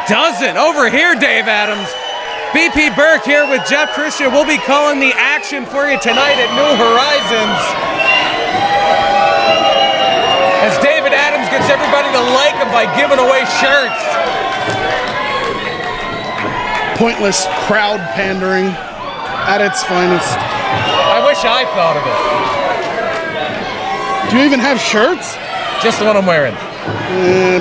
doesn't. Over here, Dave Adams. BP Burke here with Jeff Christian. We'll be calling the action for you tonight at New Horizons. As David Adams gets everybody to like him by giving away shirts. Pointless crowd pandering at its finest. I wish I thought of it. Do you even have shirts? Just the one I'm wearing.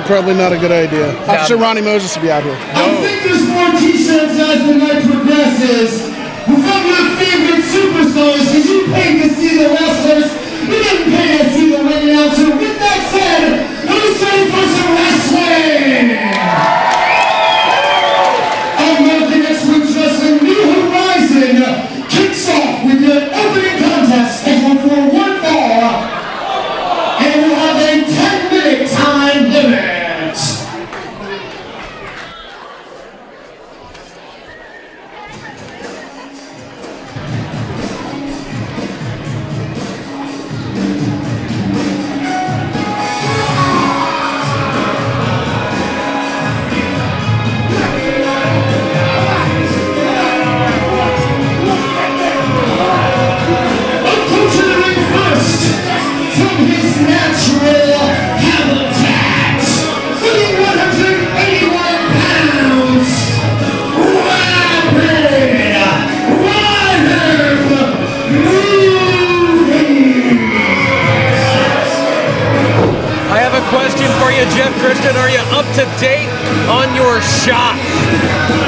Probably not a good idea. Officer Ronnie Moses will be out here. I think there's more t-shirts as the night progresses. From your favorite superstars, because you paid to see the wrestlers, you didn't pay to see the ring announcer. With that said, who's ready for some wrestling? American Experts Wrestling New Horizon kicks off with the opening contest scheduled for 1 fall. And we'll have a 10-minute time limit. Question for you, Jeff Christian. Are you up to date on your shots?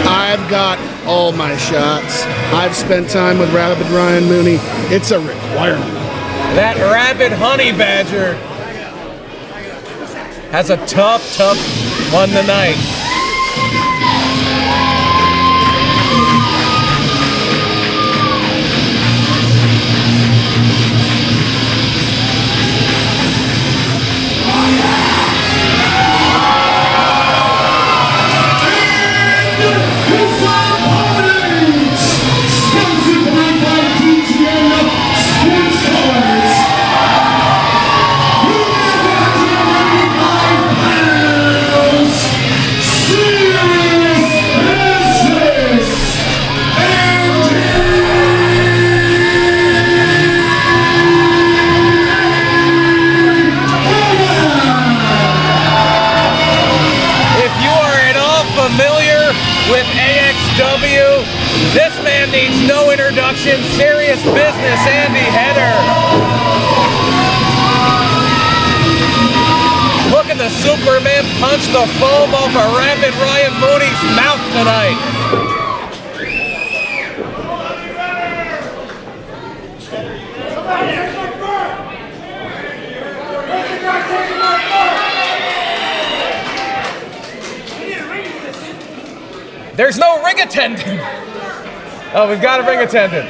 I've got all my shots. I've spent time with Rabid Ryan Mooney. It's a requirement. That rabid honey badger has a tough one tonight. With AXW, this man needs no introduction. Serious business, Andy Header. Look at the Superman punch the foam off of Rabid Ryan Mooney's mouth tonight. There's no ring attendant. Oh, we've got a ring attendant.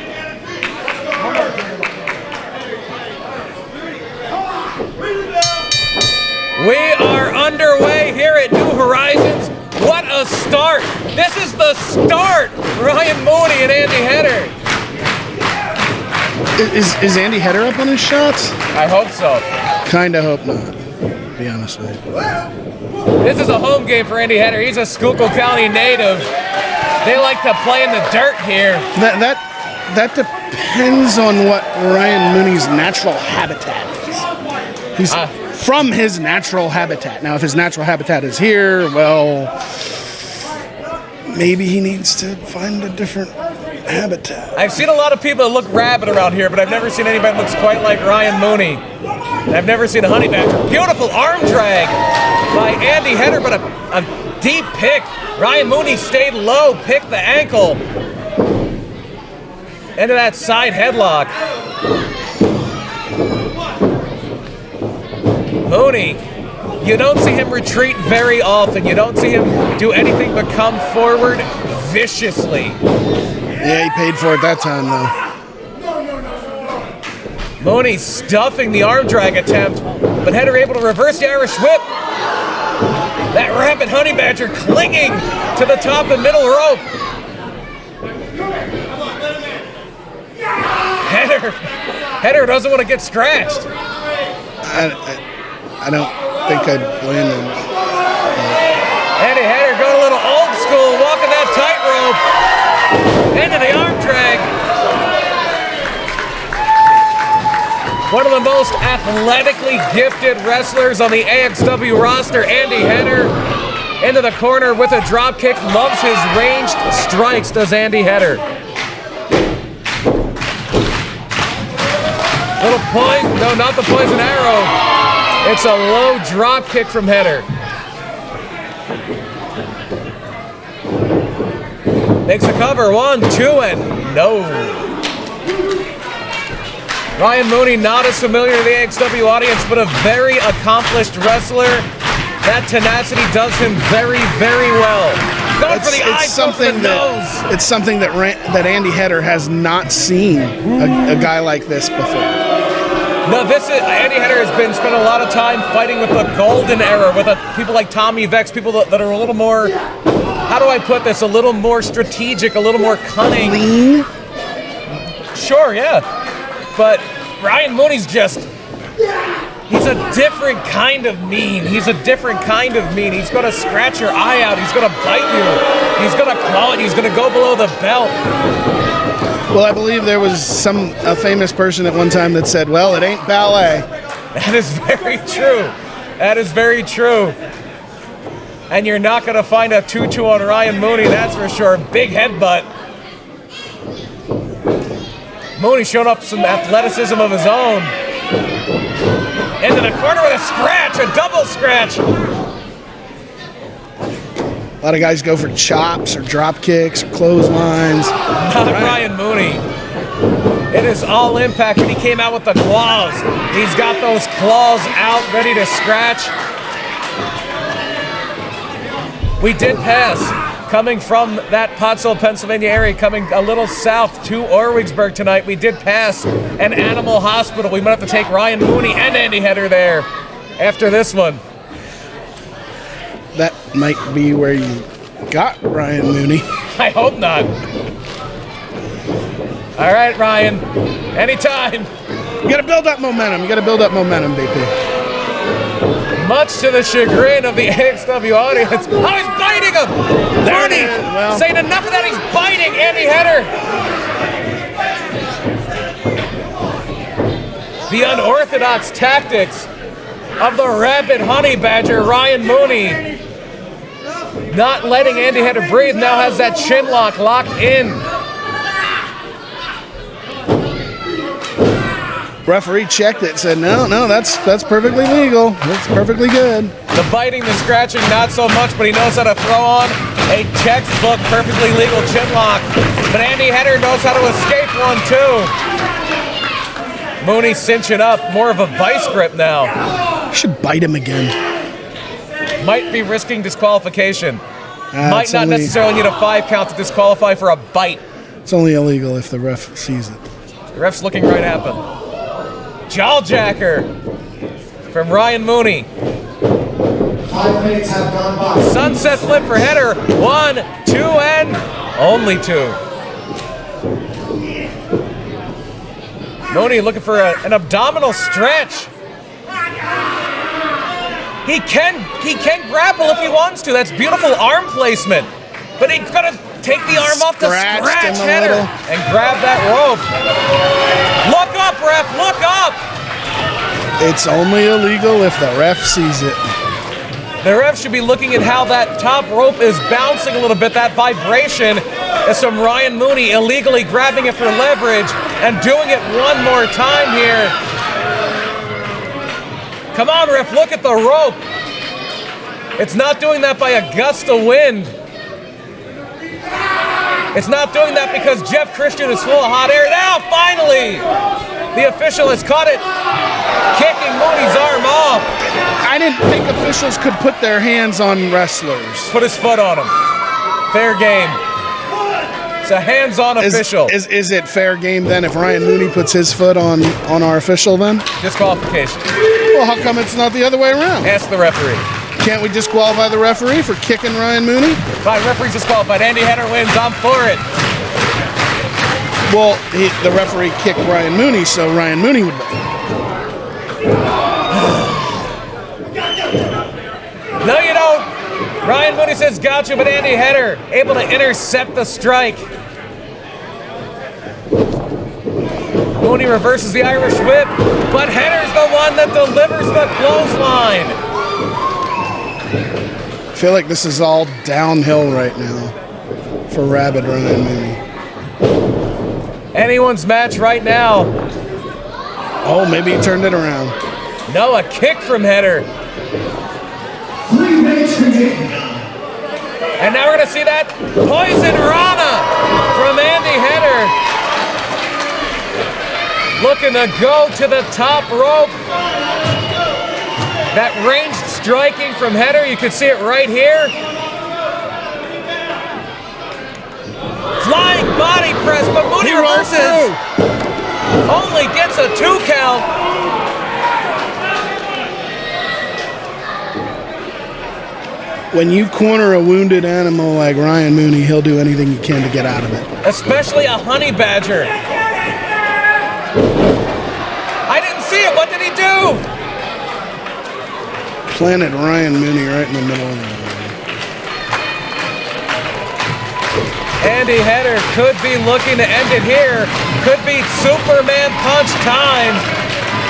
We are underway here at New Horizons. What a start. This is the start. Ryan Mooney and Andy Header. Is Andy Header up on his shots? I hope so. Kinda hope not, to be honest with you. This is a home game for Andy Header. He's a Schuylkill County native. They like to play in the dirt here. That depends on what Ryan Mooney's natural habitat is. He's from his natural habitat. Now, if his natural habitat is here, well, maybe he needs to find a different habitat. I've seen a lot of people that look rabid around here, but I've never seen anybody that looks quite like Ryan Mooney. I've never seen a honey badger. Beautiful arm drag by Andy Header, but a deep pick. Ryan Mooney stayed low, picked the ankle. Into that side headlock. Mooney, you don't see him retreat very often. You don't see him do anything but come forward viciously. Yeah, he paid for it that time, though. Mooney stuffing the arm drag attempt, but Header able to reverse the Irish whip. That rapid honey badger clinging to the top and middle rope. Header doesn't want to get scratched. I don't think I'd blame him. Andy Header going a little old school, walking that tightrope. Into the arm drag. One of the most athletically gifted wrestlers on the AXW roster, Andy Header. Into the corner with a drop kick. Loves his ranged strikes, does Andy Header. Little point, no, not the poison arrow. It's a low drop kick from Header. Makes the cover, 1, 2, and no. Ryan Mooney, not as familiar to the AXW audience, but a very accomplished wrestler. That tenacity does him very, very well. Going for the eye, something nose. It's something that Andy Header has not seen a guy like this before. No, Andy Header has spent a lot of time fighting with the golden era, with people like Tommy Vex, people that are a little more, how do I put this, a little more strategic, a little more cunning. Lean? Sure, yeah. But Ryan Mooney's he's a different kind of mean. He's a different kind of mean. He's going to scratch your eye out. He's going to bite you. He's going to claw it. He's going to go below the belt. Well, I believe there was a famous person at one time that said, well, it ain't ballet. That is very true. That is very true. And you're not going to find a 2-2 on Ryan Mooney, that's for sure. Big headbutt. Mooney showing off some athleticism of his own. Into the corner with a scratch, a double scratch. A lot of guys go for chops or drop kicks or clotheslines. Not Ryan Mooney. It is all impact, and he came out with the claws. He's got those claws out, ready to scratch. We did pass, coming from that Pottsville, Pennsylvania area, coming a little south to Orwigsburg tonight. We did pass an animal hospital. We might have to take Ryan Mooney and Andy Header there after this one. That might be where you got Ryan Mooney. I hope not. All right, Ryan. Anytime. You got to build up momentum. BP. Much to the chagrin of the AXW audience. Oh, he's biting him! Mooney saying enough of that, he's biting Andy Header. The unorthodox tactics of the rabid honey badger, Ryan Mooney. Not letting Andy Header breathe, now has that chin lock locked in. Referee checked it, said, no, that's perfectly legal. That's perfectly good. The biting, the scratching, not so much, but he knows how to throw on a textbook, perfectly legal chin lock. But Andy Header knows how to escape one, too. Mooney cinching up, more of a vice grip now. Should bite him again. Might be risking disqualification. Might not necessarily need a 5 count to disqualify for a bite. It's only illegal if the ref sees it. The ref's looking right at them. Jawjacker from Ryan Mooney. 5 minutes have gone by. Sunset flip for Header. 1, 2, and only 2. Mooney looking for an abdominal stretch. He can grapple if he wants to. That's beautiful arm placement. But he's got to take the arm off the scratch Header and grab that rope. Look up, ref, look up! It's only illegal if the ref sees it. The ref should be looking at how that top rope is bouncing a little bit, that vibration. Is from Ryan Mooney illegally grabbing it for leverage and doing it one more time here. Come on, ref, look at the rope. It's not doing that by a gust of wind. It's not doing that because Jeff Christian is full of hot air. Now, finally, the official has caught it, kicking Mooney's arm off. I didn't think officials could put their hands on wrestlers. Put his foot on him. Fair game. It's a hands-on official. Is it fair game then if Ryan Mooney puts his foot on our official then? Disqualification. Well, how come it's not the other way around? Ask the referee. Can't we disqualify the referee for kicking Ryan Mooney? Fine, referee's disqualified. Andy Header wins. I'm for it. Well, the referee kicked Ryan Mooney, so Ryan Mooney would win. No, you don't. Ryan Mooney says gotcha, but Andy Header able to intercept the strike. Mooney reverses the Irish whip, but Header's the one that delivers the clothesline. I feel like this is all downhill right now for Rabid Ryan Mooney. Anyone's match right now. Oh, maybe he turned it around. No, a kick from Header. And now we're going to see that Poison Rana from Andy Header. Looking to go to the top rope. That ranged striking from Header, you can see it right here. Flying body press, but Mooney reverses. Only gets a 2 count. When you corner a wounded animal like Ryan Mooney, he'll do anything he can to get out of it. Especially a honey badger. I didn't see it. What did he do? Planted Ryan Mooney right in the middle of the ring. Andy Header could be looking to end it here. Could be Superman punch time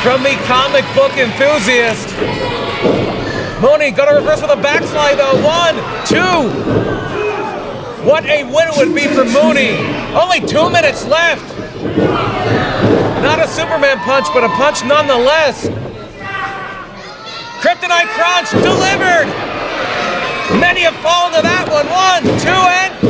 from the comic book enthusiast. Mooney gonna reverse with a backslide though. 1, 2. What a win it would be for Mooney. Only 2 minutes left. Not a Superman punch, but a punch nonetheless. Kryptonite Crunch delivered. Many have fallen to that one. 1, 2, and 3.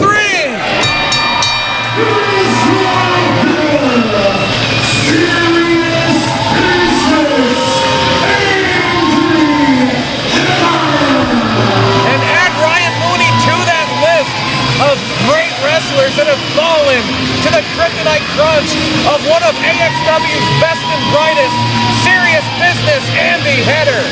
And add Ryan Mooney to that list of great wrestlers that have fallen to the Kryptonite Crunch of one of AXW's best and brightest. Serious business, Andy Header.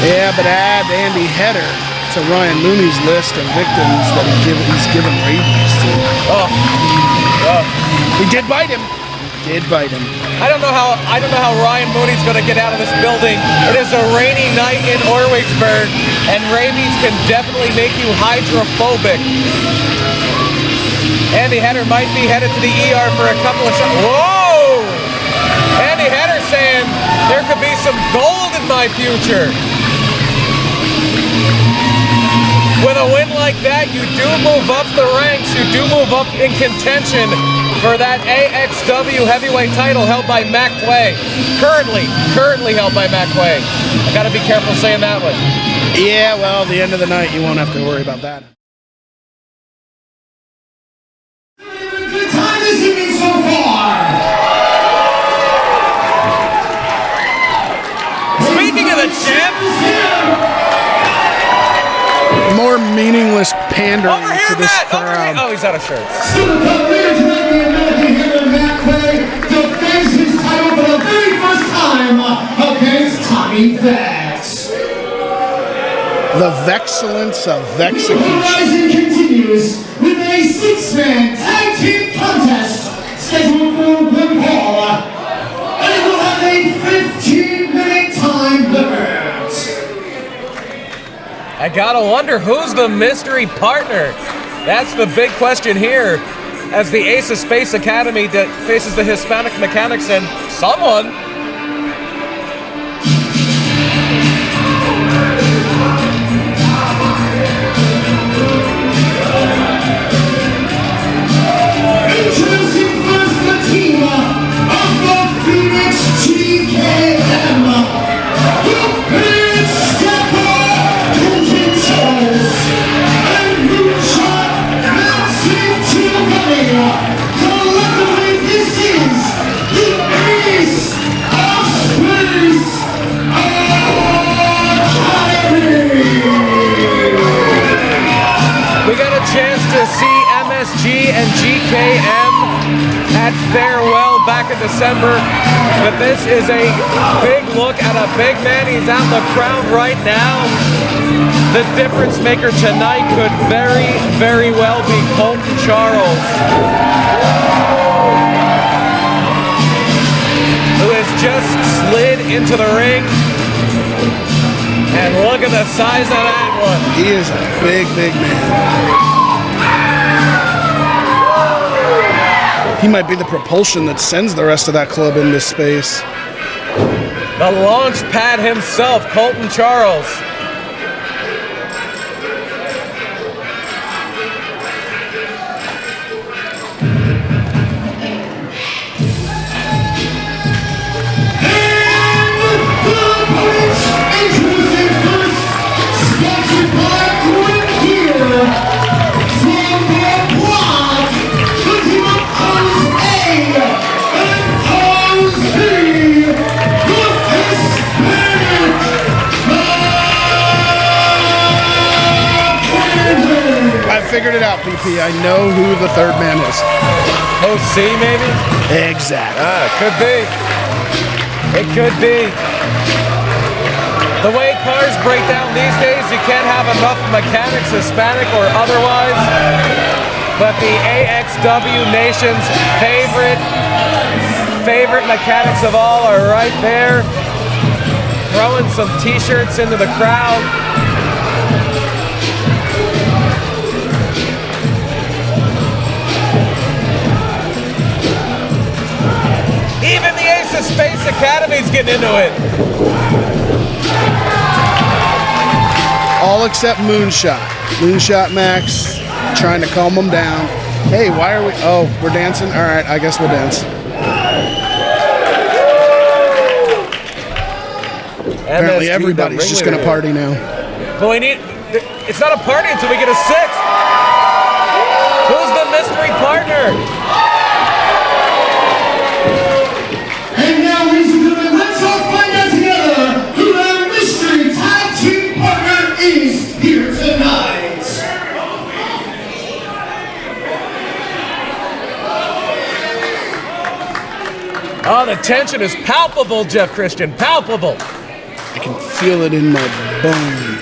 Yeah, but add Andy Header to Ryan Mooney's list of victims that he's given rabies to. Oh. He did bite him. He did bite him. I don't know how Ryan Mooney's going to get out of this building. It is a rainy night in Orwigsburg, and rabies can definitely make you hydrophobic. Andy Header might be headed to the ER for a couple of shots. Whoa! Andy Header saying there could be some gold in my future. With a win like that, you do move up the ranks. You do move up in contention for that AXW heavyweight title held by Mac Way. Currently held by Mac Way. I gotta be careful saying that one. Yeah, well, at the end of the night, you won't have to worry about that. Good time this evening so far. Speaking of the champ, More meaningless pandering over here, to this Matt. crowd. Oh, he's out of shirts. Super Cup winner tonight, the American Hero Matt Clay defends his title for the very first time against Tommy Vex. The Vexcellence of Vexecution. Horizon continues with a 6-man tag team contest scheduled for 1 fall. And it will have a 15-minute time limit. I gotta wonder who's the mystery partner. That's the big question here as the Ace of Space Academy that faces the Hispanic Mechanics and someone. Introducing first the team of the Phoenix GKM. The Phoenix Stepper Contenders. And Lucha Maxim Giovanni. Collectively, this is the Ace of Space Academy. We got a chance to see MSG and GKM at Farewell back in December, but this is a big look at a big man. He's out in the crowd right now. The difference maker tonight could very, very well be Colton Charles, who has just slid into the ring. And look at the size of that one. He is a big, big man. He might be the propulsion that sends the rest of that club into space. The launch pad himself, Colton Charles. Figured it out, PP. I know who the third man is. OC, maybe? Exactly. Could be. It could be. The way cars break down these days, you can't have enough mechanics, Hispanic or otherwise. But the AXW Nation's favorite mechanics of all are right there, throwing some t-shirts into the crowd. Even the Ace of Space Academy's getting into it. All except Moonshot. Moonshot Max trying to calm them down. Hey, why are we? Oh, we're dancing? All right, I guess we'll dance. Apparently everybody's just going to party now. But it's not a party until we get a sixth. Who's the mystery partner? And now, ladies and gentlemen, let's all find out together who our mystery tag team partner is here tonight. Oh, the tension is palpable, Jeff Christian, palpable. I can feel it in my bones.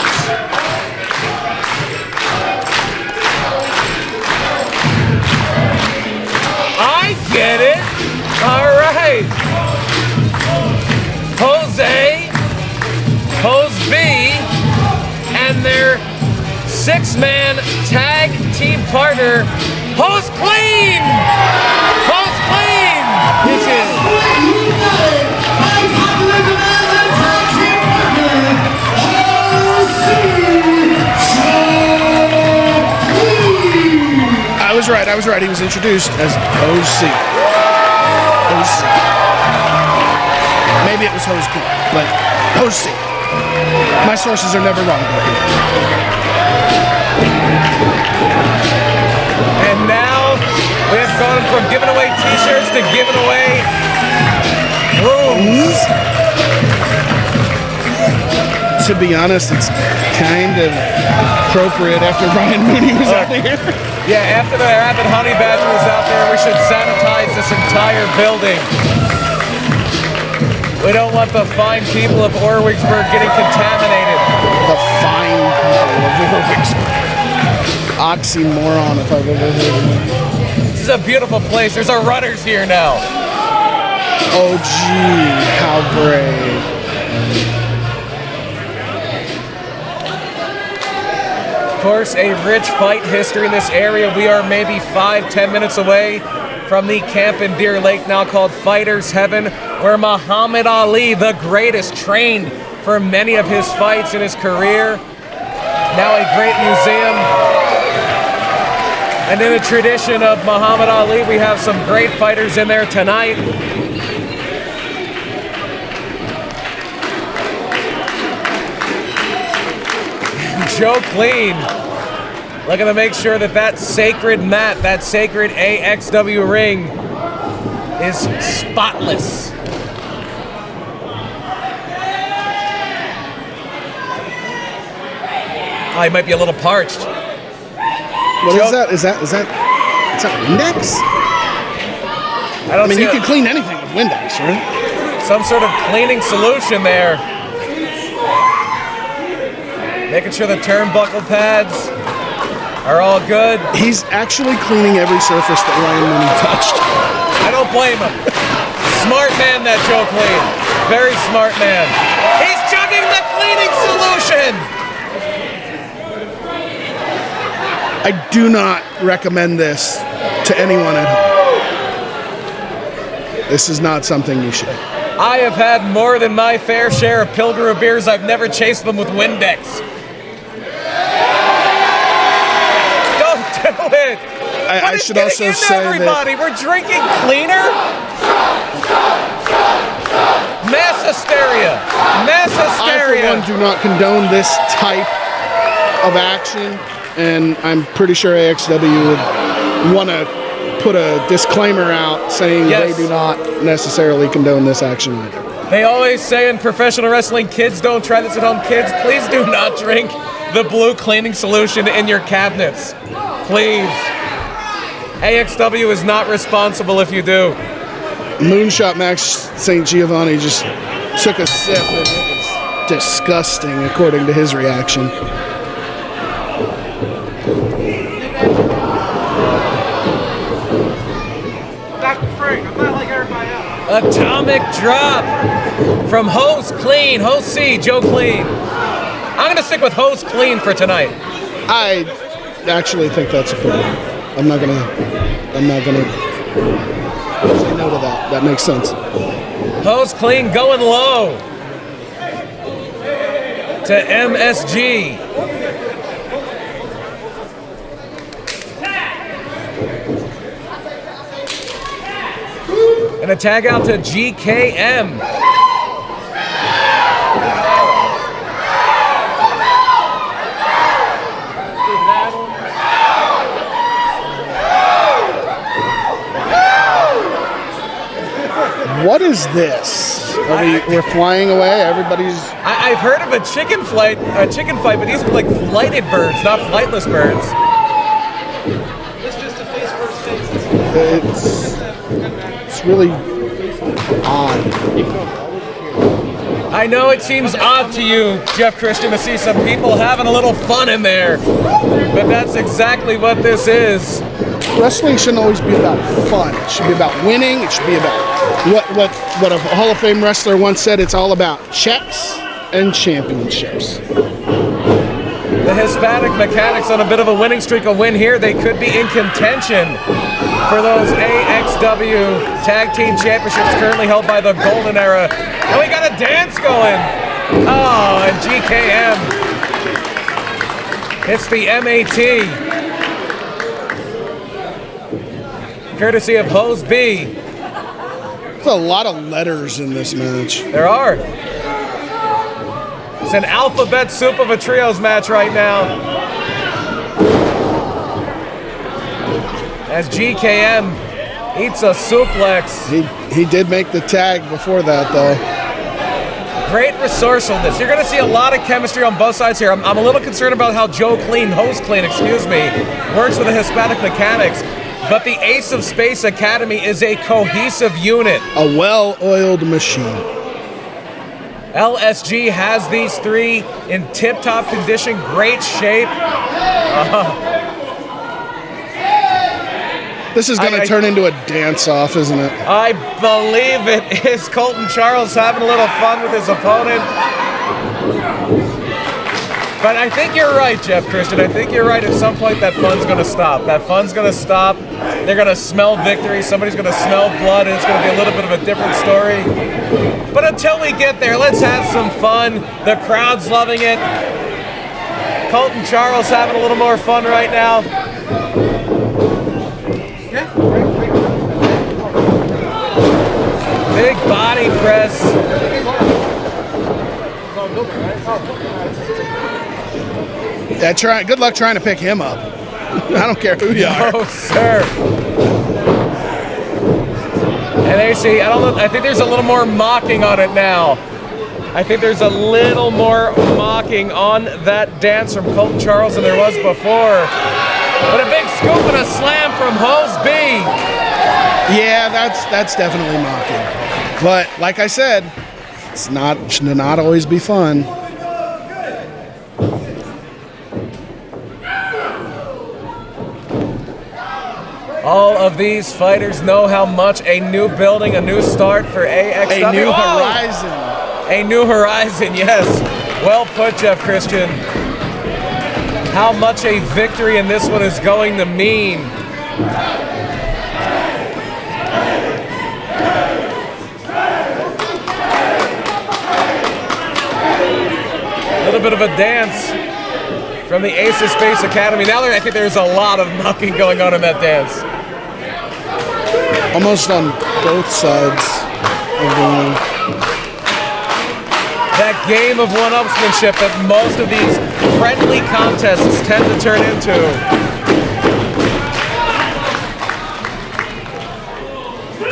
I get it. All right. Hose B, and their six-man tag team partner, Hose Clean. Hose Clean. This is I was right. He was introduced as OC. OC. Maybe it was Hose Clean, but OC. My sources are never wrong, baby. And now we have gone from giving away t-shirts to giving away rooms. To be honest, it's kind of appropriate after Ryan Mooney was out there. Yeah, after the rabid honey badger was out there, we should sanitize this entire building. We don't want the fine people of Orwigsburg getting contaminated. The fine people of Orwigsburg. Oxymoron, if I've ever heard of it. This is a beautiful place. There's our runners here now. Oh, gee, how brave. Of course, a rich fight history in this area. We are maybe 5-10 minutes away from the camp in Deer Lake, now called Fighters Heaven, where Muhammad Ali, the greatest, trained for many of his fights in his career. Now a great museum. And in the tradition of Muhammad Ali, we have some great fighters in there tonight. Joe Clean, looking to make sure that that sacred mat, that sacred AXW ring is spotless. Oh, he might be a little parched. What is that? Is that Windex? I mean, you can clean anything with Windex, right? Some sort of cleaning solution there. Making sure the turnbuckle pads are all good. He's actually cleaning every surface that Ryan Mooney touched. I don't blame him. Smart man, that Joe Clean. Very smart man. He's chugging the cleaning solution. I do not recommend this to anyone at home. This is not something you should. I have had more than my fair share of Pilgrim beers. I've never chased them with Windex. Don't do it. I should also say everybody, we're drinking cleaner. Mass hysteria. Mass hysteria. I, for one, do not condone this type of action, and I'm pretty sure AXW would want to put a disclaimer out saying they do not necessarily condone this action either. They always say in professional wrestling, kids don't try this at home. Kids, please do not drink the blue cleaning solution in your cabinets. Please. AXW is not responsible if you do. Moonshot Max St. Giovanni just took a sip and it was disgusting according to his reaction. Atomic drop from Host Clean, Host C, Joe Clean. I'm gonna stick with Host Clean for tonight. I actually think that's appropriate. I'm not gonna say no to that. That makes sense. Host Clean going low to MSG. And a tag out to GKM. What is this? We're flying away. Everybody's. I've heard of a chicken fight, but these are like flighted birds, not flightless birds. It's just a face first face. It's really odd. I know it seems odd to you, Jeff Christian, to see some people having a little fun in there, but that's exactly what this is. Wrestling shouldn't always be about fun. It should be about winning. It should be about what a Hall of Fame wrestler once said. It's all about checks and championships. The Hispanic Mechanics on a bit of a winning streak. A win here, they could be in contention for those AXW Tag Team Championships currently held by the Golden Era. And we got a dance going. Oh, and GKM hits the MAT. Courtesy of Hose B. There's a lot of letters in this match. There are. It's an alphabet soup of a trios match right now. As GKM eats a suplex. He did make the tag before that, though. Great resourcefulness. You're going to see a lot of chemistry on both sides here. I'm a little concerned about how Joe Clean, Host Clean, works with the Hispanic Mechanics. But the Ace of Space Academy is a cohesive unit. A well-oiled machine. LSG has these three in tip-top condition, great shape. This is going to turn into a dance-off, isn't it? I believe it is. Colton Charles having a little fun with his opponent. But I think you're right, Jeff Christian. I think you're right. At some point, that fun's going to stop. That fun's going to stop. They're going to smell victory. Somebody's going to smell blood, and it's going to be a little bit of a different story. But until we get there, let's have some fun. The crowd's loving it. Colton Charles having a little more fun right now. Big body press. Good luck trying to pick him up. I don't care who you are. Oh, sir. And AC, I think there's a little more mocking on it now. I think there's a little more mocking on that dance from Colton Charles than there was before. But a big scoop and a slam from Hose B. Yeah, that's definitely mocking. But like I said, should not always be fun. All of these fighters know how much a new building, a new start for AXW. A new horizon. A new horizon, yes. Well put, Jeff Christian. How much a victory in this one is going to mean. A little bit of a dance from the Ace of Space Academy. Now I think there's a lot of knocking going on in that dance. Almost on both sides of the ring. That game of one-upsmanship that most of these friendly contests tend to turn into.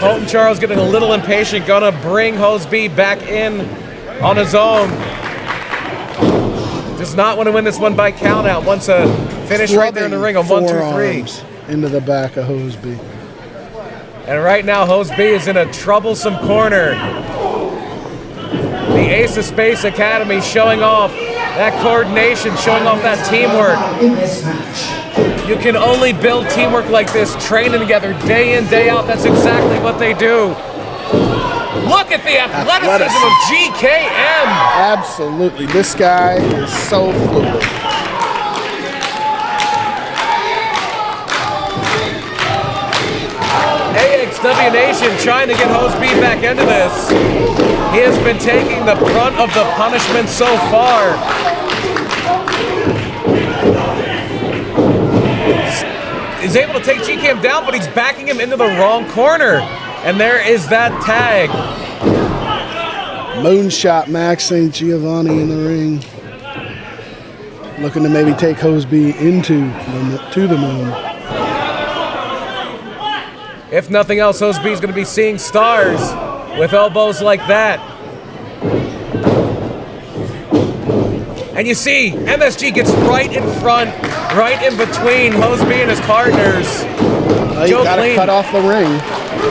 Colton Charles getting a little impatient, gonna bring Hoseby back in on his own. Does not want to win this one by count out. Wants a finish right there in the ring on 1, 2, 3. Into the back of Hoseby. And right now, Hoseby is in a troublesome corner. The Ace of Space Academy showing off that coordination, showing off that teamwork. You can only build teamwork like this, training together day in, day out. That's exactly what they do. Look at the athleticism of GKM. Absolutely. This guy is so fluid. AXW Nation trying to get Hoseby back into this. He has been taking the brunt of the punishment so far. He's able to take GKM down, but he's backing him into the wrong corner. And there is that tag. Moonshot Max St. Giovanni in the ring. Looking to maybe take Hoseby to the moon. If nothing else, Hoseby's going to be seeing stars with elbows like that. And you see, MSG gets right in front, right in between Hoseby and his partners. You gotta cut off the ring.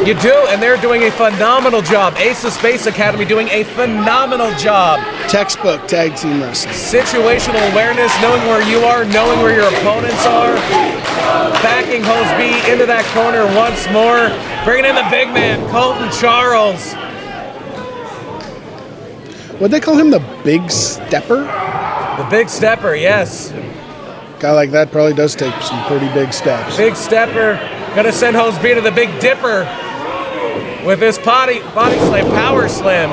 You do, and they're doing a phenomenal job. Ace of Space Academy doing a phenomenal job. Textbook tag team wrestling. Situational awareness, knowing where you are, knowing where your opponents are. Backing Hoseby into that corner once more. Bringing in the big man, Colton Charles. What'd they call him, the Big Stepper? The Big Stepper, yes. Guy like that probably does take some pretty big steps. Big Stepper, gonna send Hoseby to the Big Dipper with this body slam, power slam.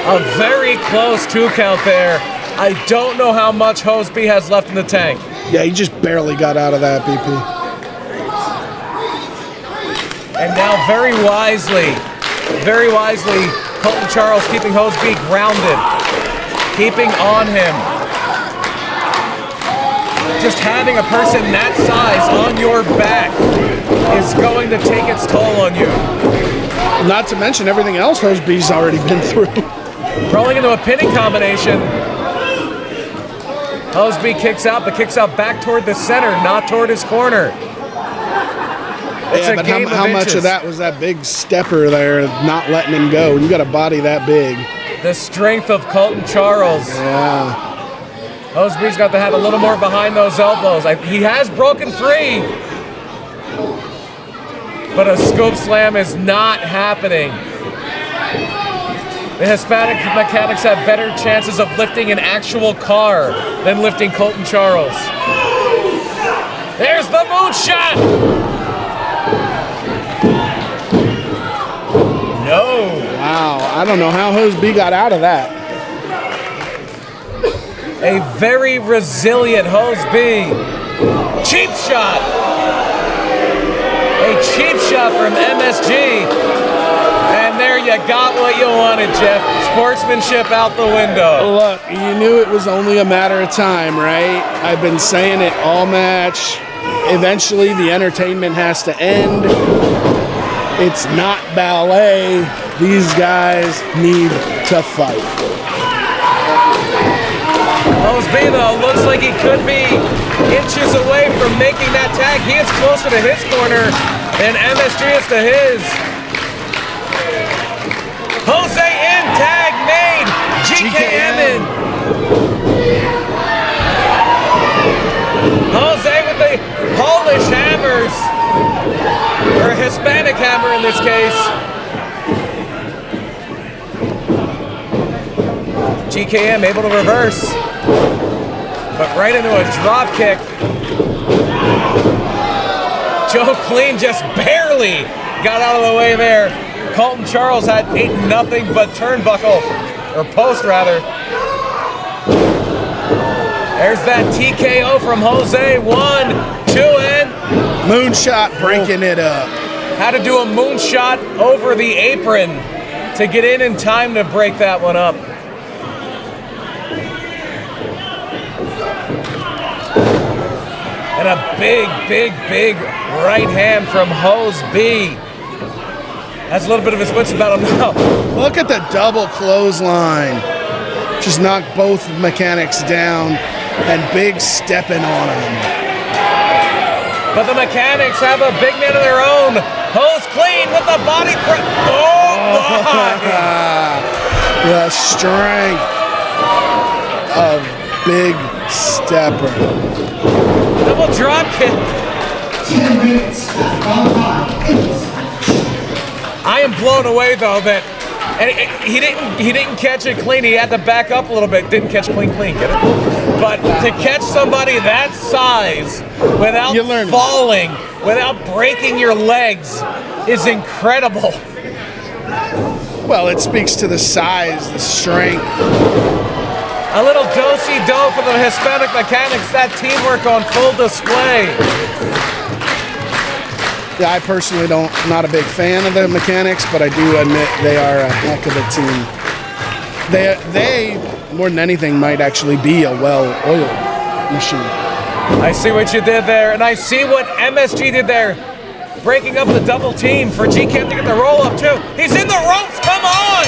A very close 2 count there. I don't know how much Hoseby has left in the tank. Yeah, he just barely got out of that, BP. And now very wisely, Colton Charles keeping Hoseby grounded, keeping on him. Just having a person that size on your back is going to take its toll on you. Not to mention everything else Hoseby's already been through. Rolling into a pinning combination. Hoseby kicks out, but kicks out back toward the center, not toward his corner. It's yeah, but how much of that was that Big Stepper there not letting him go? You got a body that big. The strength of Colton Charles. Yeah. Hoseby's got to have a little more behind those elbows. He has broken free, but a scoop slam is not happening. The Hispanic mechanics have better chances of lifting an actual Carr than lifting Colton Charles. There's the moonshot! No. Wow, I don't know how Hoseby got out of that. A very resilient Hoseby. Cheap shot. A cheap shot from MSG. And there you got what you wanted, Jeff. Sportsmanship out the window. Look, you knew it was only a matter of time, right? I've been saying it all match. Eventually, the entertainment has to end. It's not ballet. These guys need to fight. Hoseby, though, looks like he could be inches away from making that tag. He is closer to his corner than MSG is to his. Jose in, tag made. GKM in. Jose with the Polish hammers. Or a Hispanic hammer in this case. GKM able to reverse, but right into a drop kick. Joe Clean just barely got out of the way there. Colton Charles had nothing but turnbuckle, or post rather. There's that TKO from Jose. 1, 2, and moonshot breaking it up. Had to do a moonshot over the apron to get in time to break that one up. And a big right hand from Hose B. That's a little bit of his wits about him now. Look at the double clothesline. Just knocked both mechanics down and big stepping on him. But the mechanics have a big man of their own. Hose Clean with the body crush. Oh my! The strength of Big Stepper. Double drop kick. 10 minutes. I am blown away though that and he didn't catch it clean. He had to back up a little bit. Didn't catch clean, get it? But to catch somebody that size without falling, without breaking your legs, is incredible. Well, it speaks to the size, the strength. A little do-si-do for the Hispanic mechanics. That teamwork on full display. Yeah, I personally not a big fan of the mechanics, but I do admit they are a heck of a team. They more than anything, might actually be a well-oiled machine. I see what you did there, and I see what MSG did there. Breaking up the double team for GKM to get the roll-up, too. He's in the ropes, come on!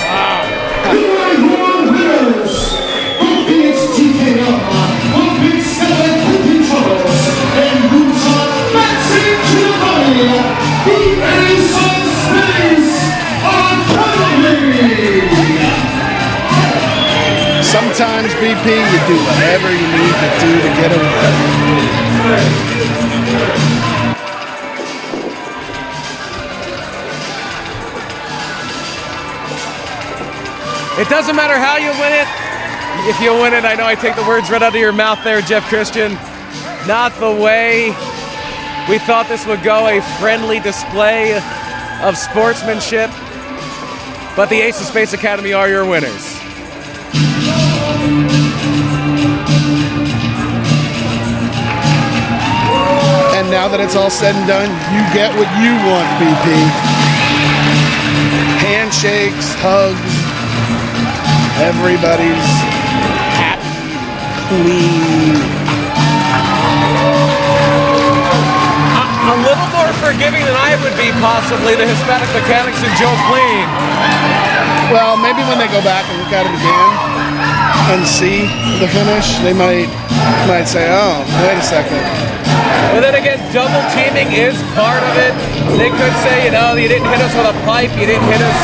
Sometimes, BP, you do whatever you need to do to get a win. It doesn't matter how you win it. If you win it, I know I take the words right out of your mouth there, Jeff Christian. Not the way we thought this would go, a friendly display of sportsmanship. But the Ace of Space Academy are your winners. And now that it's all said and done, you get what you want, BP. Handshakes, hugs, everybody's happy, clean. A little more forgiving than I would be, possibly, the Hispanic mechanics and Joe Clean. Well, maybe when they go back and look at it again and see the finish, they might say, oh, wait a second. But then again, double teaming is part of it. They could say, you know, you didn't hit us with a pipe, you didn't hit us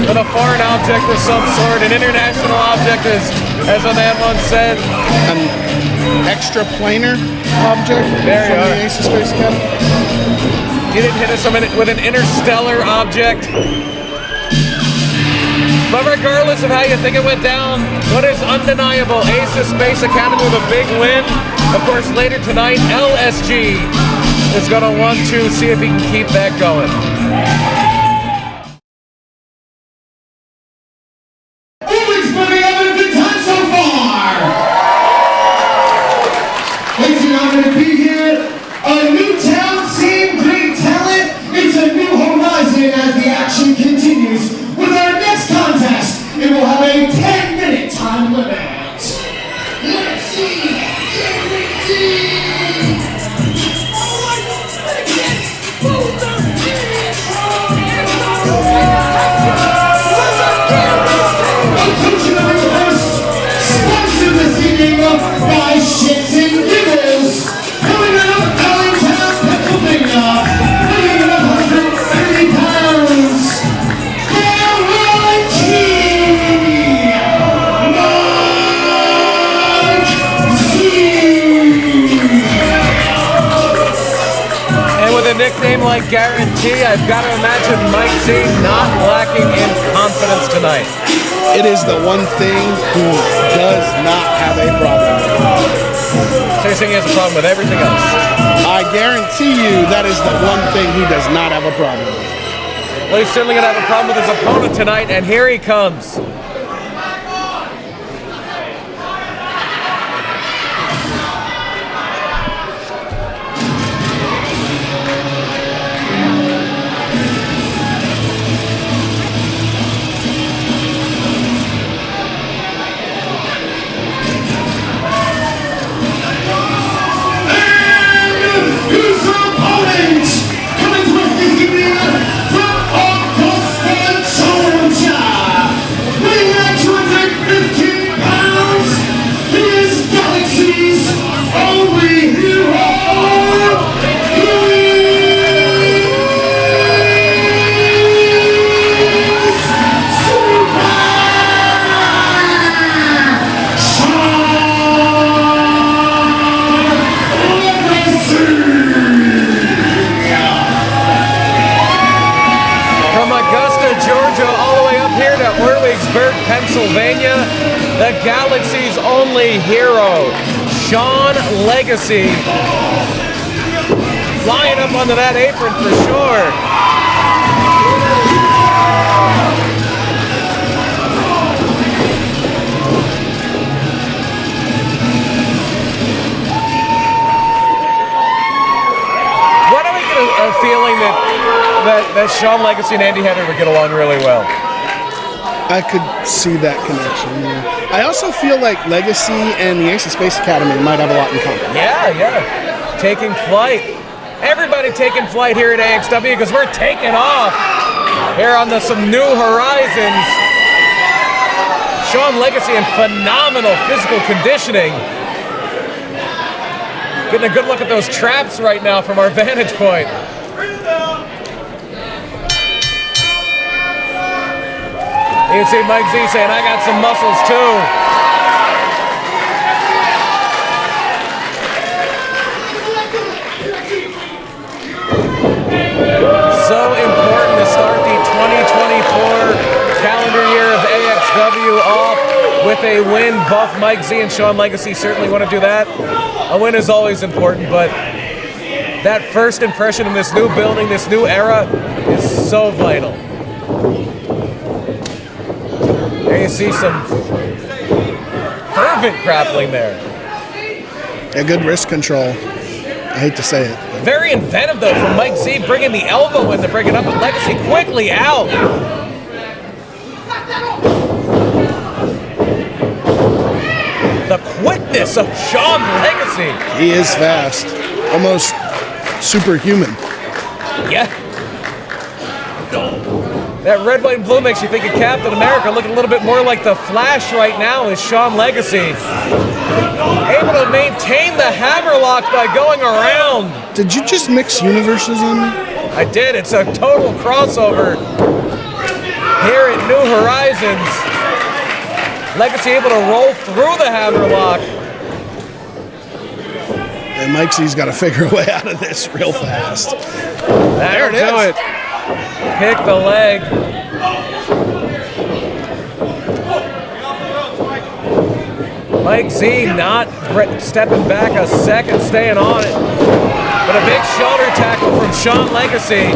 with a foreign object of some sort, an international object, as a man once said. An extra planar object there from the Ace of Space Academy. You didn't hit us with an interstellar object. But regardless of how you think it went down, what is undeniable, Ace of Space Academy with a big win. Of course, later tonight, LSG is going to want to see if he can keep that going. Orwigsburg, having a good time so far. Ladies and gentlemen, to be here, a new town, same great talent. It's a new horizon as the action continues. With our next contest, it will have a 10-minute time limit. Let's see. Sponsored this evening by Shits and Giggles. Coming out of Allentown, Pennsylvania, weighing 130 pounds. And with a nickname like Guarantee, I've got to imagine Mike Z not lacking in confidence tonight. it is the one thing he does not have a problem with. So you're saying he has a problem with everything else? I guarantee you that is the one thing he does not have a problem with. Well, he's certainly going to have a problem with his opponent tonight, and here he comes. Orwigsburg, Pennsylvania, the Galaxy's only hero, Sean Legacy, flying up onto that apron for sure. What do we get a feeling that Sean Legacy and Andy Header would get along really well? I could see that connection, yeah. I also feel like Legacy and the Ace of Space Academy might have a lot in common. Yeah. Taking flight. Everybody taking flight here at AXW because we're taking off here on some new horizons. Sean Legacy in phenomenal physical conditioning. Getting a good look at those traps right now from our vantage point. You can see Mike Z saying, I got some muscles too. So important to start the 2024 calendar year of AXW off with a win. Both Mike Z and Sean Legacy certainly want to do that. A win is always important, but that first impression in this new building, this new era, is so vital. There you see some fervent grappling there. A good wrist control. I hate to say it. Very inventive, though, from Mike Z, bringing the elbow in to bring it up, but Legacy quickly out. The quickness of Sean Legacy. He is fast. Almost superhuman. Yeah. That red, white, and blue makes you think of Captain America. Looking a little bit more like the Flash right now is Sean Legacy. Able to maintain the hammerlock by going around. Did you just mix universes on me? I did. It's a total crossover here at New Horizons. Legacy able to roll through the hammerlock. And Mike Z's got to figure a way out of this real fast. There it is. Kick the leg. Mike Z not stepping back a second, staying on it. But a big shoulder tackle from Sean Legacy.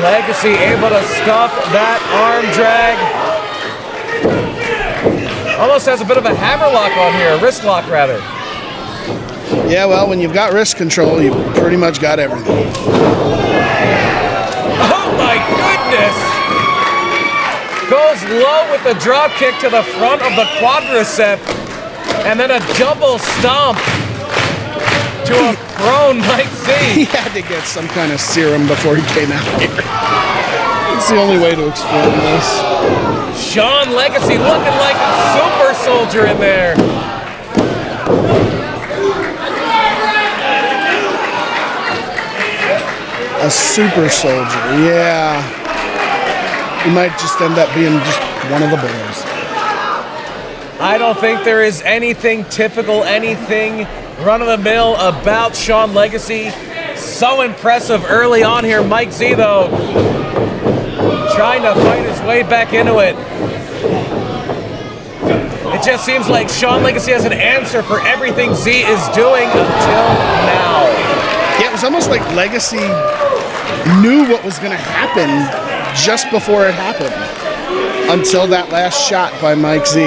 Legacy able to stuff that arm drag. Almost has a bit of a hammerlock on here, a wrist lock rather. Yeah, well, when you've got wrist control, you pretty much got everything. Oh my goodness! Goes low with the drop kick to the front of the quadricep, and then a double stomp to a prone Mike Z. He had to get some kind of serum before he came out here. It's the only way to explain this. Sean Legacy looking like a super soldier in there. A super soldier, yeah. He might just end up being just one of the boys. I don't think there is anything typical, anything run-of-the-mill about Sean Legacy. So impressive early on here. Mike Z, though, trying to fight his way back into it. It just seems like Sean Legacy has an answer for everything Z is doing until now. Yeah, it was almost like Legacy knew what was going to happen just before it happened, until that last shot by Mike Z.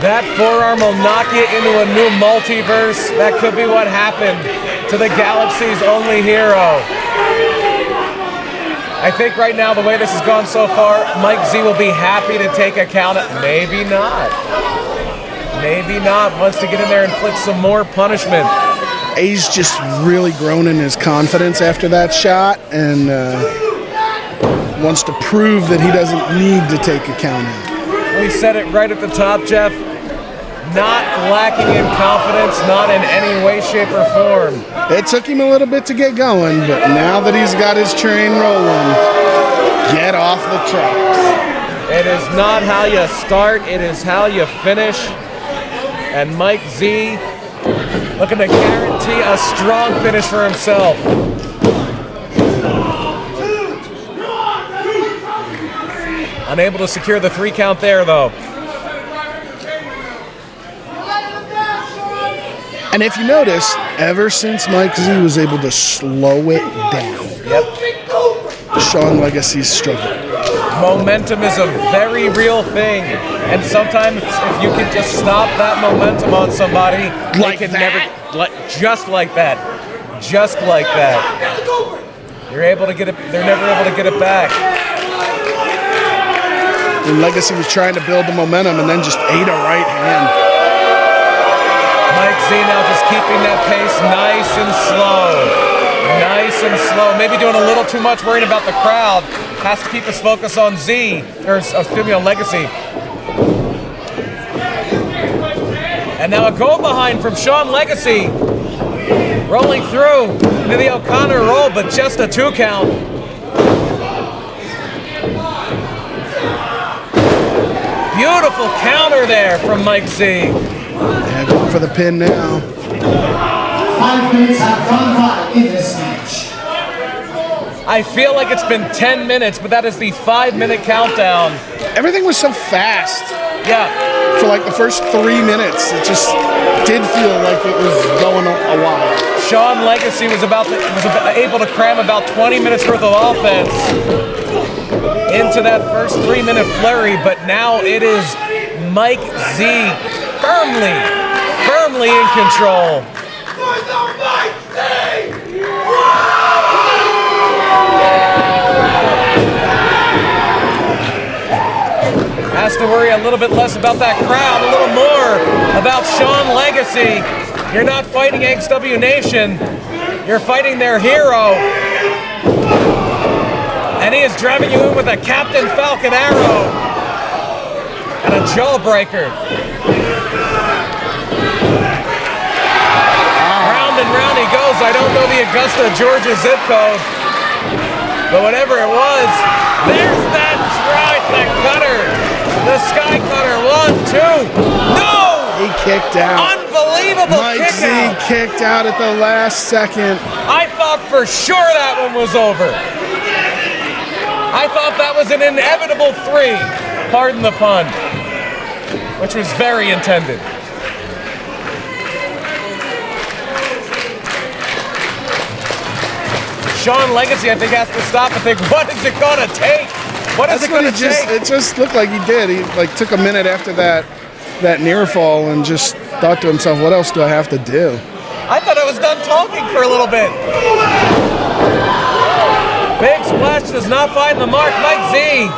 That forearm will knock you into a new multiverse. That could be what happened to the Galaxy's only hero. I think right now, the way this has gone so far, Mike Z will be happy to take a count. Maybe not. Maybe not. Wants to get in there and inflict some more punishment. He's just really grown in his confidence after that shot, and wants to prove that he doesn't need to take a count out. We said it right at the top, Jeff. Not lacking in confidence, not in any way, shape, or form. It took him a little bit to get going, but now that he's got his train rolling, get off the tracks. It is not how you start, it is how you finish. And Mike Z looking to guarantee a strong finish for himself. Unable to secure the 3 count there, though. And if you notice, ever since Mike Z was able to slow it down, Sean Legacy's struggled. Momentum is a very real thing, and sometimes if you can just stop that momentum on somebody, like they can that? just like that, you're able to get it. They're never able to get it back. And Legacy was trying to build the momentum and then just ate a right hand. Mike Z now just keeping that pace nice and slow. Maybe doing a little too much, worrying about the crowd. Has to keep his focus on Z, or excuse me, on Legacy. And now a go behind from Sean Legacy. Rolling through into the O'Connor roll, but just a 2 count. Beautiful counter there from Mike Z. Yeah, going for the pin now. 5 minutes have gone by in this match. I feel like it's been 10 minutes, but that is the 5-minute countdown. Everything was so fast. Yeah. For like the first 3 minutes, it just did feel like it was going a while. Sean Legacy was able to cram about 20 minutes worth of offense into that first 3-minute flurry, but now it is Mike Z firmly in control. Has to worry a little bit less about that crowd, a little more about Sean Legacy. You're not fighting AXW Nation, you're fighting their hero. And he is driving you in with a Captain Falcon arrow and a jawbreaker. Round and round he goes. I don't know the Augusta, Georgia zip code, but whatever it was, there's that right, the cutter, the sky cutter. 1, 2, no! He kicked out. Unbelievable Mike kick Z out. kicked out at the last second. I thought for sure that one was over. I thought that was an inevitable 3, pardon the pun, which was very intended. Sean Legacy, I think, has to stop and think, what is it going to take? What is it going to take? It just looked like he did. He like took a minute after that near fall and just thought to himself, what else do I have to do? I thought I was done talking for a little bit. Big splash does not find the mark. Mike Z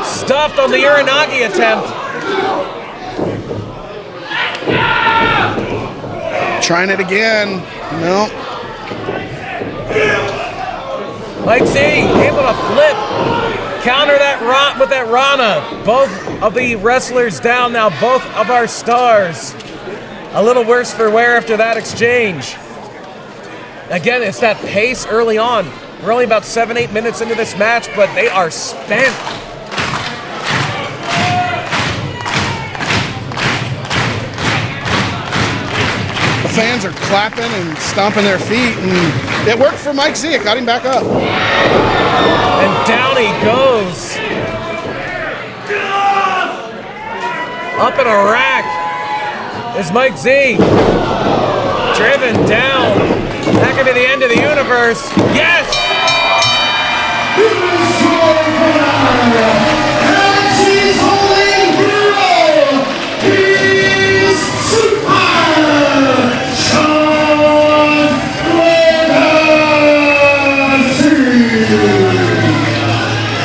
stuffed on the Uranagi attempt. Trying it again. No. Mike Z able to flip, counter that with that Rana. Both of the wrestlers down now, both of our stars. A little worse for wear after that exchange. Again, it's that pace early on. We're only about 7-8 minutes into this match, but they are spent. fans are clapping and stomping their feet, and it worked for Mike Z. It got him back up. And down he goes. Up in a rack is Mike Z. Driven down. That could be the end of the universe. Yes!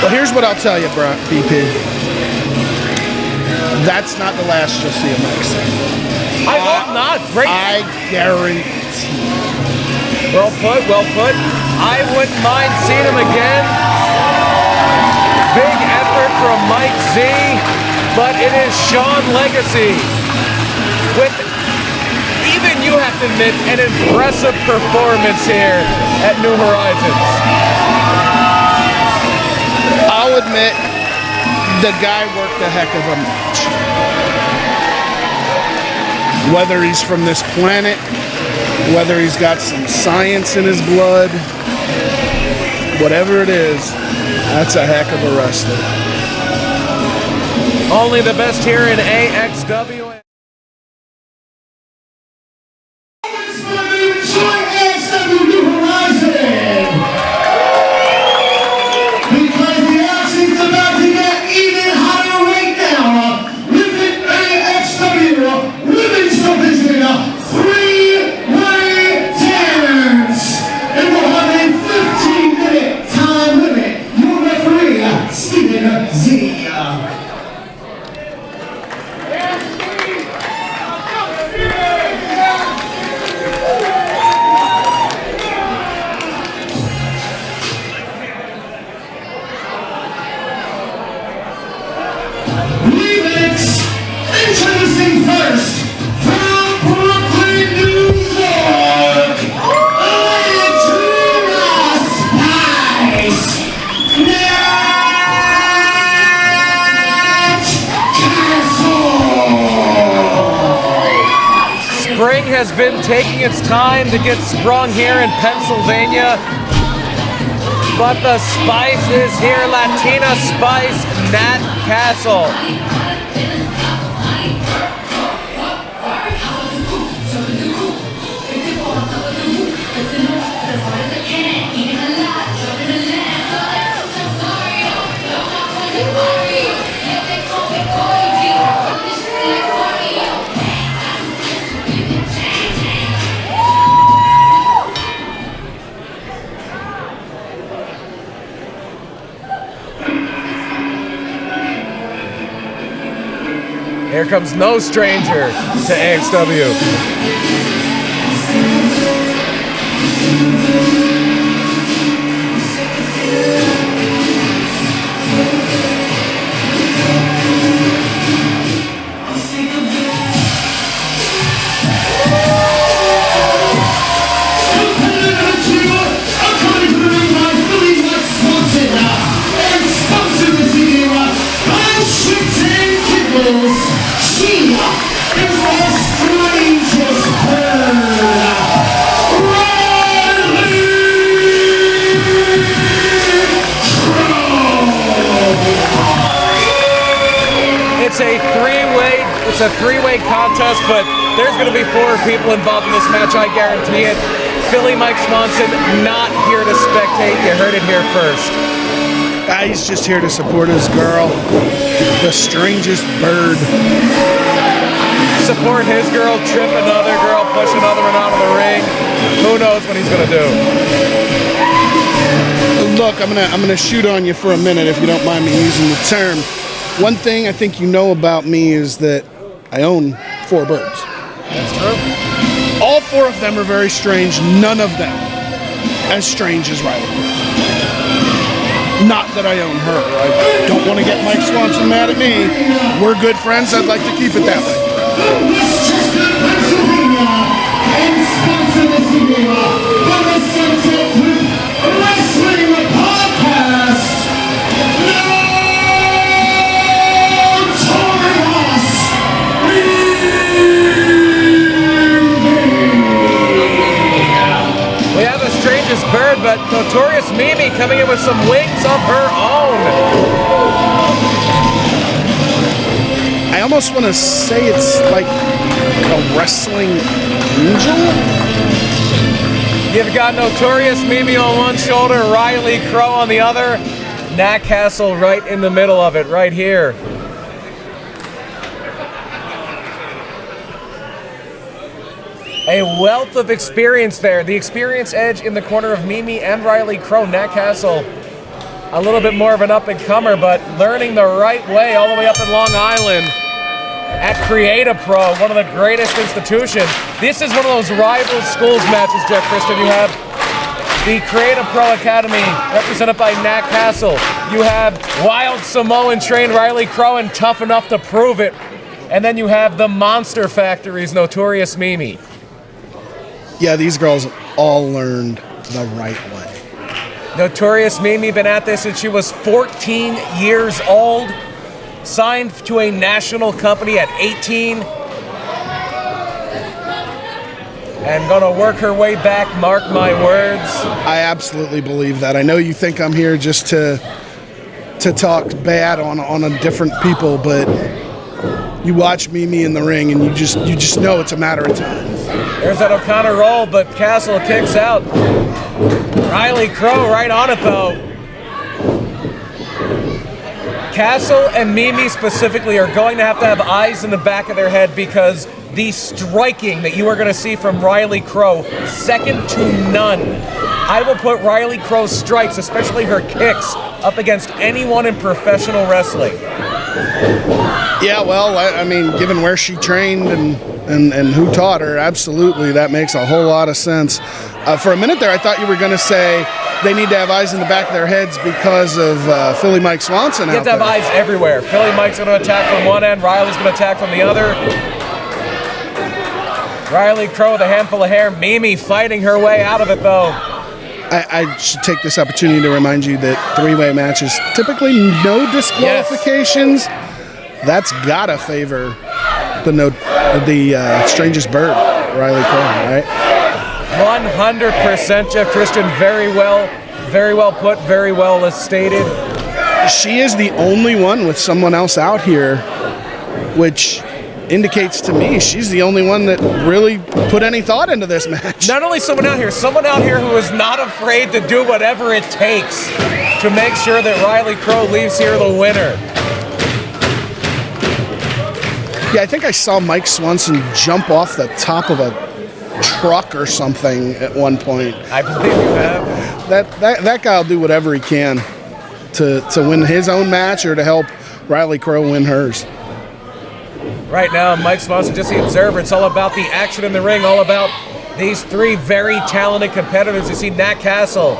Well, here's what I'll tell you, BP. That's not the last you'll see of Mike Z. I hope not. Great. I guarantee. Well put, well put. I wouldn't mind seeing him again. Big effort from Mike Z, but it is Sean Legacy with, even you have to admit, an impressive performance here at New Horizons. I'll admit, the guy worked a heck of a match. Whether he's from this planet, whether he's got some science in his blood, whatever it is, that's a heck of a wrestler. Only the best here in AXW. Enjoy AXW New Horizon! Because the action's about to get even hotter right now. Within AXW Women's Division, three-way dance. And we'll have a 15-minute time limit. Your referee, Stephen Z. Introducing first, from Brooklyn, New York, Electrina Spice, Nat Castle. Spring has been taking its time to get sprung here in Pennsylvania, but the Spice is here. Latina Spice, Nat Castle. Here comes no stranger to AXW. She is the strangest bird. It's a three-way contest, but there's going to be 4 people involved in this match, I guarantee it. Philly Mike Swanson not here to spectate. You heard it here first. He's just here to support his girl, the strangest bird. Support his girl, trip another girl, push another one out of the ring. Who knows what he's gonna do? Look, I'm gonna shoot on you for a minute if you don't mind me using the term. One thing I think you know about me is that I own 4 birds. That's true. All 4 of them are very strange. None of them as strange as Riley. Not that I own her. I don't want to get Mike Swanson mad at me. We're good friends. I'd like to keep it that way. Westchester, Pennsylvania, and sponsor this evening from the Sunset Group Wrestling Podcast, Notorious Ring. Notorious Mimi coming in with some wings of her own. I almost want to say it's like a wrestling angel. You've got Notorious Mimi on one shoulder, Riley Crow on the other. Nat Castle right in the middle of it, right here. A wealth of experience there. The experience edge in the corner of Mimi and Riley Crow. Nat Castle, a little bit more of an up-and-comer, but learning the right way all the way up in Long Island at Create-A Pro, one of the greatest institutions. This is one of those rival schools matches, Jeff Christian. You have the Create-A Pro Academy represented by Nat Castle. You have wild Samoan trained Riley Crow and tough enough to prove it. And then you have the Monster Factory's Notorious Mimi. Yeah, these girls all learned the right way. Notorious Mimi been at this since she was 14 years old. Signed to a national company at 18. And gonna work her way back, mark my words. I absolutely believe that. I know you think I'm here just to talk bad on a different people, but you watch Mimi in the ring and you just know it's a matter of time. There's that O'Connor roll, but Castle kicks out. Riley Crow right on it though. Castle and Mimi specifically are going to have eyes in the back of their head because the striking that you are going to see from Riley Crow, second to none. I will put Riley Crow's strikes, especially her kicks, up against anyone in professional wrestling. Yeah, well, I mean, given where she trained and who taught her, absolutely, that makes a whole lot of sense. For a minute there, I thought you were going to say they need to have eyes in the back of their heads because of Philly Mike Swanson out there. You have to have eyes everywhere. Philly Mike's going to attack from one end, Riley's going to attack from the other. Riley Crow with a handful of hair, Mimi fighting her way out of it though. I should take this opportunity to remind you that three-way matches, typically no disqualifications. Yes. That's gotta favor the strangest bird, Riley Crow, right? 100%, Jeff Christian. Very well put, very well stated. She is the only one with someone else out here, which indicates to me she's the only one that really put any thought into this match. Not only someone out here who is not afraid to do whatever it takes to make sure that Riley Crow leaves here the winner. Yeah, I think I saw Mike Swanson jump off the top of a truck or something at one point. I believe you have. That guy will do whatever he can to win his own match or to help Riley Crow win hers. Right now, Mike Swanson, just the observer. It's all about the action in the ring, all about these three very talented competitors. You see Nat Castle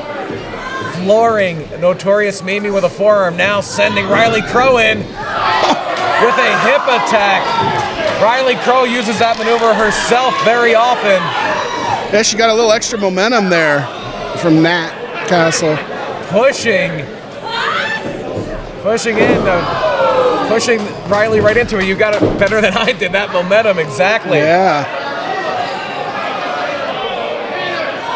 flooring Notorious Mimi with a forearm, now sending Riley Crow in with a hip attack. Riley Crow uses that maneuver herself very often. Yeah, she got a little extra momentum there from Nat Castle. Pushing Riley right into it. You got it better than I did, that momentum, exactly. Yeah.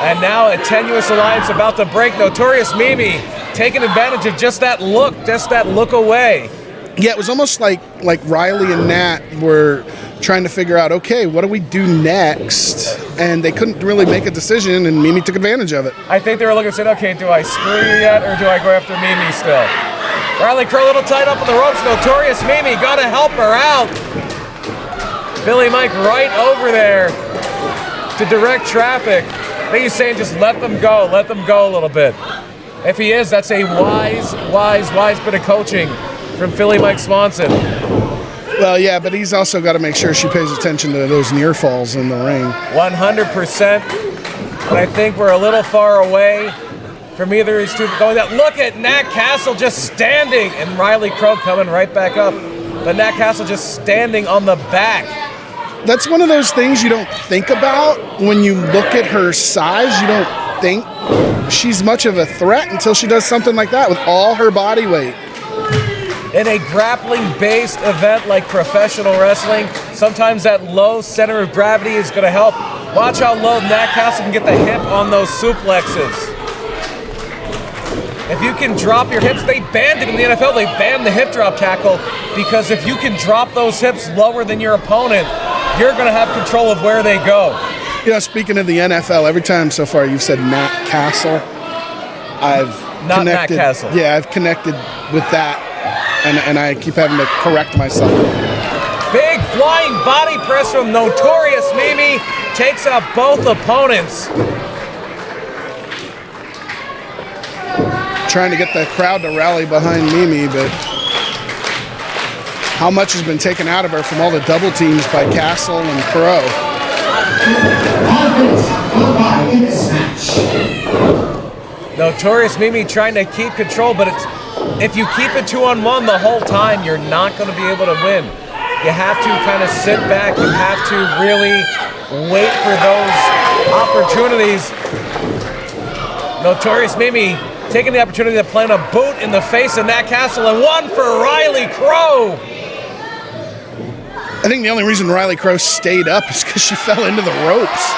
And now a tenuous alliance about to break. Notorious Mimi taking advantage of just that look away. Yeah, it was almost like Riley and Nat were trying to figure out, okay, what do we do next? And they couldn't really make a decision, and Mimi took advantage of it. I think they were looking and said, okay, do I screw you yet, or do I go after Mimi still? Riley Crow a little tied up on the ropes. Notorious Mimi, gotta help her out. Philly Mike right over there to direct traffic. I think he's saying just let them go a little bit. If he is, that's a wise bit of coaching from Philly Mike Swanson. Well, yeah, but he's also got to make sure she pays attention to those near falls in the ring. 100%. But I think we're a little far away from either of these two going down. Look at Nat Castle just standing, and Riley Crow coming right back up. But Nat Castle just standing on the back. That's one of those things you don't think about when you look at her size. You don't think she's much of a threat until she does something like that with all her body weight. In a grappling-based event like professional wrestling, sometimes that low center of gravity is going to help. Watch how low Nat Castle can get the hip on those suplexes. If you can drop your hips, they banned it in the NFL. They banned the hip drop tackle because if you can drop those hips lower than your opponent, you're going to have control of where they go. You know, speaking of the NFL, every time so far you've said Nat Castle, I've Not connected. Nat Castle. Yeah, I've connected with that, and I keep having to correct myself. Big flying body press from Notorious Mimi takes out both opponents. Trying to get the crowd to rally behind Mimi, but how much has been taken out of her from all the double teams by Castle and Crow. Notorious Mimi trying to keep control, but if you keep it 2-on-1 the whole time, you're not going to be able to win. You have to kind of sit back. You have to really wait for those opportunities. Notorious Mimi taking the opportunity to plant a boot in the face of Nat Castle, and one for Riley Crow. I think the only reason Riley Crow stayed up is because she fell into the ropes.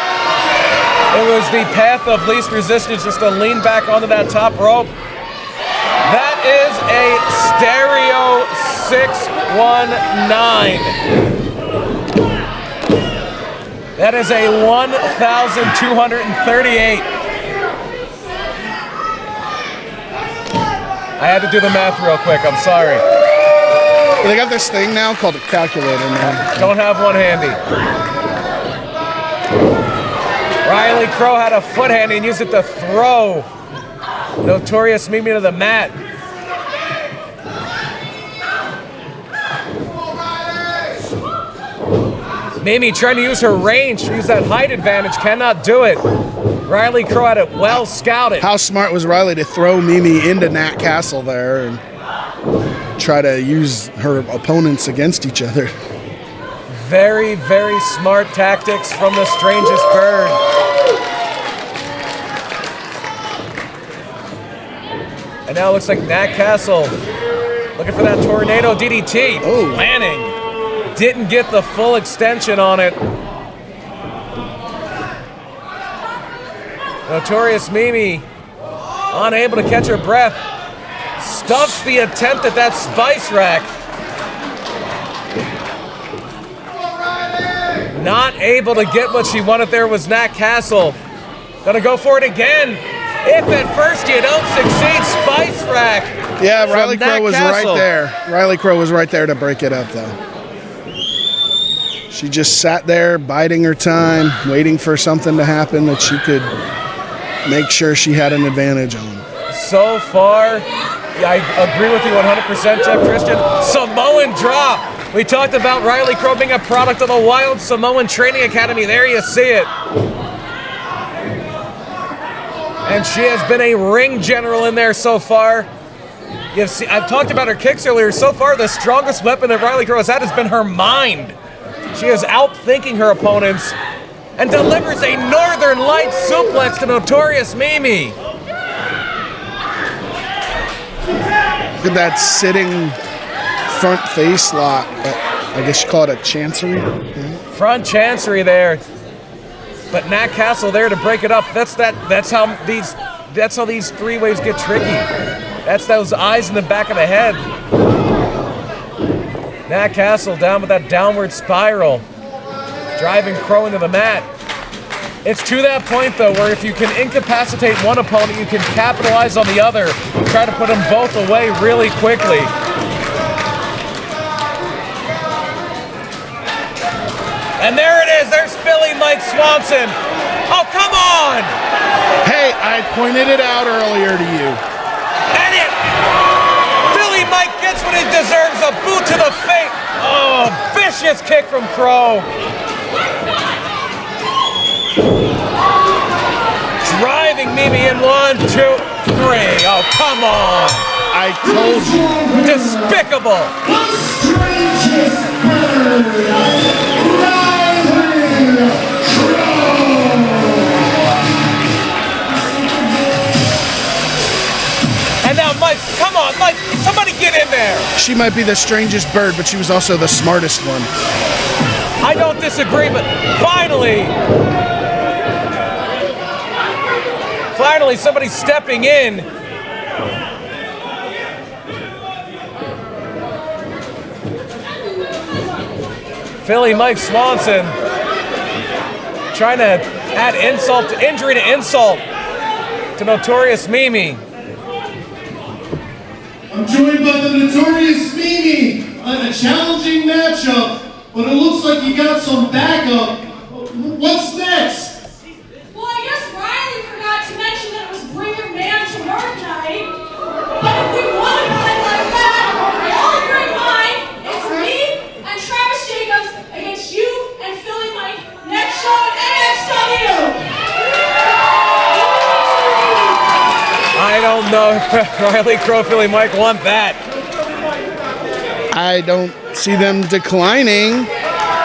It was the path of least resistance, just to lean back onto that top rope. That is a stereo 619. That is a 1,238. I had to do the math real quick, I'm sorry. They got this thing now called a calculator, man. Don't have one handy. Riley Crow had a foot handy and used it to throw Notorious Mimi to the mat. Mimi trying to use her range, to use that height advantage, cannot do it. Riley Crow had it well scouted. How smart was Riley to throw Mimi into Nat Castle there and try to use her opponents against each other? Very, very smart tactics from the strangest bird. And now it looks like Nat Castle looking for that tornado DDT. Oh. Planning. Didn't get the full extension on it. Notorious Mimi, unable to catch her breath, stuffs the attempt at that spice rack. Not able to get what she wanted there was Nat Castle. Gonna go for it again. If at first you don't succeed, spice rack. Yeah, Riley from Nat Crow was Castle. right there. Riley Crow was right there to break it up, though. She just sat there, biding her time, waiting for something to happen that she could make sure she had an advantage on. So far, I agree with you 100%, Jeff Christian. Samoan drop. We talked about Riley Crow being a product of the Wild Samoan Training Academy. There you see it. And she has been a ring general in there so far. I've talked about her kicks earlier. So far, the strongest weapon that Riley Crow has had has been her mind. She is outthinking her opponents and delivers a Northern Light suplex to Notorious Mimi. Look at that sitting front face lock. I guess you call it a chancery. Yeah. Front chancery there. But Nat Castle there to break it up. That's how these three-ways get tricky. That's those eyes in the back of the head. Nat Castle down with that downward spiral, driving Crow into the mat. It's to that point, though, where if you can incapacitate one opponent, you can capitalize on the other, try to put them both away really quickly. And there it is. There's Philly Mike Swanson. Oh, come on! Hey, I pointed it out earlier to you. And Philly Mike gets what he deserves, a boot to the face. Oh, vicious kick from Crow. Driving Mimi in 1, 2, 3. Oh, come on. I told you. Despicable. The strangest bird, Riley Crow. And now Mike, come on, Mike, somebody get in there. She might be the strangest bird, but she was also the smartest one. I don't disagree, but finally somebody's stepping in. Philly Mike Swanson trying to add insult to injury to insult to Notorious Mimi. I'm joined by the Notorious Mimi on a challenging matchup, but it looks like you got some backup. What's next? Well, I guess Riley forgot to mention that it was Bring Your Man to Work night. But if we want to play like that, I'll bring mine. It's me and Travis Jacobs against you and Philly Mike next show at AXW. I don't know if Riley Crow, Philly Mike want that. I don't see them declining.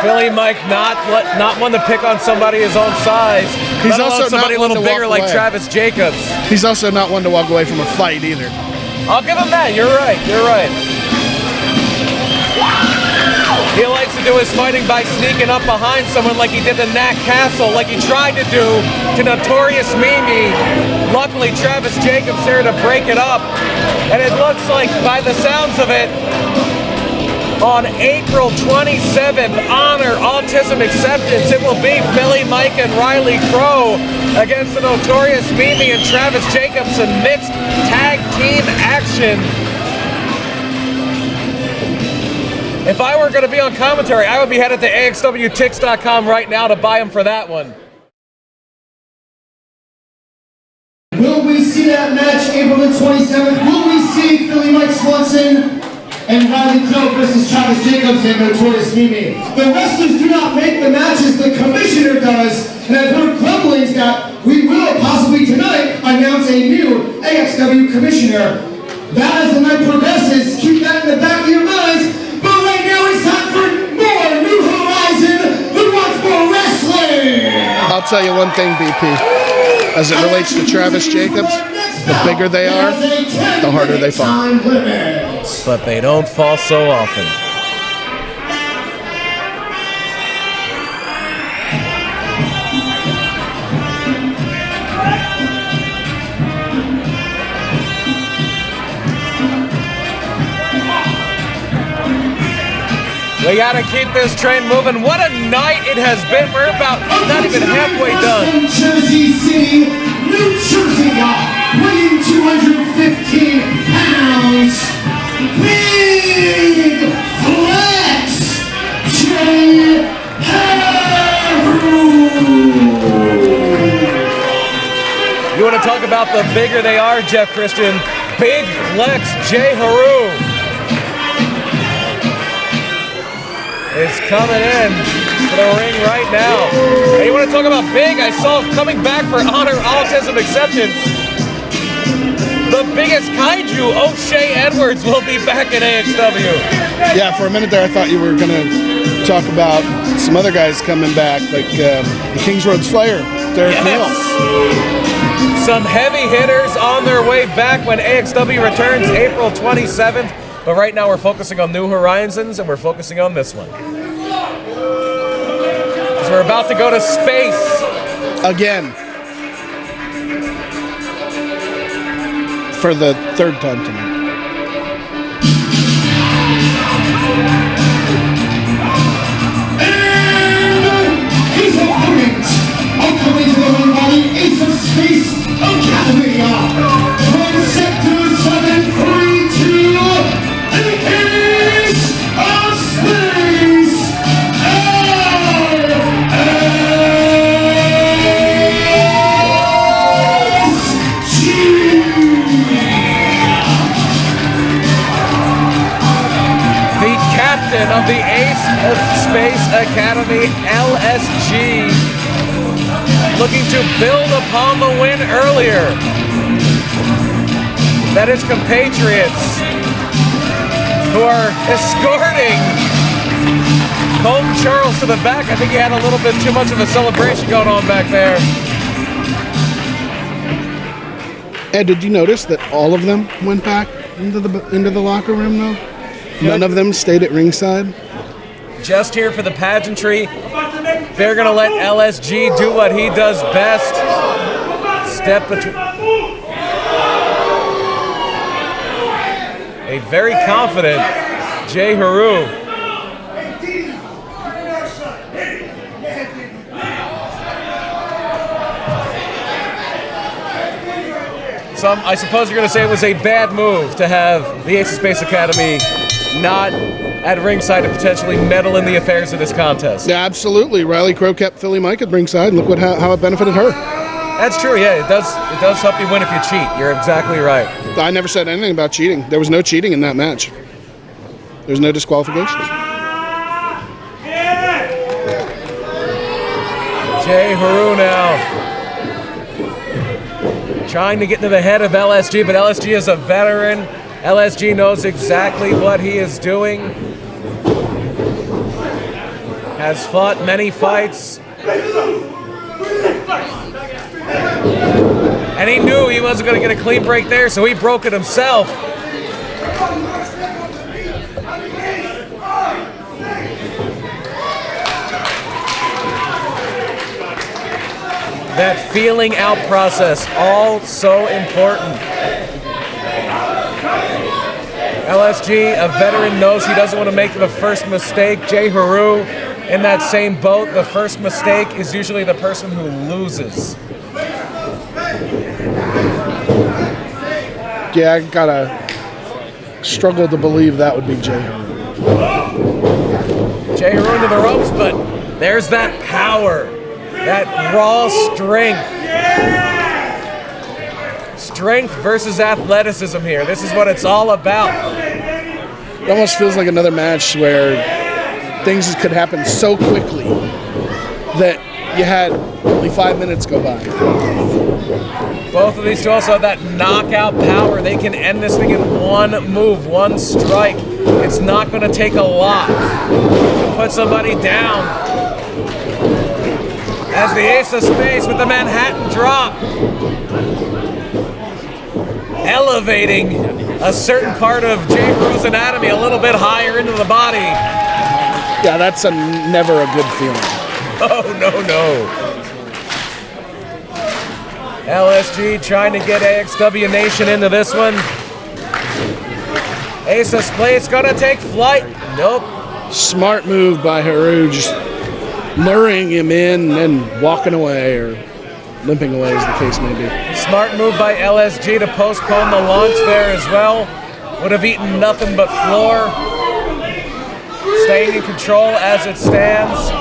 Philly Mike not one to pick on somebody his own size. He's let alone also somebody a not one little to bigger walk like away. Travis Jacobs. He's also not one to walk away from a fight either. I'll give him that. You're right. You're right. He likes to do his fighting by sneaking up behind someone like he did to Nat Castle, like he tried to do to Notorious Mimi. Luckily, Travis Jacobs there to break it up. And it looks like, by the sounds of it, on April 27th, Honor Autism Acceptance, it will be Philly Mike and Riley Crow against the Notorious Mimi and Travis Jacobs in mixed tag team action. If I were going to be on commentary, I would be headed to AXWTix.com right now to buy them for that one. Will we see that match April the 27th? Will we see Philly Mike Swanson and Riley Crow versus Travis Jacobs and Notorious Mimi? The wrestlers do not make the matches, the commissioner does. And I've heard grumblings that we will possibly tonight announce a new AXW commissioner. That as the night progresses, keep that in the back of your minds. But right now it's time for more New Horizon. Who wants more wrestling? I'll tell you one thing, BP. As it relates to Travis Jacobs, the bigger they are, the harder they fall. But they don't fall so often. We gotta keep this train moving. What a night it has been. We're about not even halfway done. From Jersey City, New Jersey, weighing 215 pounds. Big Flex Jay Haru. You want to talk about the bigger they are, Jeff Christian? Big Flex Jay Haru is coming in to the ring right now. Hey, you want to talk about big? I saw coming back for Honor Autism Acceptance. The biggest kaiju, O'Shea Edwards, will be back at AXW. Yeah, for a minute there, I thought you were going to talk about some other guys coming back, like the Kings Road Slayer, Derek Neal. Some heavy hitters on their way back when AXW returns April 27th. But right now we're focusing on New Horizons, and we're focusing on this one. So we're about to go to space. Again. For the third time tonight. And his opponent, coming to the ring body, Ace of Space Academy. From Sector 732. Ace of Space The captain of the Ace of Space Academy, LSG, looking to build upon the win earlier. That his compatriots, who are escorting Colton Charles to the back. I think he had a little bit too much of a celebration going on back there. And did you notice that all of them went back into the locker room, though? None of them stayed at ringside? Just here for the pageantry. They're going to let LSG do what he does best. Step between. A very confident Jay Haru. So I suppose you're going to say it was a bad move to have the Ace of Space Academy not at ringside to potentially meddle in the affairs of this contest. Yeah, absolutely. Riley Crow kept Philly Mike at ringside, and look how it benefited her. That's true, yeah. It does help you win if you cheat. You're exactly right. I never said anything about cheating. There was no cheating in that match. There was no disqualification. Jay Haru now trying to get into the head of LSG, but LSG is a veteran. LSG knows exactly what he is doing. Has fought many fights. And he knew he wasn't going to get a clean break there, so he broke it himself. That feeling out process, all so important. LSG, a veteran, knows he doesn't want to make the first mistake. Jay Haru, in that same boat, the first mistake is usually the person who loses. Yeah, I gotta struggle to believe that would be Jay Haru. Jay Haru into the ropes, but there's that power. That raw strength. Strength versus athleticism here. This is what it's all about. It almost feels like another match where things could happen so quickly that you had only 5 minutes go by. Both of these two also have that knockout power. They can end this thing in one move, one strike. It's not going to take a lot to put somebody down. As the Ace of Space with the Manhattan drop. Elevating a certain part of Jay Haru's anatomy a little bit higher into the body. Yeah, that's never a good feeling. Oh, no. LSG trying to get AXW Nation into this one. Ace of Space gonna take flight. Nope. Smart move by Haru, just luring him in and then walking away or limping away as the case may be. Smart move by LSG to postpone the launch there as well. Would have eaten nothing but floor. Staying in control as it stands.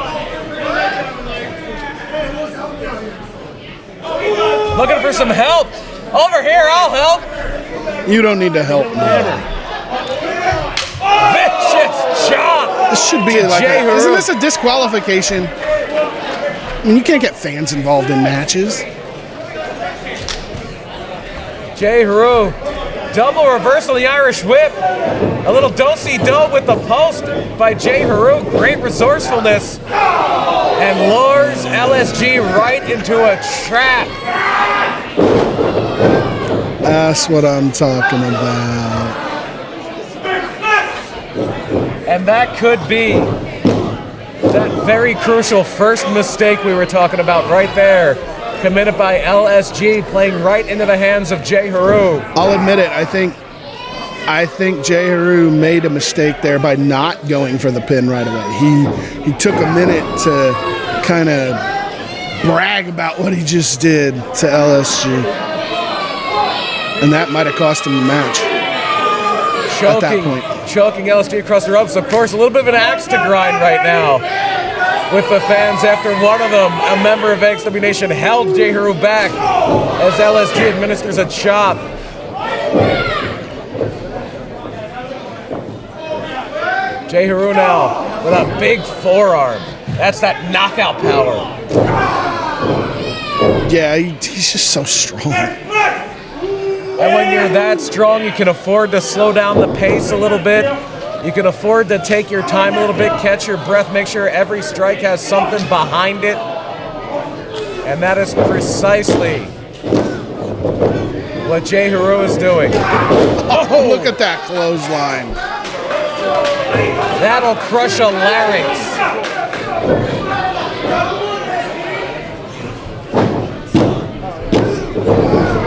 Looking for some help. Over here, I'll help. You don't need to help me. Vicious chop. This should be like isn't this a disqualification? I mean, you can't get fans involved in matches. Jay Haru, double reversal of the Irish whip. A little do-si-do with the post by Jay Haru. Great resourcefulness. And lures LSG right into a trap. That's what I'm talking about. And that could be that very crucial first mistake we were talking about right there. Committed by LSG, playing right into the hands of Jay Haru. I'll admit it, I think Jay Haru made a mistake there by not going for the pin right away. He took a minute to kind of brag about what he just did to LSG. And that might have cost him the match. At that point. Choking LSG across the ropes. Of course, a little bit of an axe to grind right now with the fans after one of them, a member of AXW Nation, held Jay Haru back as LSG administers a chop. Jay Haru now with a big forearm. That's that knockout power. Yeah, he's just so strong. And when you're that strong, you can afford to slow down the pace a little bit. You can afford to take your time a little bit, catch your breath, make sure every strike has something behind it. And that is precisely what Jay Haru is doing. Oh, look at that clothesline. That'll crush a larynx.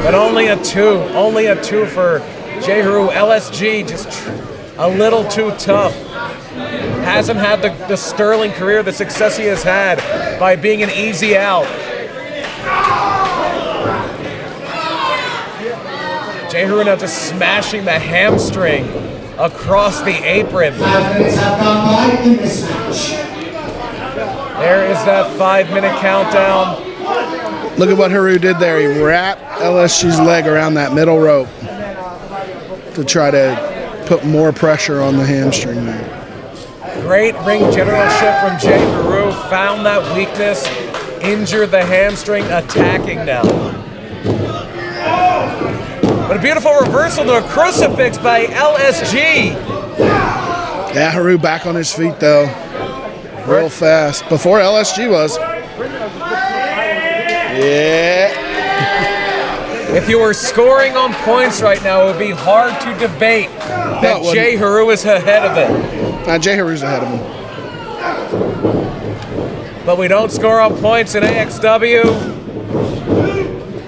But only a two for Jay Haru. LSG just a little too tough. Hasn't had the sterling career, the success he has had by being an easy out. Jay Haru now just smashing the hamstring across the apron. 5 minutes have gone by in this match. There is that 5-minute countdown. Look at what Haru did there. He wrapped LSG's leg around that middle rope to try to put more pressure on the hamstring there. Great ring generalship from Jay Haru. Found that weakness, injured the hamstring, attacking now. But a beautiful reversal to a crucifix by LSG. Yeah, Haru back on his feet though, real fast. Before LSG was. Yeah. If you were scoring on points right now, it would be hard to debate that Jay Haru is ahead of it. Jay Haru's ahead of him. But we don't score on points in AXW.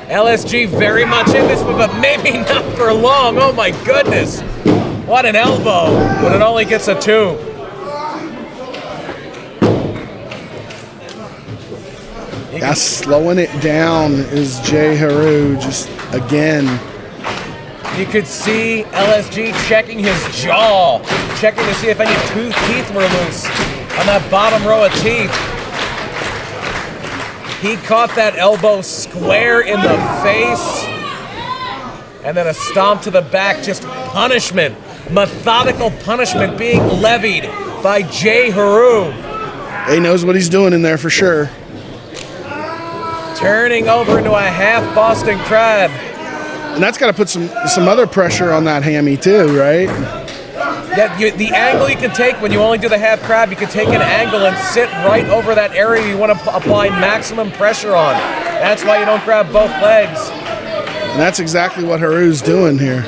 LSG very much in this one, but maybe not for long. Oh my goodness. What an elbow when it only gets a 2. Yeah, slowing it down is Jay Haru just again. You could see LSG checking his jaw, checking to see if any teeth were loose on that bottom row of teeth. He caught that elbow square in the face. And then a stomp to the back, just punishment, methodical punishment being levied by Jay Haru. He knows what he's doing in there for sure. Turning over into a half Boston Crab. And that's got to put some other pressure on that hammy too, right? Yeah, the angle you can take when you only do the half crab, you can take an angle and sit right over that area you want to apply maximum pressure on. That's why you don't grab both legs. And that's exactly what Haru's doing here.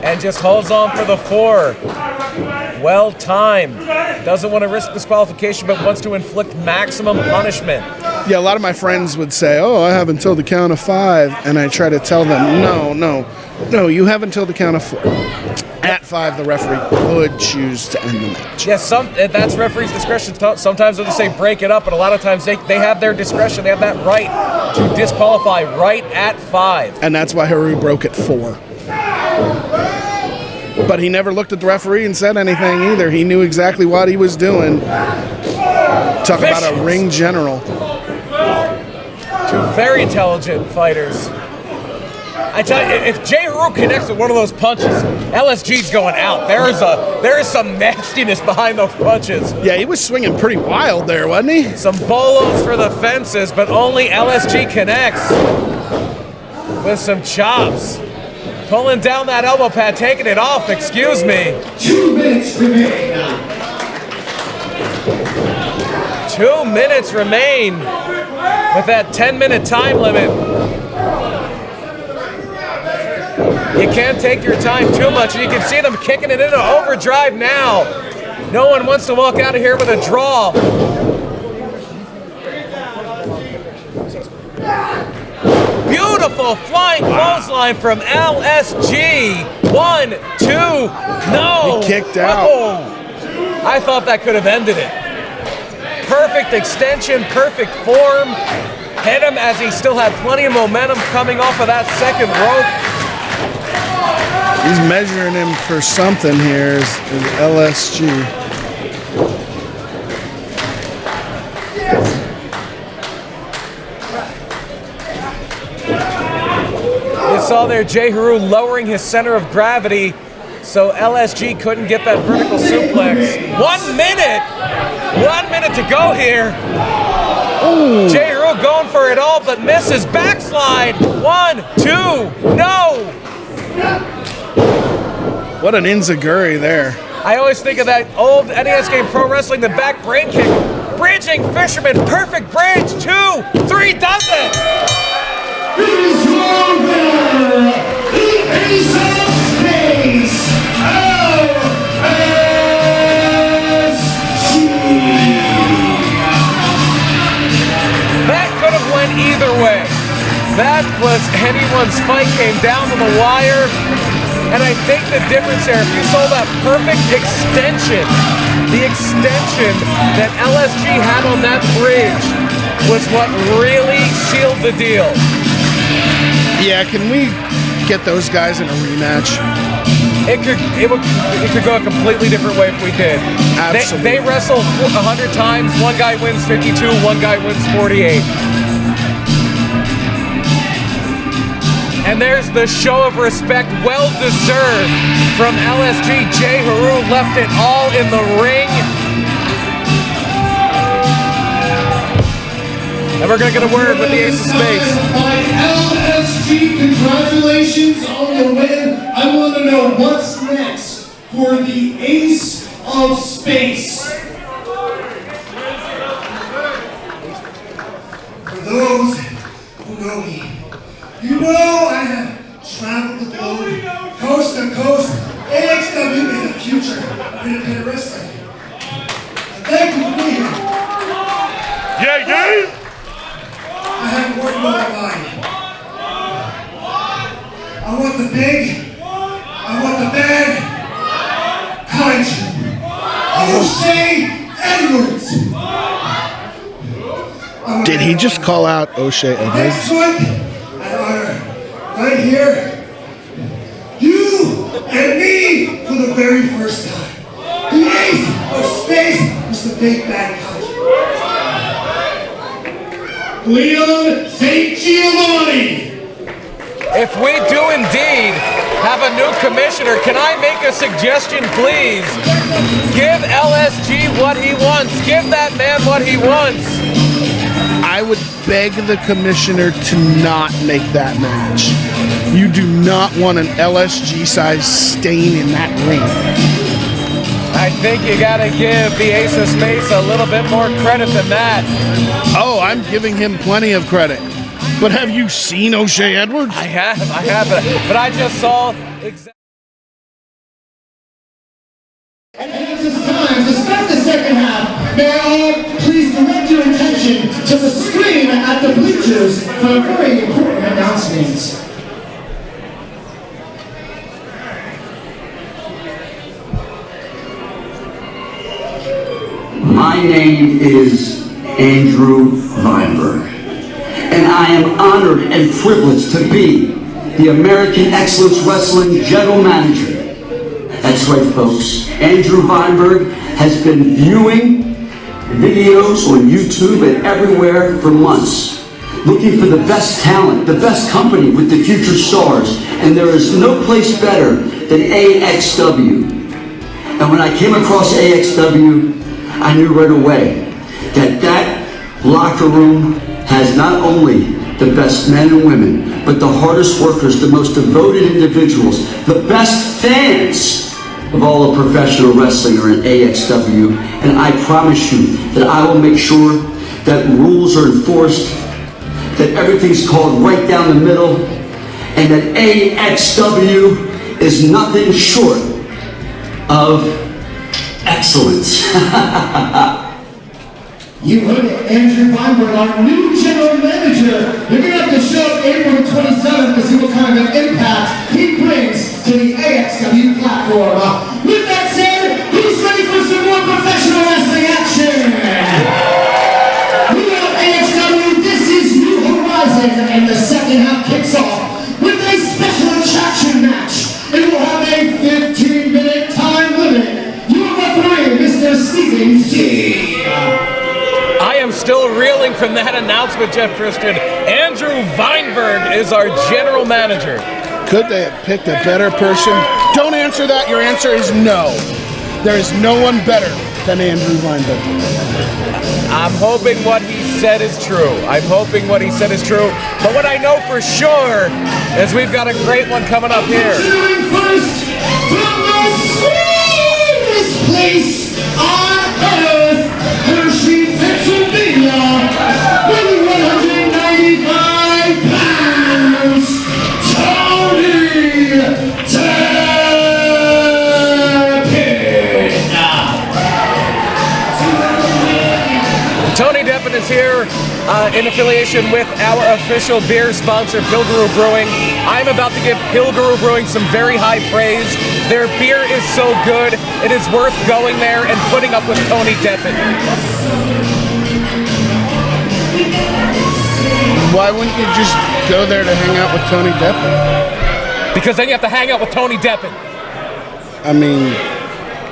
And just holds on for the 4. Well timed. Doesn't want to risk disqualification, but wants to inflict maximum punishment. Yeah, a lot of my friends would say, "Oh, I have until the count of 5," and I try to tell them, no, you have until the count of 4. At 5, the referee could choose to end the match. Yes, that's referee's discretion. Sometimes they'll just say break it up, but a lot of times they have their discretion. They have that right to disqualify right at 5. And that's why Haru broke at 4. But he never looked at the referee and said anything either. He knew exactly what he was doing. Talk about a ring general. 2 very intelligent fighters. I tell you, if Jay Haru connects with one of those punches, LSG's going out. There is some nastiness behind those punches. Yeah, he was swinging pretty wild there, wasn't he? Some bolos for the fences, but only LSG connects with some chops. Pulling down that elbow pad, taking it off, excuse me. 2 minutes remain now. 2 minutes remain with that 10-minute time limit. You can't take your time too much, and you can see them kicking it into overdrive now. No one wants to walk out of here with a draw. Beautiful flying clothesline from LSG. 1, 2, no. He kicked out. Oh, I thought that could have ended it. Perfect extension, perfect form. Hit him as he still had plenty of momentum coming off of that second rope. He's measuring him for something here is LSG. You saw there Jay Haru lowering his center of gravity so LSG couldn't get that vertical suplex. 1 minute! 1 minute to go here. Ooh. Jay Haru going for it all but misses. Backslide. 1, 2, no! What an enziguri there. I always think of that old NES game Pro Wrestling, the back brain kick. Bridging Fisherman, perfect bridge. 2, 3, does it! It is your winner, the Ace of Space, LSG. That could have went either way. That was anyone's fight, came down to the wire. And I think the difference there, if you saw that perfect extension, the extension that LSG had on that bridge was what really sealed the deal. Yeah, can we get those guys in a rematch? It could go a completely different way if we did. Absolutely. They wrestle 100 times. One guy wins 52. One guy wins 48. And there's the show of respect, well deserved from LSG. Jay Haru left it all in the ring. And we're going to get a word with the Ace of Space. By LSG, congratulations on the win. I want to know what's next for the Ace of Space. For those who know me, you know I have traveled the globe, coast to coast. AXW is the future of independent wrestling. Thank you for being here. Yeah. I have one more line. I want the big, I want the bad, Kaiju. O'Shea Edwards. Did he just call out O'Shea Next Edwards? one, I honor right here, you and me for the very first time. The Ace of Space was the big bad Kaiju. Leon St. Giovanni. If we do indeed have a new commissioner, can I make a suggestion, please? Give LSG what he wants. Give that man what he wants. I would beg the commissioner to not make that match. You do not want an LSG-sized stain in that ring. I think you gotta give the Ace of Space a little bit more credit than that. Oh, I'm giving him plenty of credit. But have you seen O'Shea Edwards? I have, but I just saw exactly. And it is time to start the second half. May I all please direct your attention to the screen at the bleachers for a very important announcement. My name is Andrew Weinberg, and I am honored and privileged to be the American Excellence Wrestling General Manager. That's right, folks. Andrew Weinberg has been viewing videos on YouTube and everywhere for months, looking for the best talent, the best company with the future stars, and there is no place better than AXW. And when I came across AXW, I knew right away that locker room has not only the best men and women, but the hardest workers, the most devoted individuals, the best fans of all of professional wrestling are in AXW. And I promise you that I will make sure that rules are enforced, that everything's called right down the middle, and that AXW is nothing short of excellence. You heard it, Andrew Weinberg, our new general manager. You're going to have to show up April 27th to see what kind of impact he brings to the AXW platform. With that said, who's ready for some more professional wrestling action? We have AXW, this is New Horizon, and the second half kicks off with a special attraction match. It will have a 15-minute time limit. Your referee, Mr. Stephen C. I am still reeling from that announcement, Jeff Christian. Andrew Weinberg is our general manager. Could they have picked a better person? Don't answer that. Your answer is no. There is no one better than Andrew Weinberg. I'm hoping what he said is true. I'm hoping what he said is true. But what I know for sure is we've got a great one coming up here. First, from the sweetest place on earth, Hershey, Pennsylvania, weighing 195 pounds, Tony Deppen. Tony Deppen is here in affiliation with our official beer sponsor, Pilguru Brewing. I'm about to give Pilguru Brewing some very high praise. Their beer is so good, it is worth going there and putting up with Tony Deppen. What Why wouldn't you just go there to hang out with Tony Deppen? Because then you have to hang out with Tony Deppen. I mean,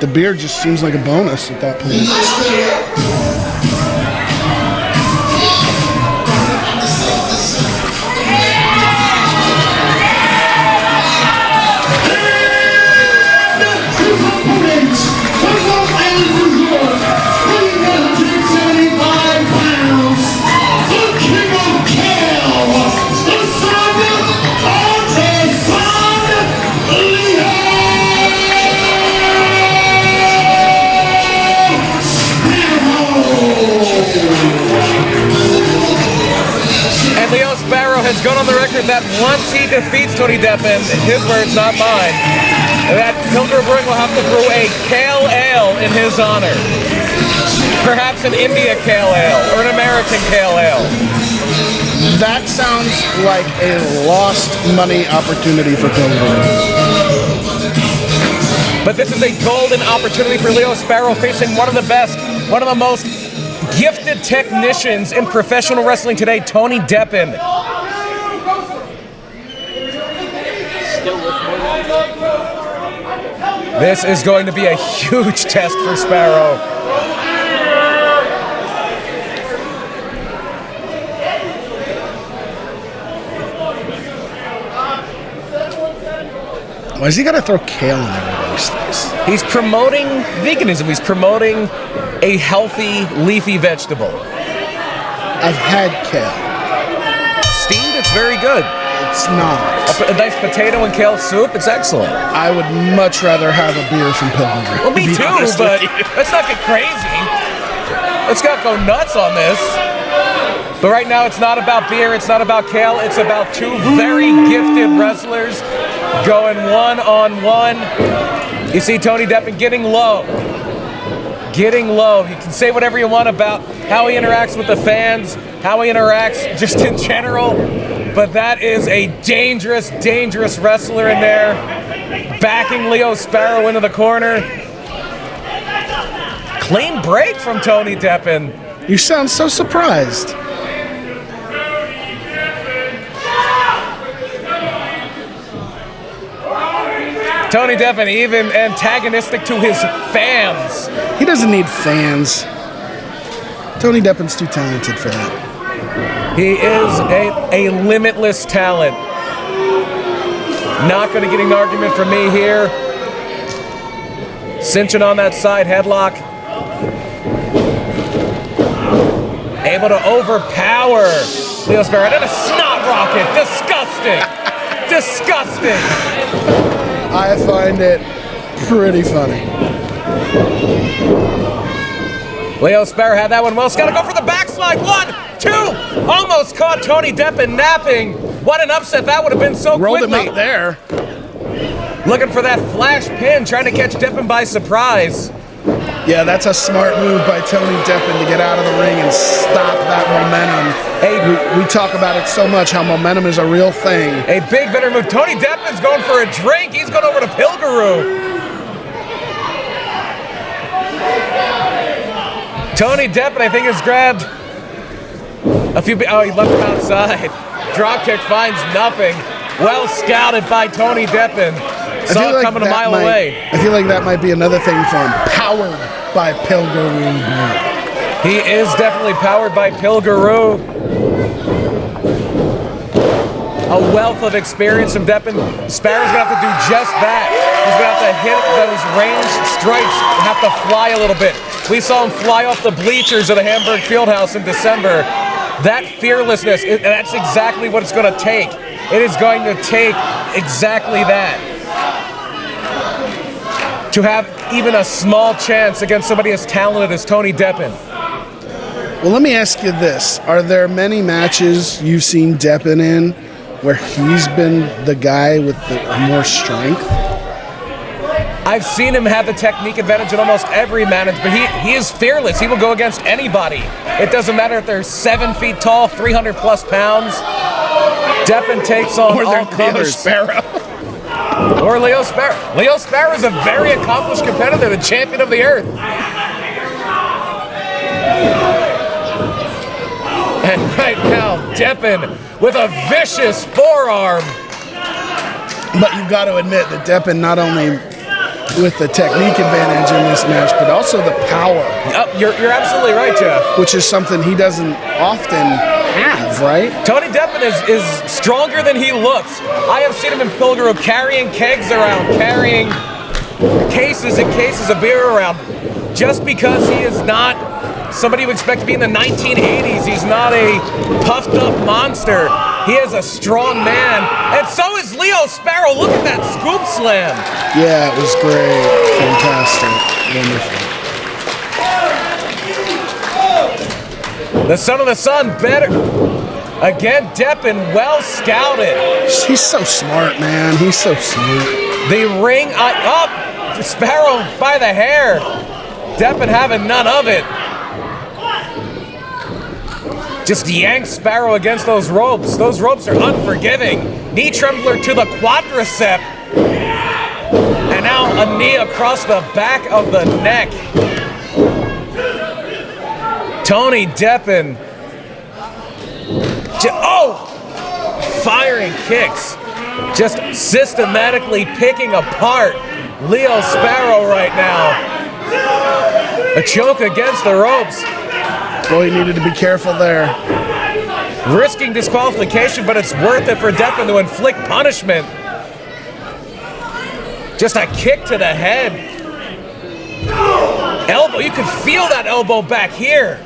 the beer just seems like a bonus at that point. And Leo Sparrow has gone on the record that once he defeats Tony Deppen, his words, not mine, that Pilgrim Brewing will have to brew a Kale Ale in his honor. Perhaps an India Kale Ale or an American Kale Ale. That sounds like a lost money opportunity for Pilgrim. But this is a golden opportunity for Leo Sparrow facing one of the best, one of the most gifted technicians in professional wrestling today, Tony Deppen. This is going to be a huge test for Sparrow. Why's he got to throw kale in everybody's face? He's promoting veganism. He's promoting a healthy, leafy vegetable. I've had kale. Steamed, it's very good. It's not. A nice potato and kale soup, it's excellent. I would much rather have a beer from Pilgrim. Well, me too, but let's not get crazy. Let's not go nuts on this. But right now, it's not about beer, it's not about kale, it's about two very gifted wrestlers going one-on-one. You see Tony Deppen getting low. Getting low. You can say whatever you want about how he interacts with the fans, how he interacts just in general, but that is a dangerous, dangerous wrestler in there, backing Leo Sparrow into the corner. Clean break from Tony Deppen. You sound so surprised. Tony Deppen even antagonistic to his fans. He doesn't need fans. Tony Deppen's too talented for that. He is a limitless talent. Not going to get an argument from me here. Cinching on that side headlock. Able to overpower Leo Sparrow. And a snot rocket. Disgusting. Disgusting. I find it pretty funny. Leo Sparrow had that one well. He's got to go for the backslide. 1, 2. Almost caught Tony Deppen napping. What an upset that would have been so Rolled quickly. him out there. Looking for that flash pin, trying to catch Deppen by surprise. Yeah, that's a smart move by Tony Deppen to get out of the ring and stop that momentum. Hey, we talk about it so much, how momentum is a real thing. A big veteran move. Tony Deppen's going for a drink. He's going over to Pilgrim. Tony Deppen, I think, has grabbed a few. Oh, he left him outside. Dropkick finds nothing. Well scouted by Tony Deppen. Saw it coming a mile away. I feel like that might be another thing for him. Powered by Pilgrim. He is definitely powered by Pilgrim. A wealth of experience from Deppen. Sparrow's going to have to do just that. He's going to have to hit those range strikes and have to fly a little bit. We saw him fly off the bleachers of the Hamburg Fieldhouse in December. That fearlessness, that's exactly what it's going to take. It is going to take exactly that. To have even a small chance against somebody as talented as Tony Deppen. Well, let me ask you this. Are there many matches you've seen Deppen in where he's been the guy with the more strength? I've seen him have the technique advantage in almost every match, but he is fearless. He will go against anybody. It doesn't matter if they're 7 feet tall, 300 plus pounds. Deppen takes on all comers. Sparrow. Or Leo Sparrow. Leo Sparrow is a very accomplished competitor, the champion of the earth. And right now, Deppen with a vicious forearm. But you've got to admit that Deppen not only with the technique advantage in this match, but also the power. You're absolutely right, Jeff. Which is something he doesn't often have, right? Tony Deppen is stronger than he looks. I have seen him in Pilgrim carrying kegs around, carrying cases and cases of beer around. Just because he is not somebody you expect to be in the 1980s, he's not a puffed up monster. He is a strong man, and so is Leo Sparrow. Look at that scoop slam. Yeah, it was great. Fantastic. Wonderful. The son of the sun, better. Again, Deppen, well scouted. He's so smart, man. He's so smart. The ring up. Sparrow by the hair. Deppen having none of it. Just yanks Sparrow against those ropes. Those ropes are unforgiving. Knee trembler to the quadricep. And now a knee across the back of the neck. Tony Deppen. Firing kicks. Just systematically picking apart Leo Sparrow right now. A choke against the ropes. Boy, he needed to be careful there. Risking disqualification, but it's worth it for Deppen to inflict punishment. Just a kick to the head. Elbow, you could feel that elbow back here.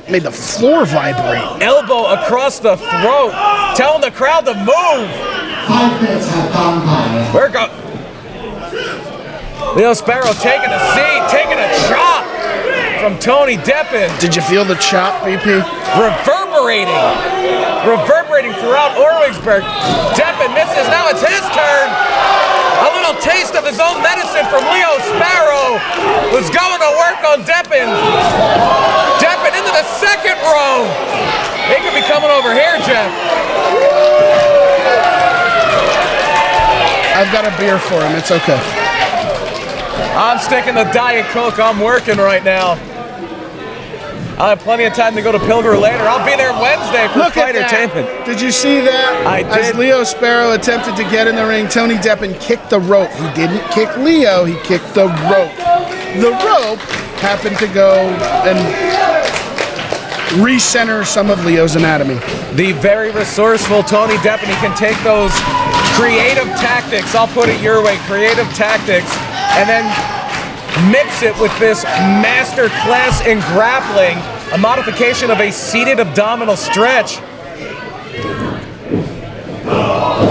Made the floor vibrate. Elbow across the throat, telling the crowd to move. 5 minutes have gone by. We're go. Leo Sparrow taking a seat, taking a chop from Tony Deppen. Did you feel the chop, BP? Reverberating throughout Orwigsburg. Deppen misses, now it's his turn. A little taste of his own medicine from Leo Sparrow was going to work on Deppen. Deppen into the second row. They could be coming over here, Jeff. I've got a beer for him, it's okay. I'm sticking the Diet Coke. I'm working right now. I'll have plenty of time to go to Pilgrim later. I'll be there Wednesday for Look Fight at that. Entertainment. Did you see that? I did. As Leo Sparrow attempted to get in the ring, Tony Deppen kicked the rope. He didn't kick Leo, he kicked the rope. The rope happened to go and recenter some of Leo's anatomy. The very resourceful Tony Deppen, he can take those creative tactics, I'll put it your way, creative tactics, and then mix it with this master class in grappling, a modification of a seated abdominal stretch.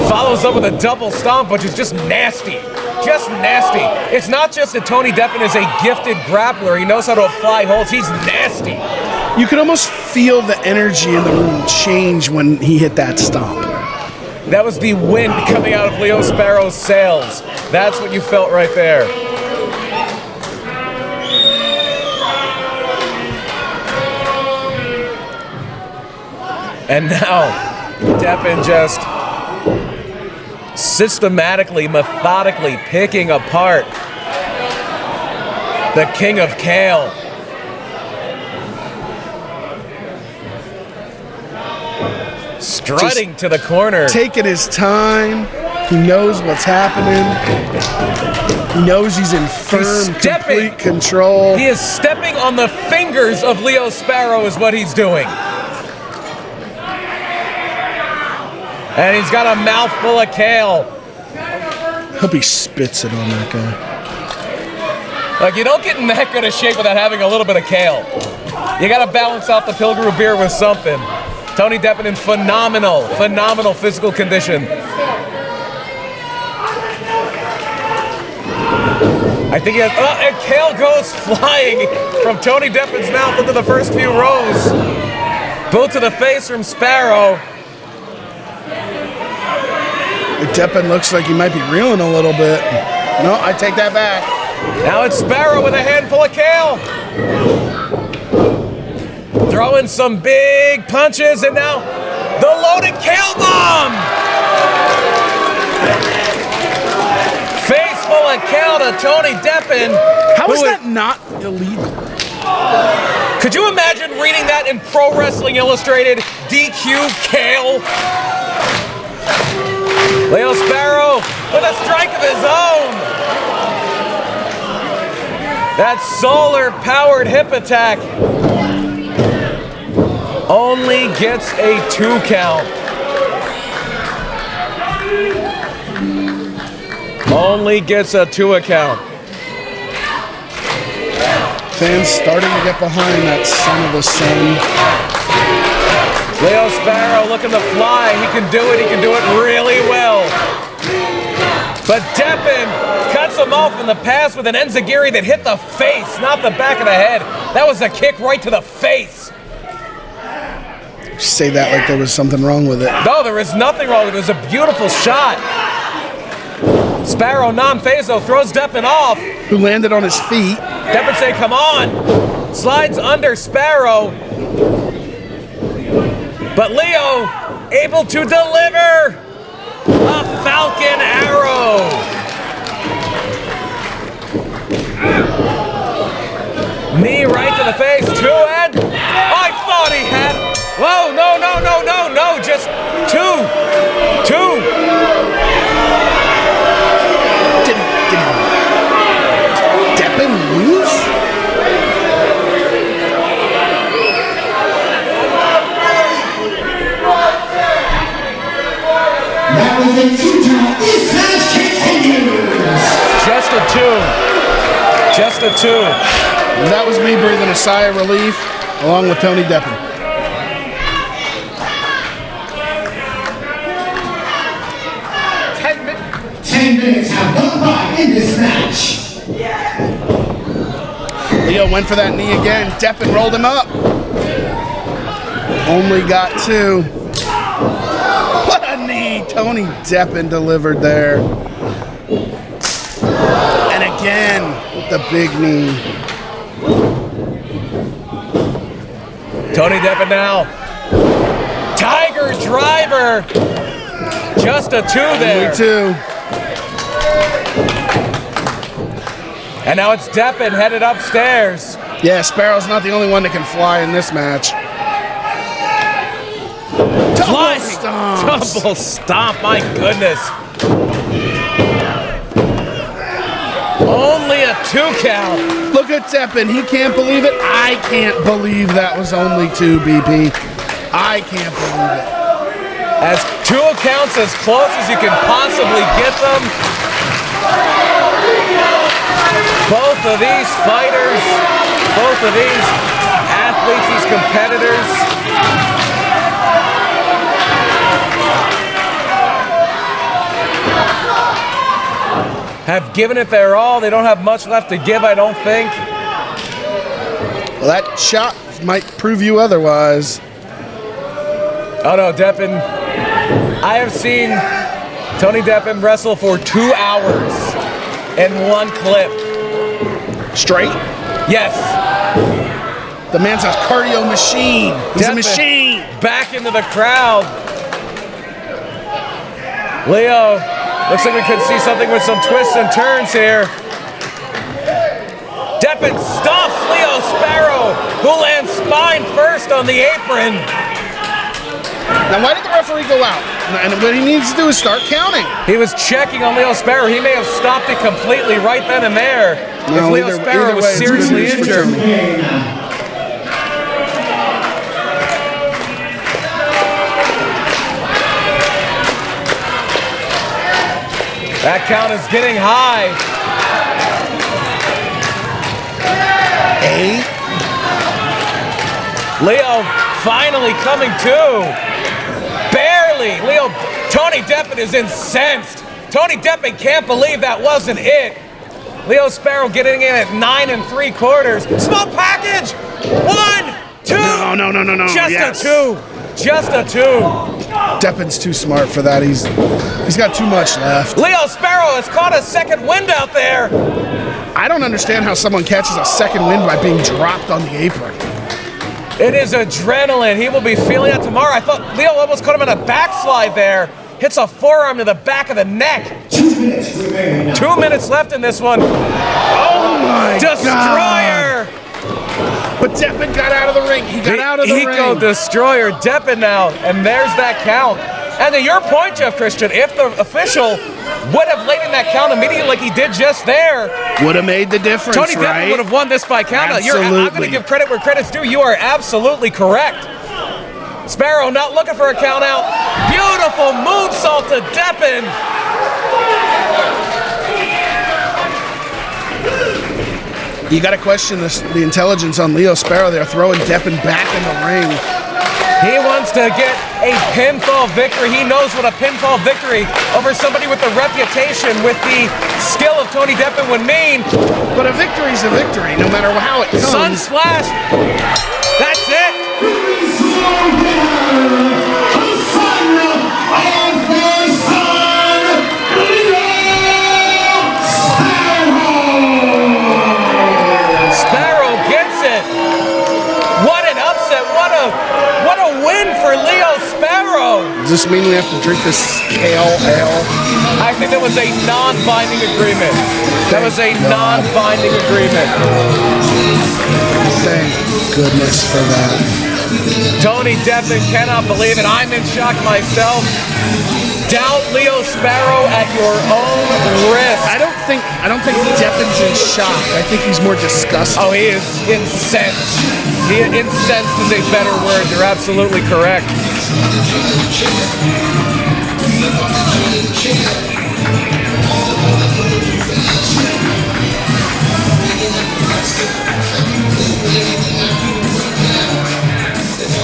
Follows up with a double stomp, which is just nasty. Just nasty. It's not just that Tony Deppen is a gifted grappler. He knows how to apply holds. He's nasty. You could almost feel the energy in the room change when he hit that stomp. That was the wind coming out of Leo Sparrow's sails. That's what you felt right there. And now, Deppen just systematically, methodically picking apart the King of Kale. Strutting to the corner. Taking his time. He knows what's happening. He knows he's in firm, complete control. He is stepping on the fingers of Leo Sparrow is what he's doing. And he's got a mouthful of kale. Hope he spits it on that guy. Like, you don't get in that good a shape without having a little bit of kale. You gotta balance out the Pilgrim beer with something. Tony Deppen in phenomenal physical condition. I think he has, and kale goes flying from Tony Deppen's mouth into the first few rows. Boot to the face from Sparrow. Deppen looks like he might be reeling a little bit. No, I take that back. Now it's Sparrow with a handful of kale. Throwing some big punches, and now the loaded kale bomb. Face full of kale to Tony Deppen. How is that not illegal? Could you imagine reading that in Pro Wrestling Illustrated? DQ Kale. Leo Sparrow with a strike of his own. That solar-powered hip attack only gets a 2 count. Only gets a 2 count. Fans starting to get behind that son of a son. Leo Sparrow looking to fly. He can do it. He can do it really well. But Deppen cuts him off in the pass with an enziguri that hit the face, not the back of the head. That was a kick right to the face. Say that like there was something wrong with it. No, there is nothing wrong with it. It was a beautiful shot. Sparrow non-phaso throws Deppen off. Who landed on his feet. Deppen say, come on. Slides under Sparrow. But Leo able to deliver a Falcon Arrow. Knee right to the face, 2 and I thought he had. Whoa, no, just 2. Did Deppen lose? That was a 2 count. This match continues. Just a 2. And that was me breathing a sigh of relief, along with Tony Deppen. Ten minutes have gone by in this match. Leo went for that knee again. Deppen rolled him up. Only got 2. What a knee Tony Deppen delivered there. And again with the big knee. Tony Deppen now. Tiger driver. Just a 2 there. Only 2. And now it's Deppen headed upstairs. Yeah, Sparrow's not the only one that can fly in this match. Flying stomps. double stomp, my goodness. Only a 2 count. Look at Deppen. He can't believe it. I can't believe that was only 2, BP. I can't believe it. As 2 counts as close as you can possibly get them. Both of these fighters, both of these athletes, these competitors, have given it their all. They don't have much left to give, I don't think. Well, that shot might prove you otherwise. Oh no, Deppen. I have seen Tony Deppen wrestle for 2 hours in one clip. Straight? Yes. The man's a cardio machine. He's Deppen a machine. Back into the crowd. Leo, looks like we could see something with some twists and turns here. Deppen stops Leo Sparrow, who lands spine first on the apron. Now, why did the referee go out? And what he needs to do is start counting. He was checking on Leo Sparrow. He may have stopped it completely right then and there if Leo Sparrow was seriously injured. That count is getting high. 8. Leo finally coming to. Barely. Tony Deppen is incensed. Tony Deppen can't believe that wasn't it. Leo Sparrow getting in at 9 3/4. Small package. 1, 2. No. Just yes. a 2. Just a 2. Deppen's too smart for that. He's got too much left. Leo Sparrow has caught a second wind out there. I don't understand how someone catches a second wind by being dropped on the apron. It is adrenaline. He will be feeling that tomorrow. I thought Leo almost caught him in a backslide there. Hits a forearm to the back of the neck. 2 minutes remaining. 2 minutes left in this one. Oh my Destroyer. God. But Deppen got out of the ring. He got out of the ring. Eco Destroyer, Deppen now, and there's that count. And to your point, Jeff Christian, if the official would have laid in that count immediately like he did just there, would have made the difference, Tony Deppen right? would have won this by count. Absolutely. I'm going to give credit where credit's due. You are absolutely correct. Sparrow not looking for a count out. Beautiful moonsault to Deppen. You got to question the intelligence on Leo Sparrow. They're throwing Deppen back in the ring. He wants to get a pinfall victory. He knows what a pinfall victory over somebody with the reputation, with the skill of Tony Deppen would mean. But a victory's a victory, no matter how it comes. Sun Splash. That's it. Sparrow gets it. What an upset. What a win for Leo Sparrow. Does this mean we have to drink this kale ale? I think that was a non-binding agreement. That was a non-binding agreement. Thank goodness for that. Tony Deppen cannot believe it. I'm in shock myself. Doubt Leo Sparrow at your own risk. I don't think Deppen's in shock. I think he's more disgusted. Oh, he is incensed. Incensed is a better word. You're absolutely correct.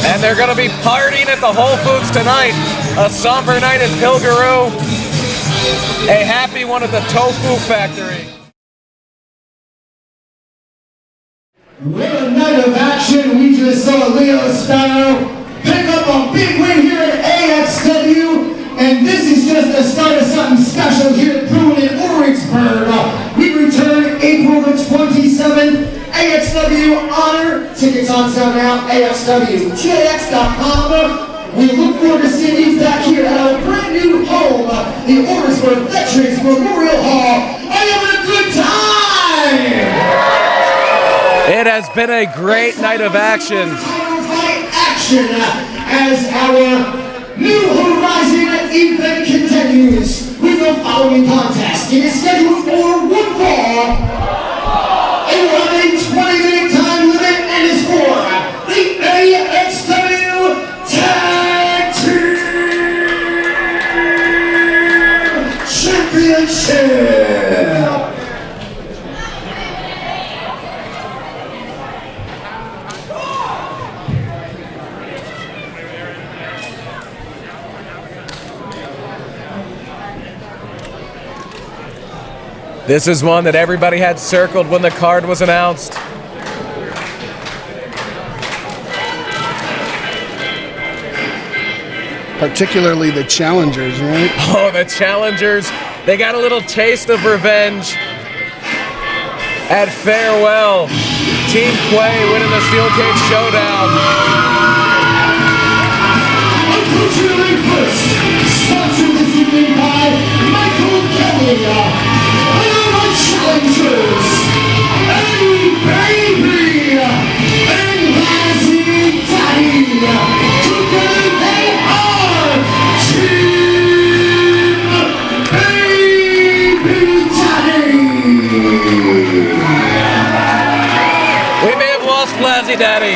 And they're going to be partying at the Whole Foods tonight. A somber night in Pilgaroo. A happy one at the Tofu Factory. What a night of action. We just saw Leo Sparrow pick up a big win here at AXW. And this is just the start of something special here at Bruin in Orwigsburg. We return April the 27th. AXW Honor. Tickets on sale now. AXWTAX.com. We look forward to seeing you back here at our brand new home, the Orwigsburg Veterans Memorial Hall. Are you having a good time? It has been a great night of action. Action as our New Horizon event continues with the following contest. It is scheduled for one fall. It will have a 20-minute time limit and is for the AXW Tag Team Championship. This is one that everybody had circled when the card was announced. Particularly the challengers, right? Oh, the challengers. They got a little taste of revenge at Farewell. Team Quay winning the Steel Cage Showdown. Unfortunately first, sponsored this evening by Michael Kelly. Challengers, Eddie Baby, and Lassie Daddy. Together they are Team Baby Daddy. We may have lost Lassie Daddy.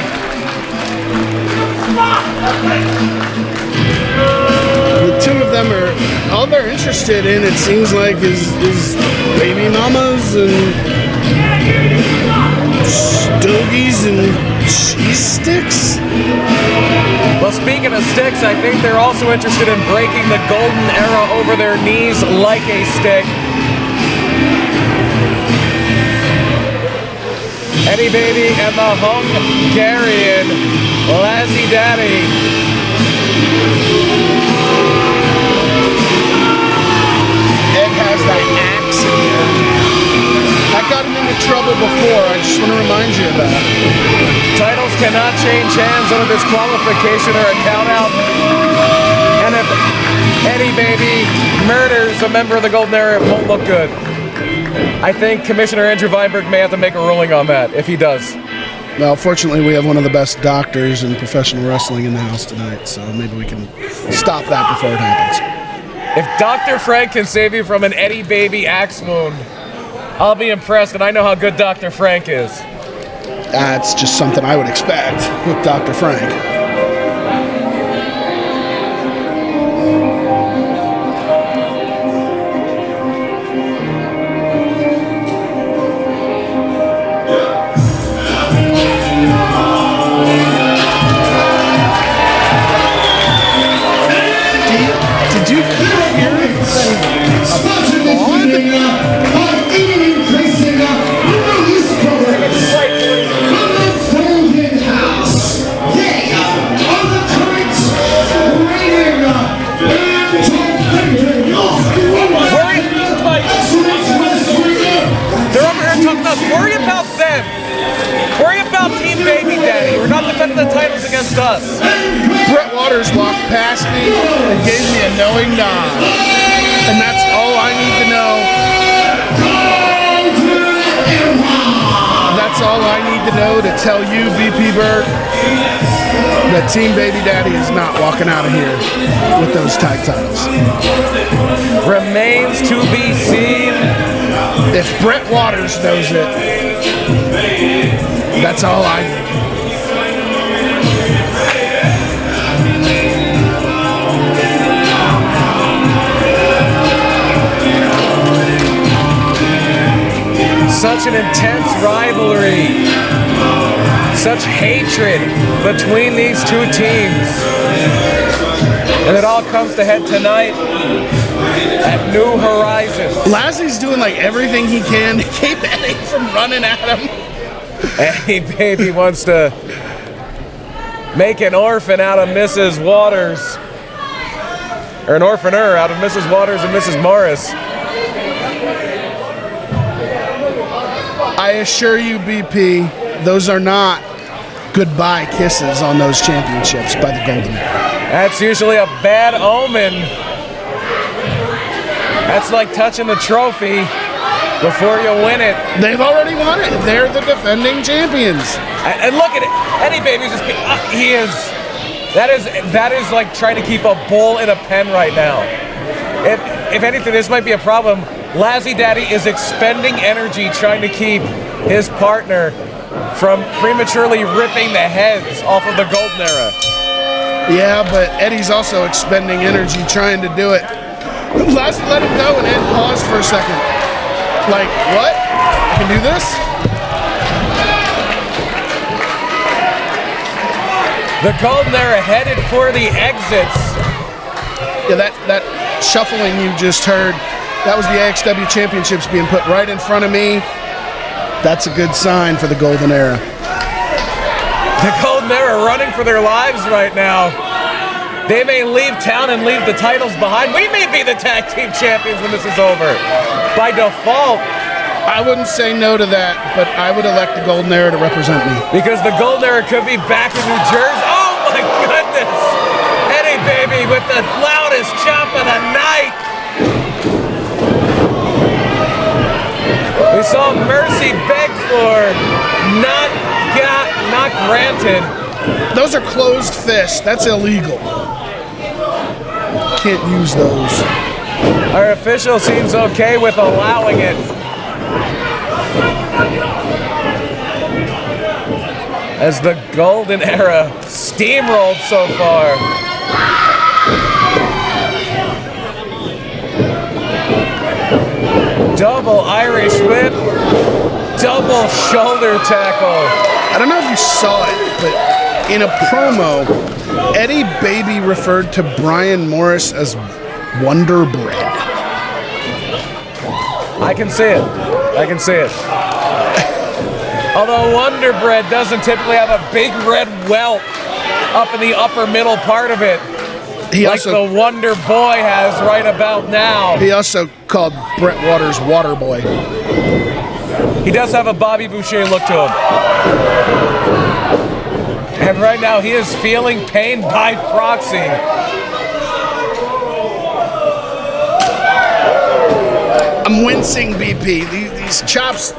The two of them are, all they're interested in, it seems like, is baby mamas and stogies and cheese sticks. Well, speaking of sticks, I think they're also interested in breaking the golden era over their knees like a stick. Eddie Baby and the Hungarian Lassie Daddy. Ed has that axe again. That got him into trouble before. I just want to remind you of that. Titles cannot change hands under disqualification or a countout. And if Eddie Baby murders a member of the Golden Era, it won't look good. I think Commissioner Andrew Weinberg may have to make a ruling on that if he does. Well, fortunately, we have one of the best doctors in professional wrestling in the house tonight, so maybe we can stop that before it happens. If Dr. Frank can save you from an Eddie Baby axe wound, I'll be impressed, and I know how good Dr. Frank is. That's just something I would expect with Dr. Frank. Did you hear Worry about them. Worry about Team Baby Daddy. We're not defending the titles against us. Brett Waters walked past me and gave me a knowing nod. And that's all I need to know. That's all I need to know to tell you, BP Burke, that Team Baby Daddy is not walking out of here with those tag titles. Remains to be seen. If Brett Waters knows it, that's all I need. Such an intense rivalry, such hatred between these two teams. And it all comes to head tonight at New Horizon. Lashley's doing like everything he can to keep Eddie from running at him. Eddie Baby wants to make an orphan out of Mrs. Waters. Or an orphaner out of Mrs. Waters and Mrs. Morris. I assure you, BP, those are not goodbye kisses on those championships by the Golden Era. That's usually a bad omen. That's like touching the trophy before you win it. They've already won it. They're the defending champions. And look at it. Eddie Baby's just, he is, that is like trying to keep a bull in a pen right now. If anything, this might be a problem. Lazzy Daddy is expending energy trying to keep his partner from prematurely ripping the heads off of the Golden Era. Yeah, but Eddie's also expending energy trying to do it. Lazzy let him go and Ed paused for a second. Like, what? I can do this? The Golden Era headed for the exits. Yeah, that shuffling you just heard, that was the AXW Championships being put right in front of me. That's a good sign for the Golden Era. The Golden Era running for their lives right now. They may leave town and leave the titles behind. We may be the tag team champions when this is over. By default. I wouldn't say no to that, but I would elect the Golden Era to represent me. Because the Golden Era could be back in New Jersey. Oh my goodness! Eddie Baby with the loudest chop of the night. We saw Mercy beg for, not granted. Those are closed fists. That's illegal. Can't use those. Our official seems okay with allowing it. As the Golden Era steamrolled so far. Double Irish whip, double shoulder tackle. I don't know if you saw it, but in a promo, Eddie Baby referred to Brian Morris as Wonder Bread. I can see it. I can see it. Although Wonder Bread doesn't typically have a big red welt up in the upper middle part of it. Like the Wonder Boy has right about now. He also called Brett Waters Water Boy. He does have a Bobby Boucher look to him. And right now he is feeling pain by proxy. I'm wincing, BP. These chops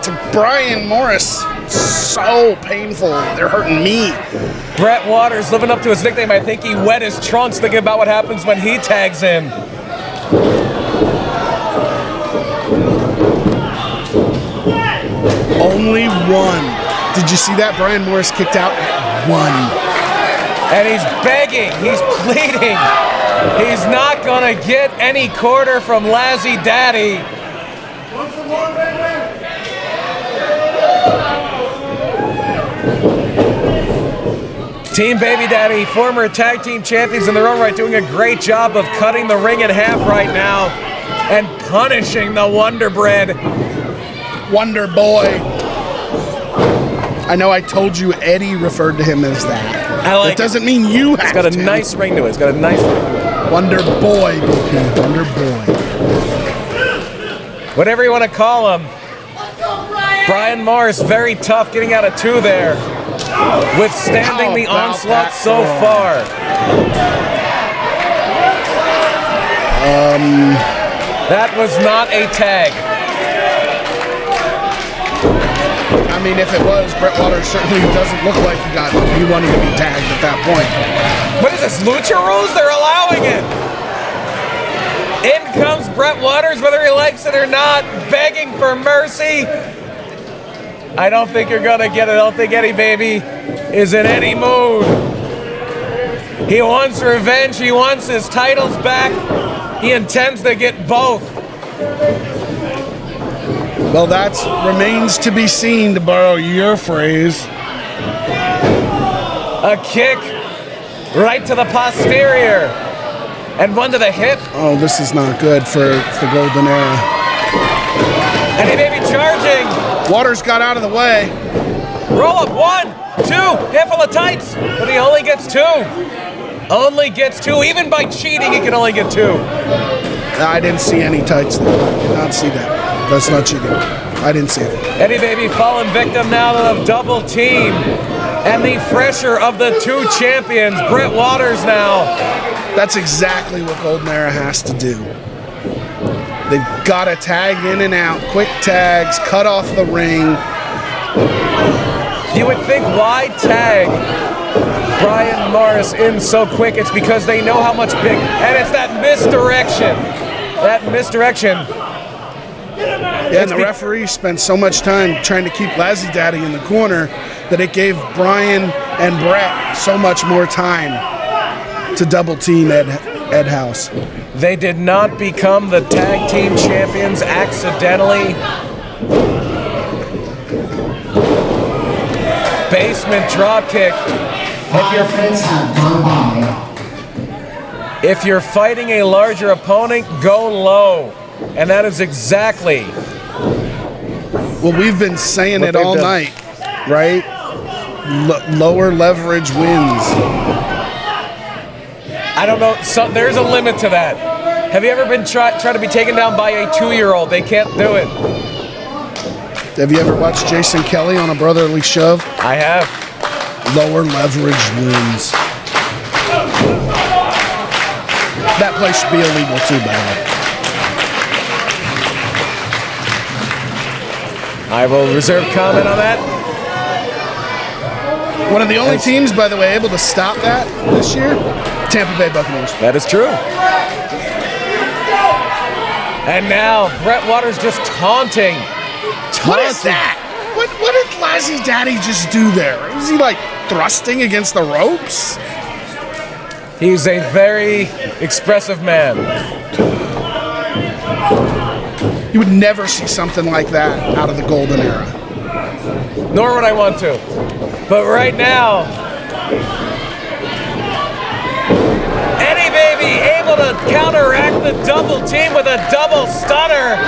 to Brian Morris. So painful. They're hurting me. Brett Waters living up to his nickname. I think he wet his trunks thinking about what happens when he tags in. Only one. Did you see that? Brian Morris kicked out at 1. And he's begging. He's pleading. He's not going to get any quarter from Lazzy Daddy. Team Baby Daddy, former tag team champions in their own right, doing a great job of cutting the ring in half right now and punishing the Wonder Bread. Wonder Boy. I know I told you Eddie referred to him as that. I like it. Doesn't mean you have to. It's got a nice ring to it. It's got a nice ring to it. Wonder Boy, BP. Wonder Boy. Whatever you want to call him. Brian Morris, very tough, getting out of 2 there. Withstanding the onslaught so far. That was not a tag. I mean, if it was, Brett Waters certainly doesn't look like he wanted to be tagged at that point. What is this, Lucha Rules? They're allowing it. In comes Brett Waters, whether he likes it or not, begging for mercy. I don't think you're gonna get it. I don't think Eddie Baby is in any mood. He wants revenge. He wants his titles back. He intends to get both. Well, that remains to be seen, to borrow your phrase. A kick right to the posterior. And one to the hip. Oh, this is not good for the Golden Era. And he may be charging. Waters got out of the way. Roll up 1, 2, handful of tights. But he only gets 2. Only gets 2. Even by cheating, he can only get 2. I didn't see any tights there. Did not see that. That's not cheating. I didn't see it. Eddie Baby fallen victim now to the double team. And the fresher of the 2 champions, Brett Waters now. That's exactly what Golden Era has to do. They've got to tag in and out, quick tags, cut off the ring. You would think, why tag Brian Morris in so quick? It's because they know how much big, and it's that misdirection. That misdirection. Yeah, and the referee spent so much time trying to keep Lazzy Daddy in the corner that it gave Brian and Brett so much more time to double team Ed House. They did not become the tag team champions accidentally. Basement dropkick. If you're fighting a larger opponent, go low. And that is exactly well, we've been saying it all night, right? Lower leverage wins. I don't know. So there's a limit to that. Have you ever been try to be taken down by a 2-year-old? They can't do it. Have you ever watched Jason Kelly on a brotherly shove? I have. Lower leverage wins. That place should be illegal too, by the way. I will reserve comment on that. One of the only teams, by the way, able to stop that this year, Tampa Bay Buccaneers. That is true. And now Brett Waters just taunting. What is that? What did Lazzy Daddy just do there? Was he like thrusting against the ropes? He's a very expressive man. You would never see something like that out of the Golden Era. Nor would I want to. But right now, Eddie Baby able to counteract the double team with a double stunner.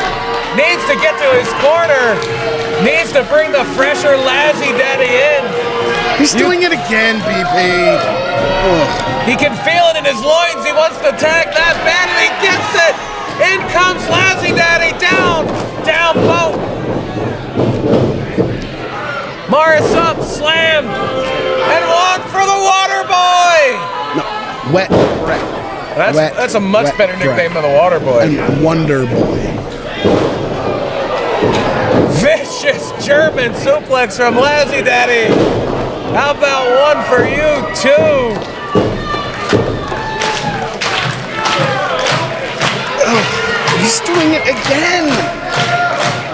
Needs to get to his corner. Needs to bring the fresher Lazzy Daddy in. He's doing it again, BP. Ugh. He can feel it in his loins. He wants to tag that bad and he gets it. In comes Lazzy Daddy, down boat. Morris up, slam, and one for the Water Boy. No, Wet Brett. That's a much better nickname than the Water Boy. And Wonder Boy. Vicious German suplex from Lassie Daddy. How about one for you, too? Oh, he's doing it again.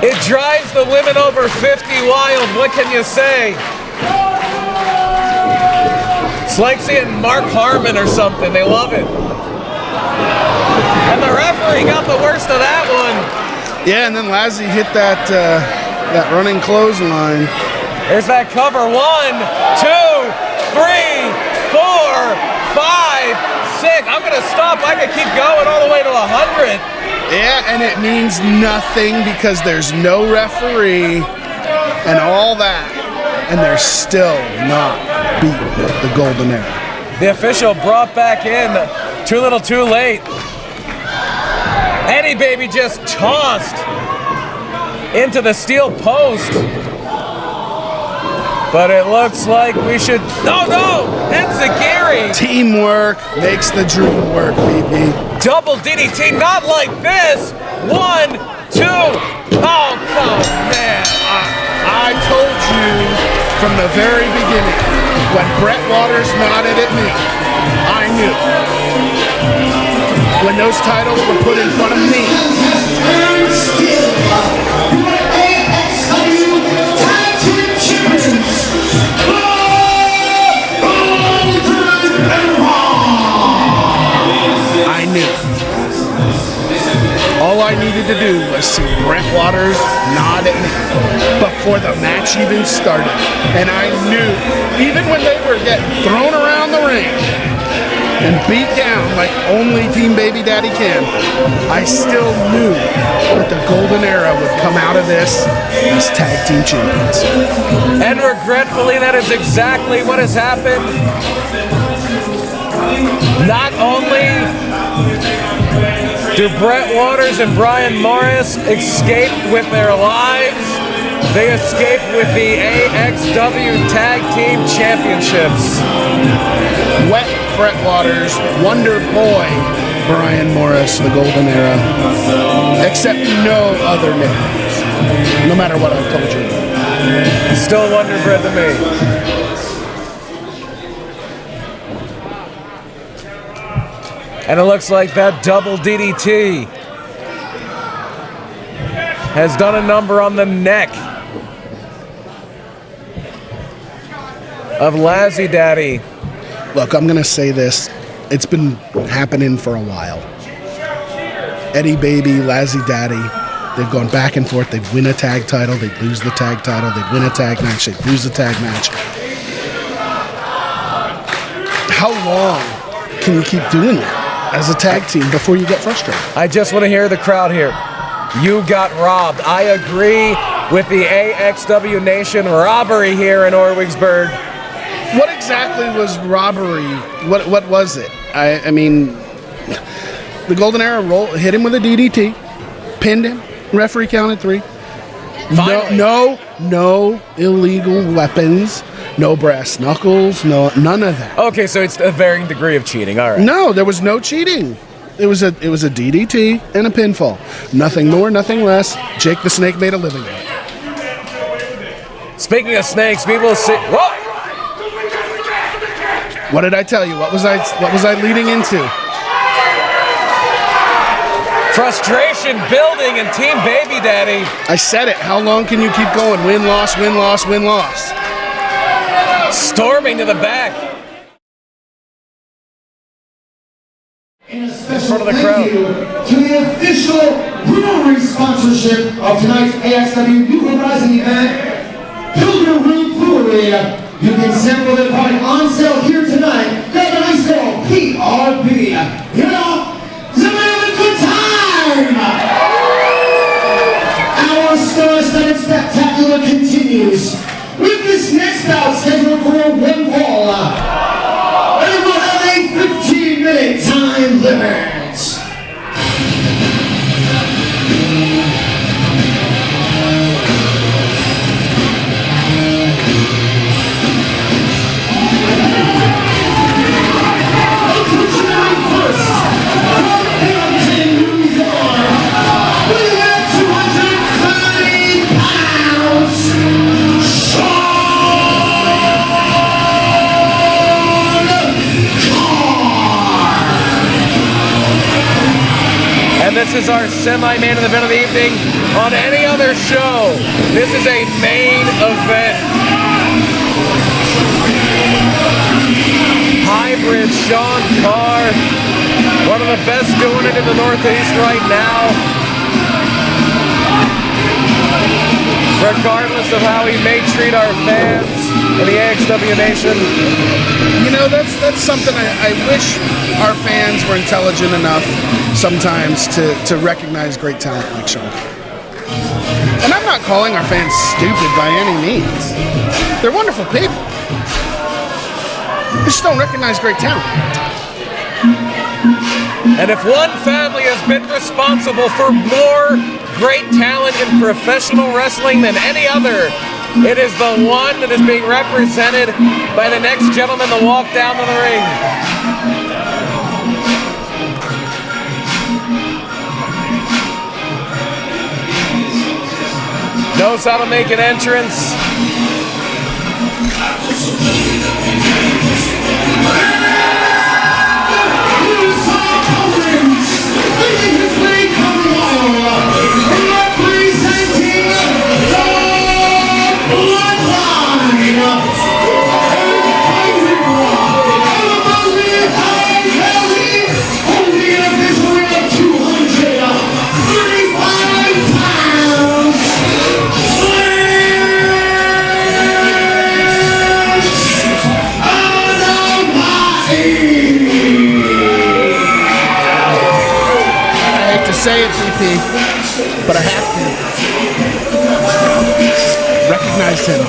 It drives the women over 50 wild. What can you say? It's like seeing Mark Harmon or something. They love it. And the referee got the worst of that one. Yeah, and then Lassie hit that running clothesline. There's that cover. 1, 2, 3, 4, 5, 6. I'm gonna stop. I could keep going all the way to 100. Yeah, and it means nothing because there's no referee and all that, and they're still not beating the Golden Era. The official brought back in too little, too late. Eddie Baby just tossed into the steel post. But it looks like we should... No! Enziguri! Teamwork makes the dream work, baby. Double DDT, not like this! 1, 2... Oh, come on, man. I told you from the very beginning, when Brett Waters nodded at me, I knew. When those titles were put in front of me. I knew. All I needed to do was see Brett Waters nod at me before the match even started. And I knew, even when they were getting thrown around the ring and beat down like only Team Baby Daddy can, I still knew that the Golden Era would come out of this as tag team champions. And regretfully, that is exactly what has happened. Not only do Brett Waters and Brian Morris escape with their lives, they escape with the AXW Tag Team Championships. Wet Brett Waters, Wonder Boy Brian Morris, the Golden Era, except no other nicknames, no matter what I've told you. Still Wonder Bread to me. And it looks like that double DDT has done a number on the neck of Lassie Daddy. Look, I'm going to say this. It's been happening for a while. Eddie Baby, Lassie Daddy, they've gone back and forth. They'd win a tag title, they'd lose the tag title, they'd win a tag match, they'd lose the tag match. How long can you keep doing that as a tag team before you get frustrated? I just want to hear the crowd here. You got robbed. I agree with the AXW Nation robbery here in Orwigsburg. What exactly was robbery? What was it? I mean, the Golden Era hit him with a DDT, pinned him, referee counted 3. No illegal weapons, no brass knuckles, none of that. Okay, so it's a varying degree of cheating. All right. No, there was no cheating. It was a DDT and a pinfall. Nothing more, nothing less. Jake the Snake made a living of it. Speaking of snakes, people see. Whoa! What did I tell you? What was I leading into? Frustration building in Team Baby Daddy. I said it. How long can you keep going? Win, loss, win, loss, win, loss. Storming to the back. In front of the crowd. To the official brewery sponsorship of tonight's AXW New Horizon event, Pilgrim Root Brewery. You can sample their product on sale here tonight. Grab a nice little PRB. You know, somebody have a good time. Our star-studded spectacular continues with this next bout scheduled for one fall. And we'll have a 15-minute time limit. New York, we have 230 pounds. this is our semi-main event of the evening. On any other show, this is a main event. Hybrid Sean Carr, one of the best doing it in the Northeast right now. Regardless of how he may treat our fans in the AXW Nation. You know, that's something I wish our fans were intelligent enough sometimes to recognize great talent like Sean. And I'm not calling our fans stupid by any means. They're wonderful people. They just don't recognize great talent. And if one family has been responsible for more great talent in professional wrestling than any other, it is the one that is being represented by the next gentleman to walk down to the ring. Knows how to make an entrance. Say it, VP, but I have to recognize him.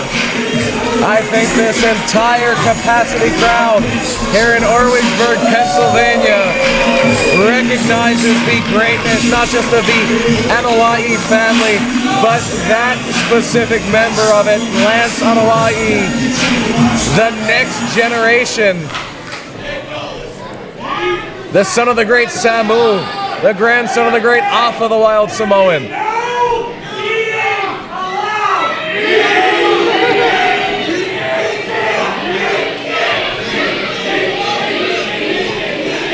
I think this entire capacity crowd here in Orwigsburg, Pennsylvania recognizes the greatness not just of the Anoai family, but that specific member of it, Lance Anoai, the next generation, the son of the great Samu, the grandson of the great Alpha, the Wild Samoan.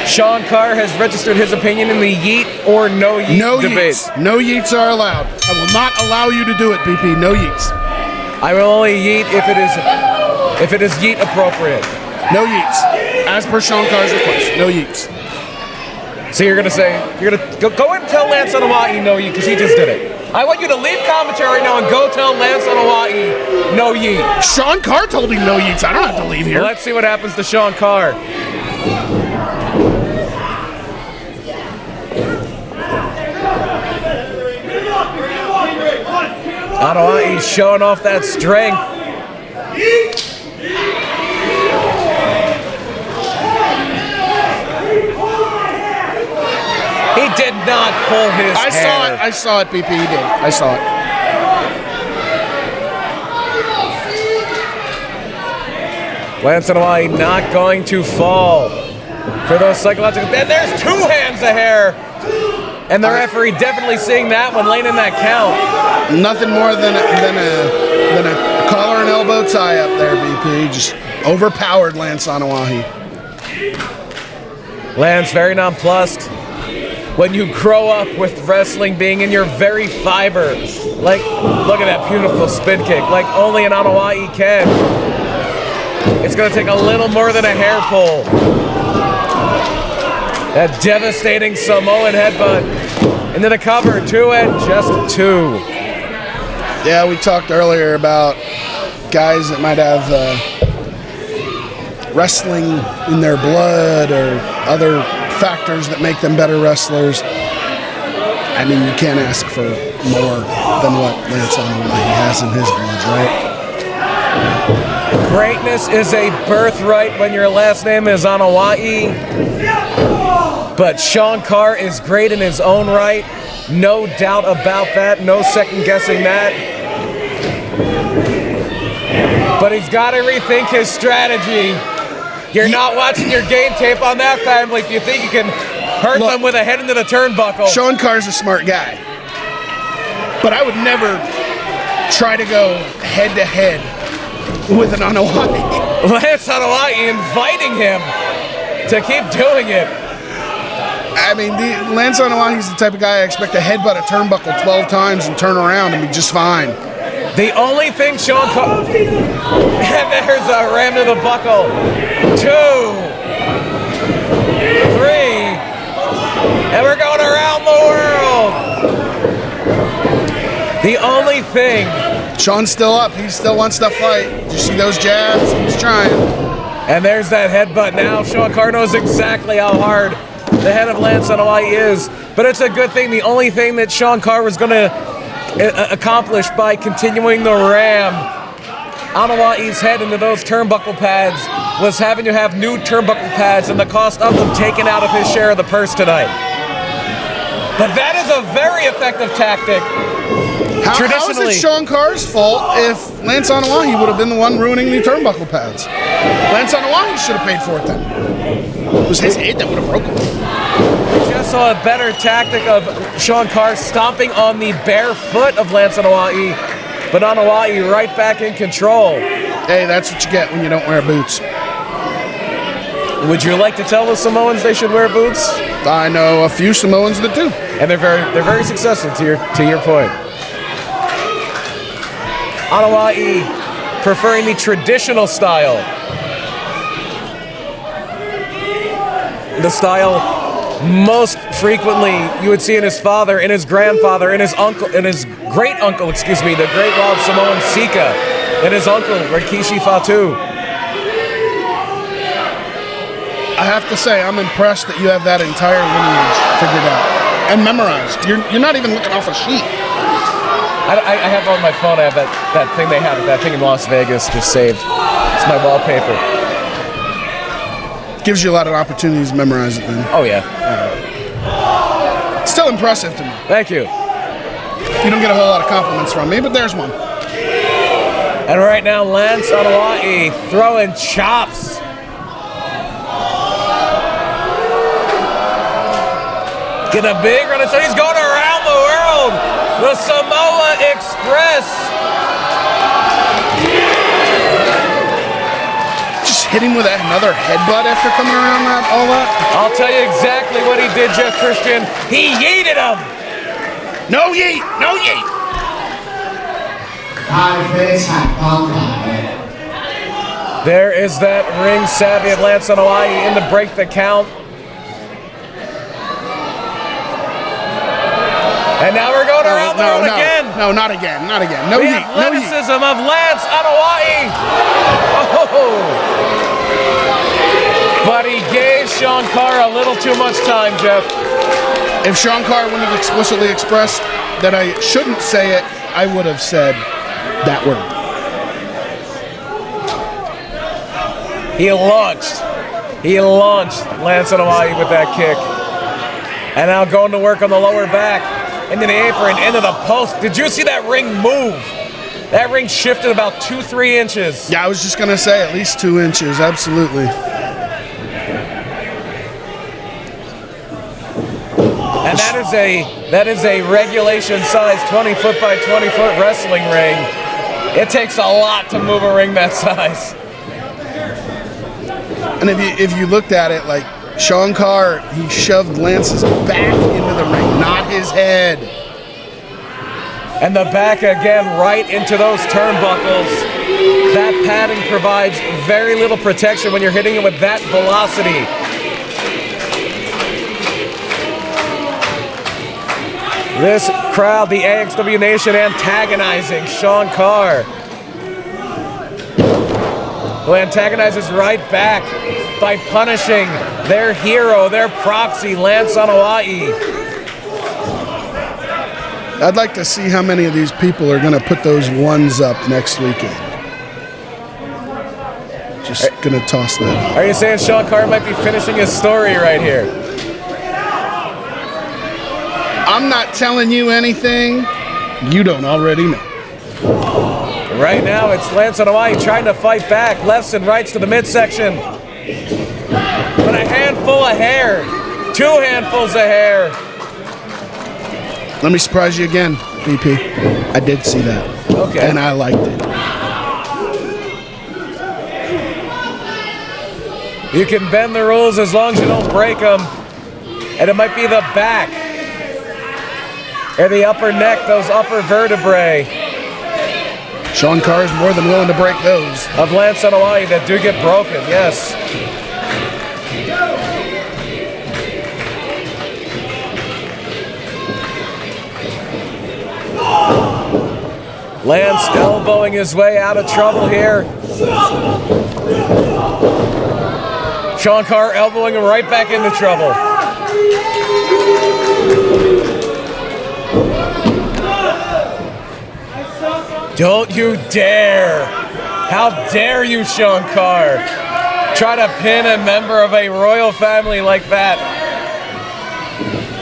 Sean Carr has registered his opinion in the yeet or no yeet debate. Yeets. No yeets are allowed. I will not allow you to do it, BP. No yeets. I will only yeet if it is yeet appropriate. No yeets. As per Sean Carr's request, no yeets. So you're gonna go and tell Lance Anoai no yeet because he just did it. I want you to leave commentary right now and go tell Lance Anoai no yeet. Sean Carr told him no yeets. I don't have to leave here. Well, let's see what happens to Sean Carr. Anoai showing off that strength. He did not pull his hair. I saw it, BP. He did. I saw it. Lance Anoai not going to fall for those psychological. And there's 2 hands of hair. And the referee definitely seeing that one, laying in that count. Nothing more than a collar and elbow tie up there, BP. Just overpowered Lance Anoai. Lance very nonplussed. When you grow up with wrestling being in your very fiber, like, look at that beautiful spin kick, like only an Anoai can. It's gonna take a little more than a hair pull. That devastating Samoan headbutt into the cover, 2 and just 2. Yeah, we talked earlier about guys that might have wrestling in their blood or other factors that make them better wrestlers. I mean, you can't ask for more than what Lance Anoai has in his blood, right? Greatness is a birthright when your last name is Anoai. But Sean Carr is great in his own right. No doubt about that. No second guessing that. But he's got to rethink his strategy. You're not watching your game tape on that family if you think you can hurt them with a head into the turnbuckle. Sean Carr's a smart guy. But I would never try to go head-to-head with an Anoai. Lance Anoai inviting him to keep doing it. I mean, Lance Anoai, he's the type of guy I expect to headbutt a turnbuckle 12 times and turn around and be just fine. The only thing Sean Carr... And there's a ram to the buckle. 2, 3, and we're going around the world. The only thing... Sean's still up. He still wants to fight. Did you see those jabs? He's trying. And there's that headbutt now. Sean Carr knows exactly how hard the head of Lance Anoai is. But it's a good thing. The only thing that Sean Carr was going to accomplish by continuing the ram Anoai's head into those turnbuckle pads was having to have new turnbuckle pads and the cost of them taken out of his share of the purse tonight. But that is a very effective tactic. How is it Sean Carr's fault if Lance Anoai would have been the one ruining the turnbuckle pads? Lance Anoai should have paid for it then. It was his head that would have broken. We just saw a better tactic of Sean Carr stomping on the bare foot of Lance Anoai, but Anoai right back in control. Hey, that's what you get when you don't wear boots. Would you like to tell the Samoans they should wear boots? I know a few Samoans that do. And they're very successful to your point. Anoai preferring the traditional style. The style most frequently you would see in his father, in his grandfather, in his uncle, in his great uncle, the Great Wild Samoan Sika, and his uncle, Rikishi Fatu. I have to say, I'm impressed that you have that entire lineage figured out and memorized. You're not even looking off a sheet. I have on my phone, I have that thing they have, that thing in Las Vegas just saved. It's my wallpaper. Gives you a lot of opportunities to memorize it then. Oh, yeah. It's still impressive to me. Thank you. You don't get a whole lot of compliments from me, but there's one. And right now, Lance Anoai throwing chops. Getting a big run. So he's going around the world. The Samoa Express. Just hit him with another headbutt after coming around all that. I'll tell you exactly what he did, Jeff Christian. He yeeted him. No yeet. No yeet. There is that ring savvy of Lance Anoai in to break the count. And now we're going around the world again. No, not again. Not again. No the yeet. athleticism of Lance Anoai. Oh. But he gave Sean Carr a little too much time, Jeff. If Sean Carr wouldn't have explicitly expressed that I shouldn't say it, I would have said that word. He launched Lance Anoai with that kick. And now going to work on the lower back. Into the apron, into the post. Did you see that ring move? That ring shifted about 2-3 inches. Yeah, I was just gonna say at least 2 inches, absolutely. And that is a regulation size 20-foot by 20-foot wrestling ring. It takes a lot to move a ring that size. And if you looked at it, like Sean Carr, he shoved Lance's back into the ring, not his head. And the back again right into those turnbuckles. That padding provides very little protection when you're hitting it with that velocity. This crowd, the AXW Nation, antagonizing Sean Carr, who antagonizes right back by punishing their hero, their proxy, Lance Anoai. I'd like to see how many of these people are going to put those ones up next weekend. Just going to toss that out. Are you saying Sean Carr might be finishing his story right here? I'm not telling you anything you don't already know. Right now, it's Lance Anoai trying to fight back, lefts and rights to the midsection. But a handful of hair, 2 handfuls of hair. Let me surprise you again, BP. I did see that. Okay. And I liked it. You can bend the rules as long as you don't break them. And it might be the back or the upper neck, those upper vertebrae. Sean Carr is more than willing to break those. Of Lance Anoai that do get broken, yes. Lance elbowing his way out of trouble here. Sean Carr elbowing him right back into trouble. Don't you dare! How dare you, Sean Carr, try to pin a member of a royal family like that?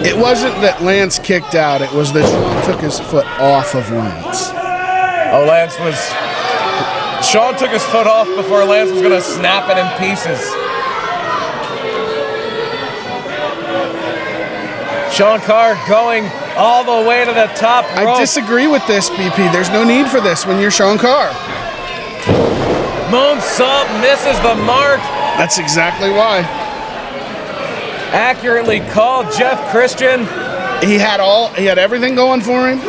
It wasn't that Lance kicked out, it was that Sean took his foot off of Lance. Oh, Sean took his foot off before Lance was going to snap it in pieces. Sean Carr going all the way to the top rope. I disagree with this, BP. There's no need for this when you're Sean Carr. Moonsault misses the mark. That's exactly why. Accurately called, Jeff Christian. He had everything going for him.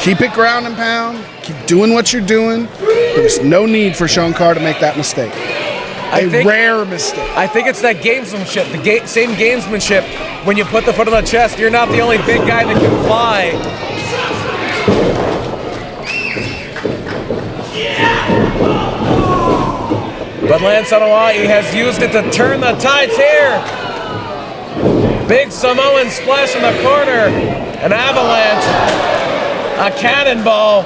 Keep it ground and pound. Keep doing what you're doing. There's no need for Sean Carr to make that mistake. Rare mistake. I think it's that gamesmanship, the same gamesmanship. When you put the foot on the chest, you're not the only big guy that can fly. But Lance Anoai has used it to turn the tides here. Big Samoan splash in the corner. An avalanche. A cannonball.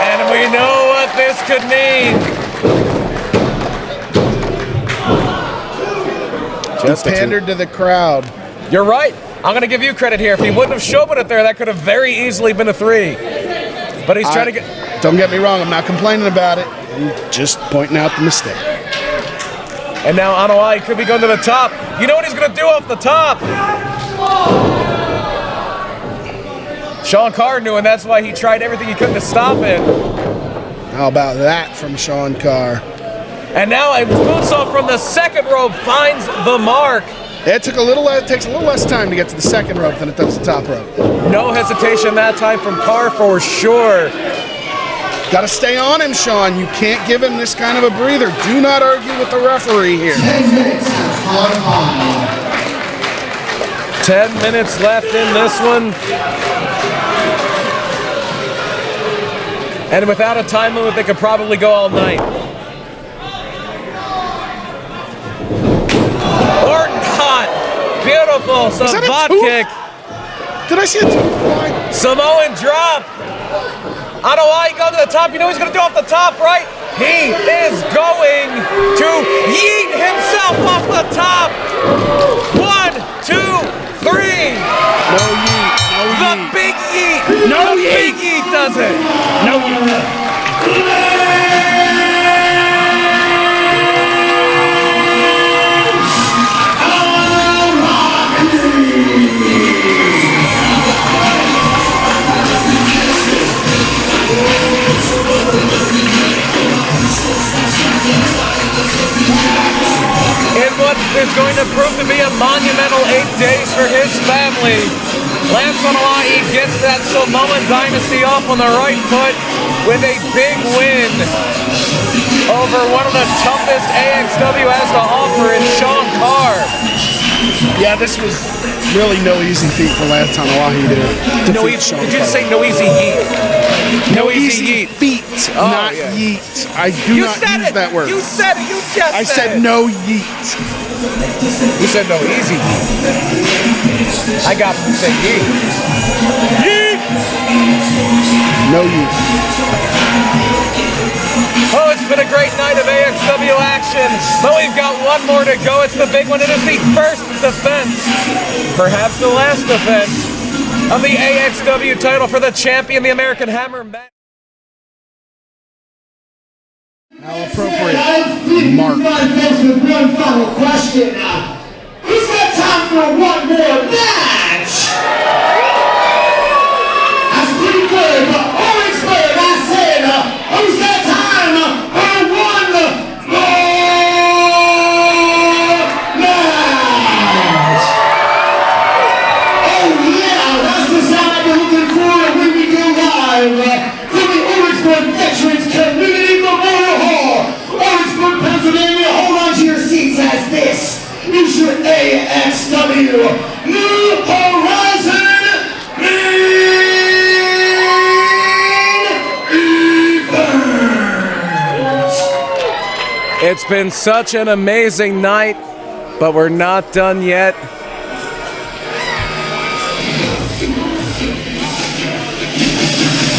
And we know what this could mean. Just pandered to the crowd. You're right. I'm going to give you credit here. If he wouldn't have showed it there, that could have very easily been a 3. But he's trying to get... Don't get me wrong. I'm not complaining about it. I'm just pointing out the mistake. And now Anoai could be going to the top. You know what he's going to do off the top? Sean Carr knew, and that's why he tried everything he could to stop it. How about that from Sean Carr? And now a moonsault from the second rope finds the mark. It takes a little less time to get to the second rope than it does the top rope. No hesitation that time from Carr for sure. Got to stay on him, Sean. You can't give him this kind of a breather. Do not argue with the referee here. 10 minutes on 10 minutes left in this one. And without a time limit, they could probably go all night. Or not. Beautiful Savat kick. Did I see a tooth fly? Samoan drop. Anoai go to the top. You know he's going to do off the top, right? He is going to yeet himself off the top. 1, 2, 3. No yeet. No yeet. The big yeet. No the yeet. Big yeet does it. No yeet. In what is going to prove to be a monumental 8 days for his family, Lance Anoai gets that Samoan dynasty off on the right foot with a big win over one of the toughest AXW has to offer in Sean Carr. Yeah, this was really no easy feat for Lance Anoai to No defeat easy, Sean did you Carr. say no easy yeet? No easy yeet. feet, Oh, not yeah. yeet. I do not use that word. You said it. You just I said it. no yeet. You said no easy yeet. I got him to say yeet. Yeet! No yeet. Oh, it's been a great night of AXW action, but we've got one more to go. It's the big one. It is the first defense, perhaps the last defense, of the AXW title for the champion, the American Hammer match. How appropriate. Mark. With one final question. Who's got time for one more match? That's pretty good, but Orwigsburg, I said, who's got time for one more is your AXW New Horizon main event. It's been such an amazing night, but we're not done yet.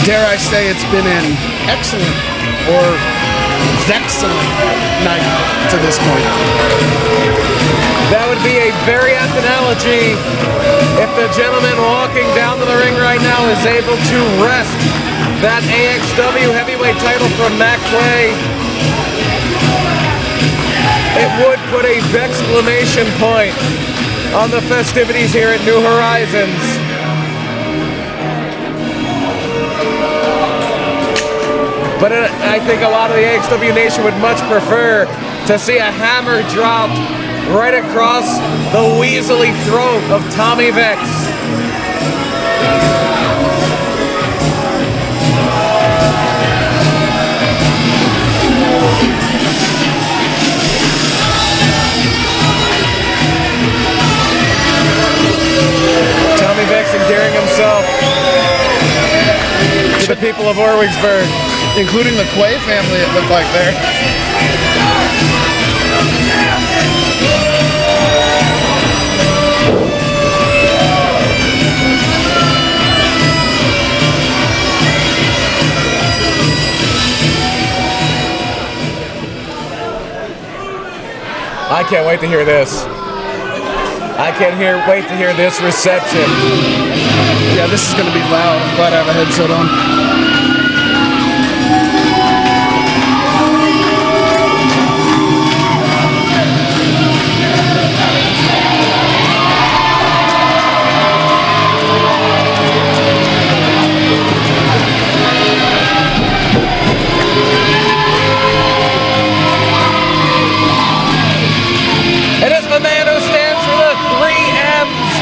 Dare I say it's been an excellent or Xcellence night to this point. That would be a very apt analogy if the gentleman walking down to the ring right now is able to wrest that AXW heavyweight title from Mac Clay. It would put a exclamation point on the festivities here at New Horizons. But I think a lot of the AXW Nation would much prefer to see a hammer dropped right across the weaselly throat of Tommy Vex. Tommy Vex endearing himself to the people of Orwigsburg. Including the Quay family, it looked like there. I can't wait to hear this. I can't wait to hear this reception. Yeah, this is going to be loud. I'm glad I have a headset on. It is the man who stands for the 3 M's,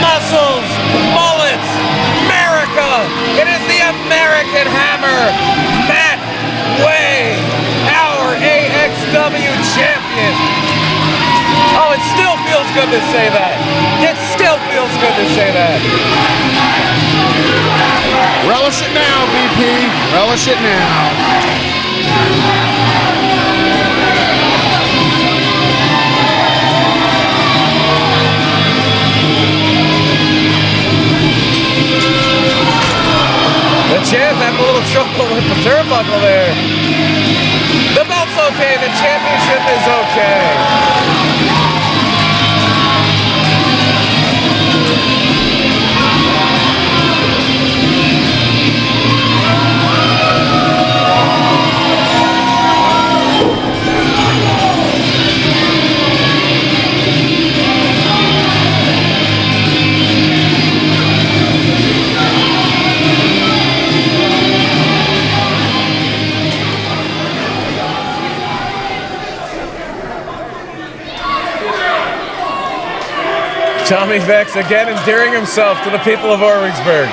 muscles, mullets, America. It is the American Hammer, Matt Way, our AXW champion. Oh, it still feels good to say that. It still feels good to say that. Relish it now, BP. Relish it now. The champ having a little trouble with the turnbuckle there. The belt's okay, the championship is okay. Tommy Vex again endearing himself to the people of Orwigsburg.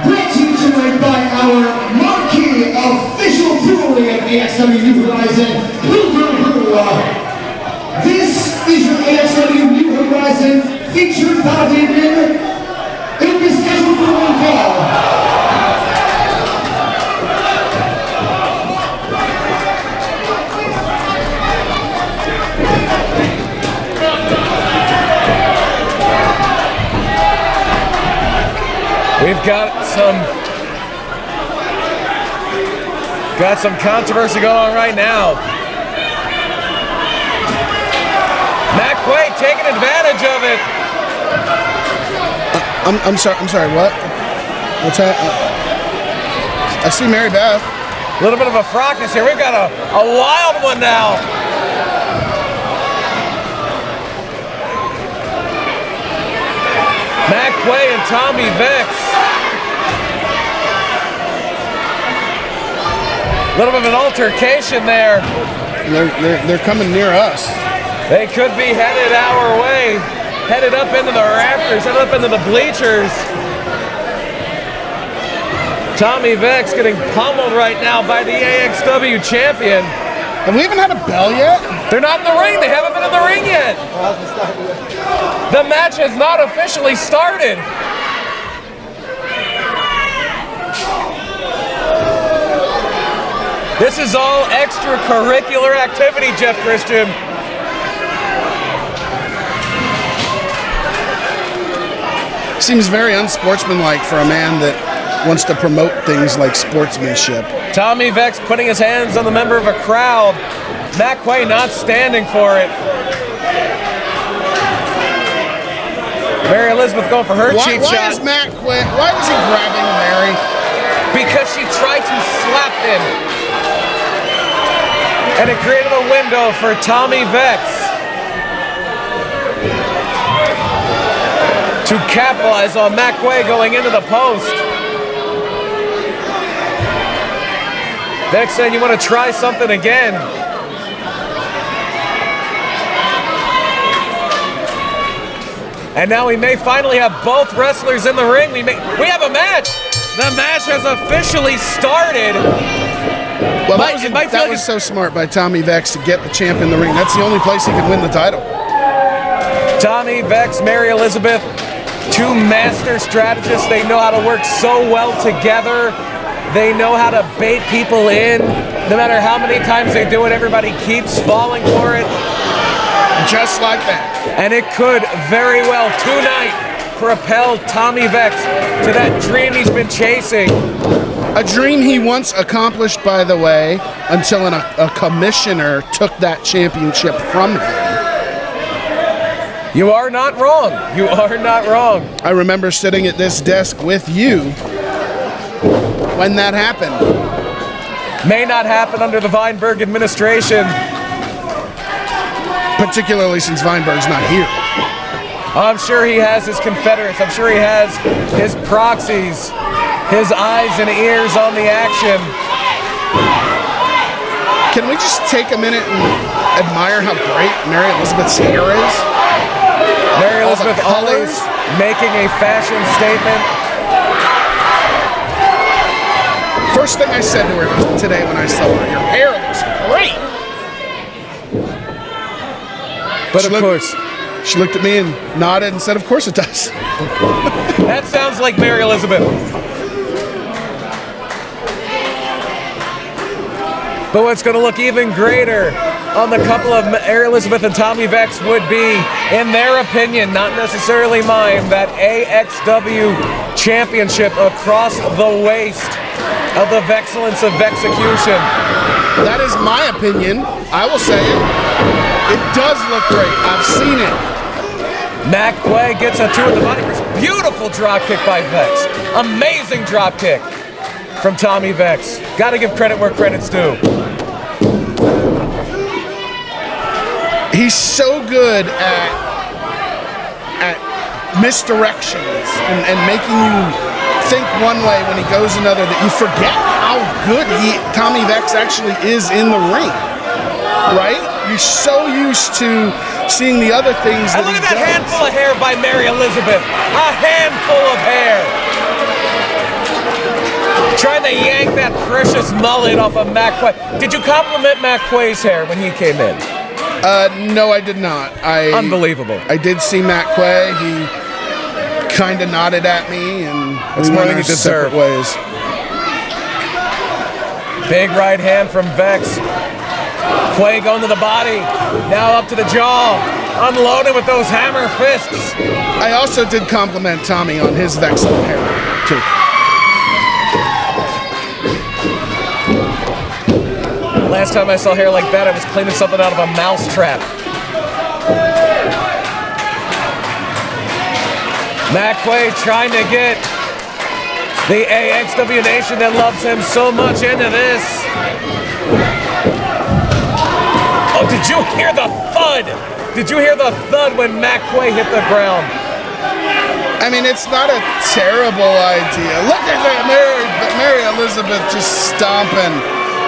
Brought to you tonight by our marquee official brewery of AXW New Horizon, Brew. This is your AXW New Horizon featured bout evening. It will be scheduled for one fall. We've got some controversy going on right now. Matt Quay taking advantage of it. I'm sorry, what? What's that? I see Mary Beth. A little bit of a fracas here. We've got a wild one now. Matt Quay and Tommy Vex. A little bit of an altercation there. They're coming near us. They could be headed our way, headed up into the rafters, headed up into the bleachers. Tommy Vex getting pummeled right now by the AXW champion. Have we even had a bell yet? They're not in the ring. They haven't been in the ring yet. The match has not officially started. This is all extracurricular activity, Jeff Christian. Seems very unsportsmanlike for a man that wants to promote things like sportsmanship. Tommy Vex putting his hands on the member of a crowd. Matt Quay not standing for it. Mary Elizabeth going for her cheap shot. Why is Matt Quay? Why was he grabbing Mary? Because she tried to slap him. And it created a window for Tommy Vex to capitalize on Matt Quay going into the post. Vex saying, you want to try something again. And now we may finally have both wrestlers in the ring. We have a match. The match has officially started. Well, that was so smart by Tommy Vex to get the champ in the ring. That's the only place he can win the title. Tommy Vex, Mary Elizabeth, two master strategists. They know how to work so well together. They know how to bait people in. No matter how many times they do it, everybody keeps falling for it. Just like that. And it could very well tonight propel Tommy Vex to that dream he's been chasing. A dream he once accomplished, by the way, until a commissioner took that championship from him. You are not wrong. You are not wrong. I remember sitting at this desk with you when that happened. May not happen under the Weinberg administration. Particularly since Weinberg's not here. I'm sure he has his confederates. I'm sure he has his proxies, his eyes and ears on the action. Can we just take a minute and admire how great Mary Elizabeth's hair is? Mary Elizabeth always making a fashion statement. First thing I said to her today when I saw her, your hair looks great. But of course, she looked at me and nodded and said, of course it does. That sounds like Mary Elizabeth. But what's going to look even greater on the couple of Mary Elizabeth and Tommy Vex would be, in their opinion, not necessarily mine, that AXW championship across the waist of the Xcellence of Vexecution. That is my opinion. I will say it. It does look great. I've seen it. Matt Quay gets a 2 in the body. Beautiful drop kick by Vex. Amazing drop kick from Tommy Vex. Got to give credit where credit's due. He's so good at misdirections and making you think one way when he goes another that you forget how good Tommy Vex actually is in the ring. Right? You're so used to seeing the other things that look he at that does. handful of hair by Mary Elizabeth. A handful of hair. Trying to yank that precious mullet off of Matt Quay. Did you compliment Matt Quay's hair when he came in? No, I did not. Unbelievable. I did see Matt Quay. He kind of nodded at me, and it's more than you deserve. Separate ways. Big right hand from Vex. Quay going to the body. Now up to the jaw. Unloaded with those hammer fists. I also did compliment Tommy on his Vexcellent hair, too. Last time I saw hair like that, I was cleaning something out of a mouse trap. Matt Quay trying to get the AXW Nation that loves him so much into this. Oh, did you hear the thud? Did you hear the thud when Matt Quay hit the ground? I mean, it's not a terrible idea. Look at that, Mary Elizabeth just stomping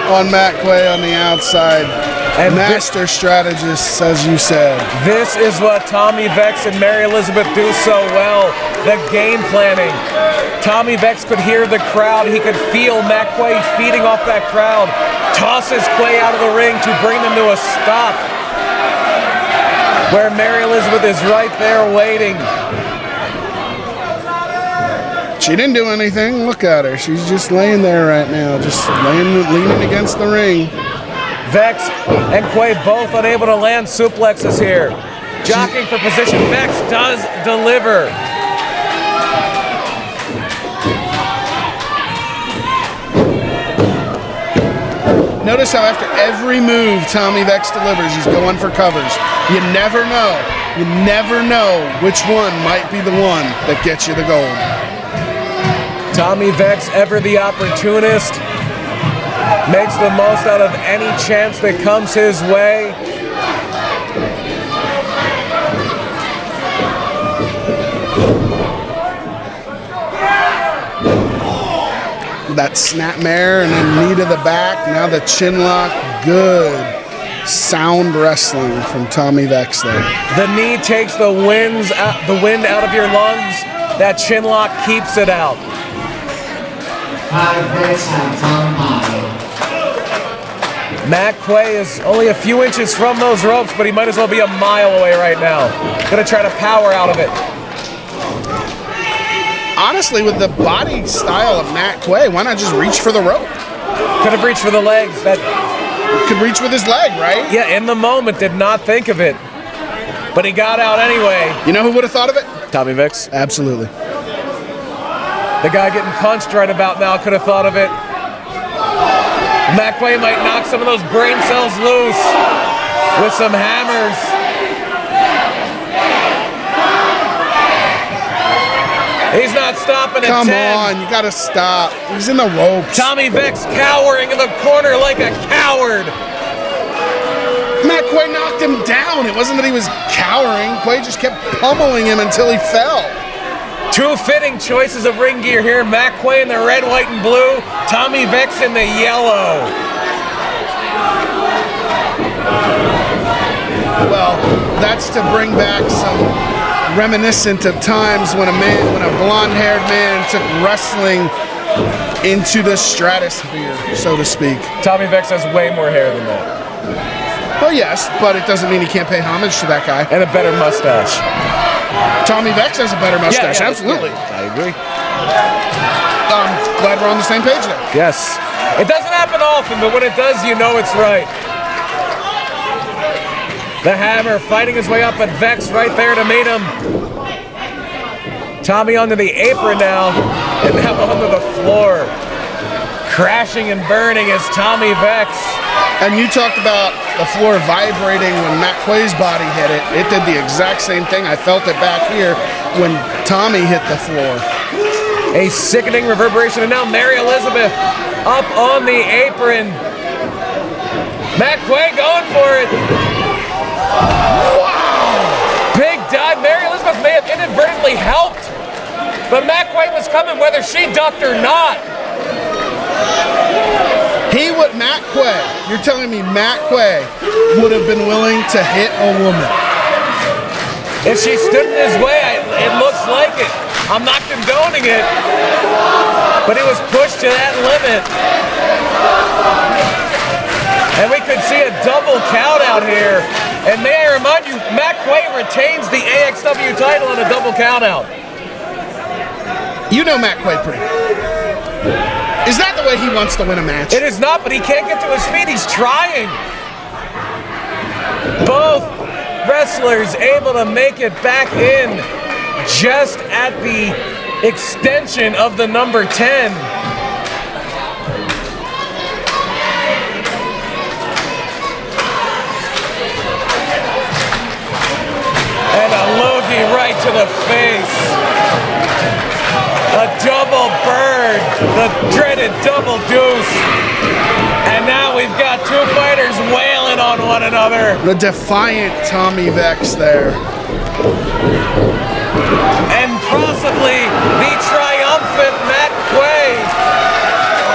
on Matt Quay on the outside. And master strategists, as you said. This is what Tommy Vex and Mary Elizabeth do so well, the game planning. Tommy Vex could hear the crowd. He could feel Matt Quay feeding off that crowd. tosses Quay out of the ring to bring them to a stop, where Mary Elizabeth is right there waiting. She didn't do anything. Look at her. She's just laying there right now, just leaning against the ring. Vex and Quay both unable to land suplexes here. Jockeying for position. Vex does deliver. Notice how after every move Tommy Vex delivers, he's going for covers. You never know. You never know which one might be the one that gets you the gold. Tommy Vex, ever the opportunist, makes the most out of any chance that comes his way. That snapmare and then knee to the back. Now the chin lock. Good. Sound wrestling from Tommy Vex there. The knee takes the wind out of your lungs. That chin lock keeps it out. Matt Quay is only a few inches from those ropes, but he might as well be a mile away right now. Gonna try to power out of it. Honestly, with the body style of Matt Quay, why not just reach for the rope? Could have reached for the legs. That could reach with his leg, right? Yeah, in the moment, did not think of it. But he got out anyway. You know who would have thought of it? Tommy Vex. Absolutely. The guy getting punched right about now could have thought of it. Matt Quay might knock some of those brain cells loose with some hammers. He's not stopping at 10. Come on, you gotta stop. He's in the ropes. Tommy Vex cowering in the corner like a coward. Matt Quay knocked him down. It wasn't that he was cowering. Quay just kept pummeling him until he fell. Two fitting choices of ring gear here. Matt Quay in the red, white, and blue. Tommy Vex in the yellow. Well, that's to bring back some reminiscent of times when a blonde-haired man took wrestling into the stratosphere, so to speak. Tommy Vex has way more hair than that. Well, yes, but it doesn't mean he can't pay homage to that guy. And a better mustache. Tommy Vex has a better mustache, yeah, absolutely. Yeah, I agree. I'm glad we're on the same page there. Yes. It doesn't happen often, but when it does, you know it's right. The hammer fighting his way up at Vex right there to meet him. Tommy onto the apron now, and now onto the floor. Crashing and burning is Tommy Vex. And you talked about the floor vibrating when Matt Quay's body hit it. It did the exact same thing. I felt it back here when Tommy hit the floor. A sickening reverberation, and now Mary Elizabeth up on the apron. Matt Quay going for it. Wow! Big dive. Mary Elizabeth may have inadvertently helped, but Matt Quay was coming whether she ducked or not. Matt Quay, you're telling me Matt Quay would have been willing to hit a woman? If she stood in his way, it looks like it. I'm not condoning it, but he was pushed to that limit. And we could see a double count out here. And may I remind you, Matt Quay retains the AXW title in a double count out. You know Matt Quay pretty well. Is that the way he wants to win a match? It is not, but he can't get to his feet. He's trying. Both wrestlers able to make it back in just at the extension of the number 10. And a loogie right to the face. A double bird, the dreaded double deuce. And now we've got two fighters wailing on one another. The defiant Tommy Vex there. And possibly the triumphant Matt Quay.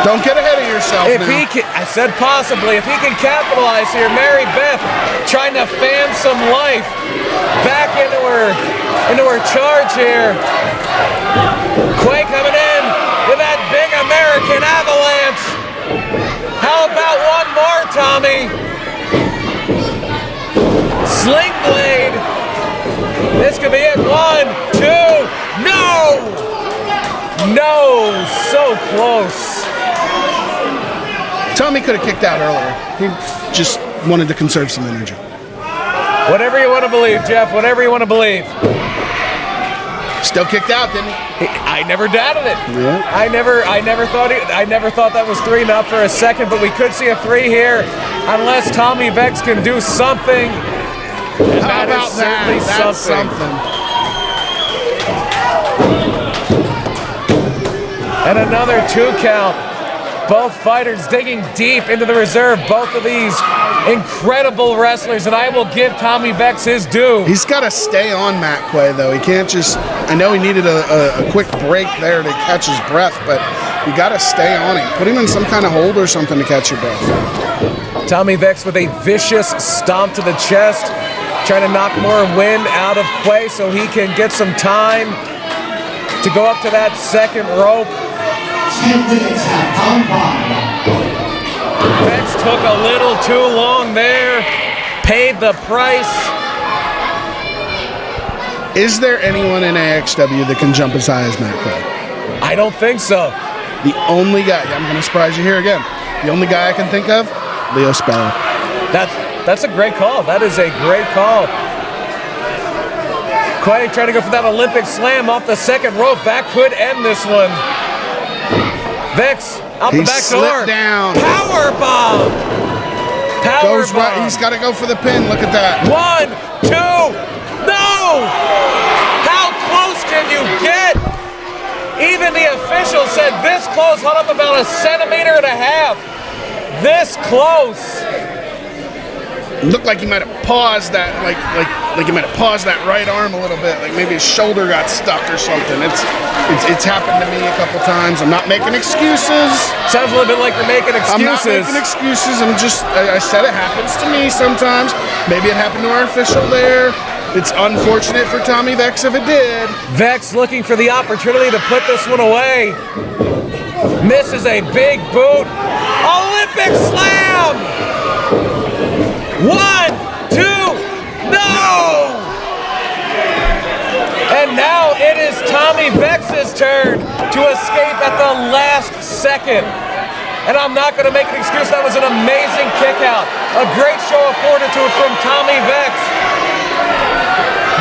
Don't get ahead of yourself if now. He can, I said possibly. If he can capitalize here, Mary Beth trying to fan some life back into her charge here. Quay coming in with that big American avalanche. How about one more, Tommy. Sling blade. This could be it. 1, 2. No! No, so close. Tommy could have kicked out earlier. He just wanted to conserve some energy. Whatever you want to believe, Jeff. Whatever you want to believe. Still kicked out, didn't he? I never doubted it. Yeah. I never thought that was 3, not for a second, but we could see a 3 here unless Tommy Vex can do something. And How about that? That's something. And another 2 count. Both fighters digging deep into the reserve. Both of these incredible wrestlers, and I will give Tommy Vex his due. He's got to stay on Matt Quay, though. He can't just... I know he needed a quick break there to catch his breath, but you got to stay on him. Put him in some kind of hold or something to catch your breath. Tommy Vex with a vicious stomp to the chest, trying to knock more wind out of Quay so he can get some time to go up to that second rope. 10 minutes have gone by. Vex took a little too long there, paid the price. Is there anyone in AXW that can jump as high as Matt Quay? I don't think so. The only guy, I'm going to surprise you here again. The only guy I can think of, Leo Sparrow. That's a great call. That is a great call. Quay trying to go for that Olympic slam off the second rope. That could end this one. Vex out the back door. Down. Power bomb. Power Goes bomb. right. He's got to go for the pin. Look at that. 1, 2. No! How close can you get? Even the official said this close. Held up about 1.5 centimeters. This close. Looked like he might have paused that, like he might have paused that right arm a little bit. Like maybe his shoulder got stuck or something. It's happened to me a couple times. I'm not making excuses. Sounds a little bit like you're making excuses. I'm not making excuses. I said it happens to me sometimes. Maybe it happened to our official there. It's unfortunate for Tommy Vex if it did. Vex looking for the opportunity to put this one away. Misses a big boot. Olympic slam! 1, 2, no! And now it is Tommy Vex's turn to escape at the last second. And I'm not going to make an excuse. That was an amazing kick out. A great show of fortitude from Tommy Vex.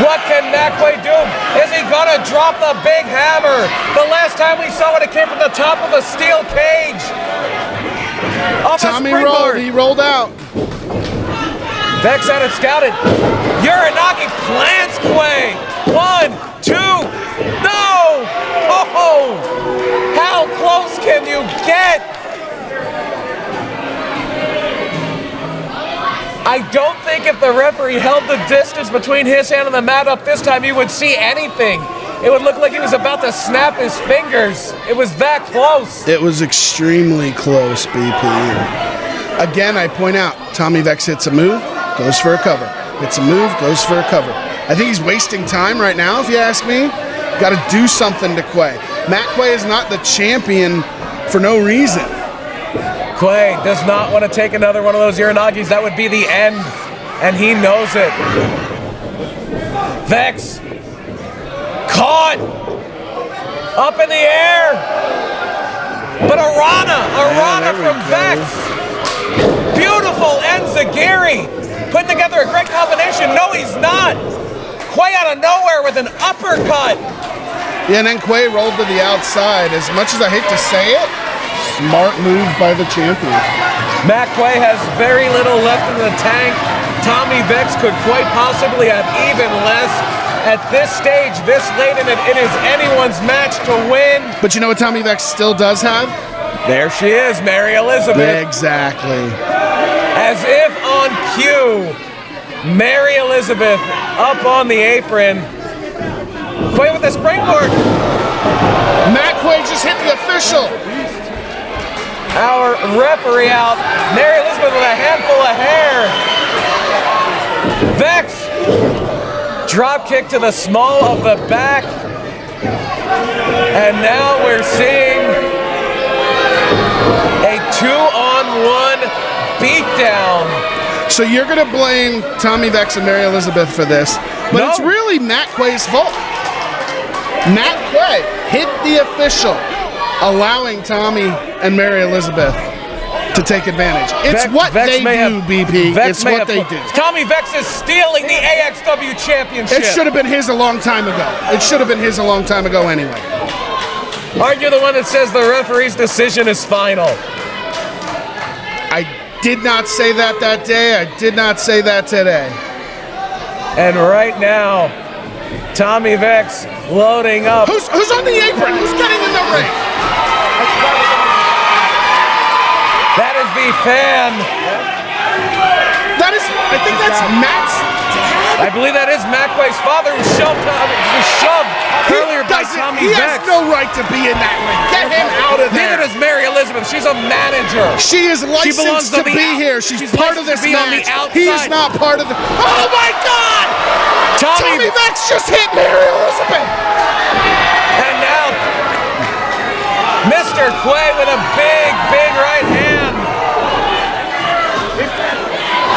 What can Quay do? Is he going to drop the big hammer? The last time we saw it came from the top of a steel cage. Tommy rolled. He rolled out. Vex had it scouted. Uranagi plants Quay. 1, 2, no! Oh! How close can you get? I don't think if the referee held the distance between his hand and the mat up this time, you would see anything. It would look like he was about to snap his fingers. It was that close. It was extremely close, BP. Again, I point out, Tommy Vex hits a move, goes for a cover. Hits a move, goes for a cover. I think he's wasting time right now, if you ask me. Got to do something to Quay. Matt Quay is not the champion for no reason. Quay does not want to take another one of those Uranagis. That would be the end, and he knows it. Vex caught up in the air, but Arana from Vex. Beautiful enziguri, putting together a great combination. No, he's not. Quay out of nowhere with an uppercut. Yeah, and then Quay rolled to the outside. As much as I hate to say it, smart move by the champion. Matt Quay has very little left in the tank. Tommy Vex could quite possibly have even less. At this stage, this late in it, it is anyone's match to win. But you know what Tommy Vex still does have? There she is, Mary Elizabeth. Exactly. As if on cue, Mary Elizabeth up on the apron. Quay with the springboard. Matt Quay just hit the official. Our referee out. Mary Elizabeth with a handful of hair. Vex. Drop kick to the small of the back. And now we're seeing a 2-on-1 beatdown. So you're going to blame Tommy Vex and Mary Elizabeth for this, but No. it's really Matt Quay's fault. Matt Quay hit the official, allowing Tommy and Mary Elizabeth to take advantage. It's what they do, BP. It's what they do. Tommy Vex is stealing the AXW championship. It should have been his a long time ago. It should have been his a long time ago anyway. Aren't you the one that says the referee's decision is final? I did not say that day. I did not say that today. And right now, Tommy Vex loading up. Who's on the apron? Who's getting in the ring? That is the fan. I think that's Matt's dad. I believe that is Matt Quay's father who was shoved earlier by Tommy He Vex. has no right to be in that ring. Get him out of there. Neither does Mary Elizabeth. She's a manager. She is licensed to be here. She's part of this match. He is not part of the... Oh my God! Tommy Vex just hit Mary Elizabeth. And now, Mr. Quay with a big right hand.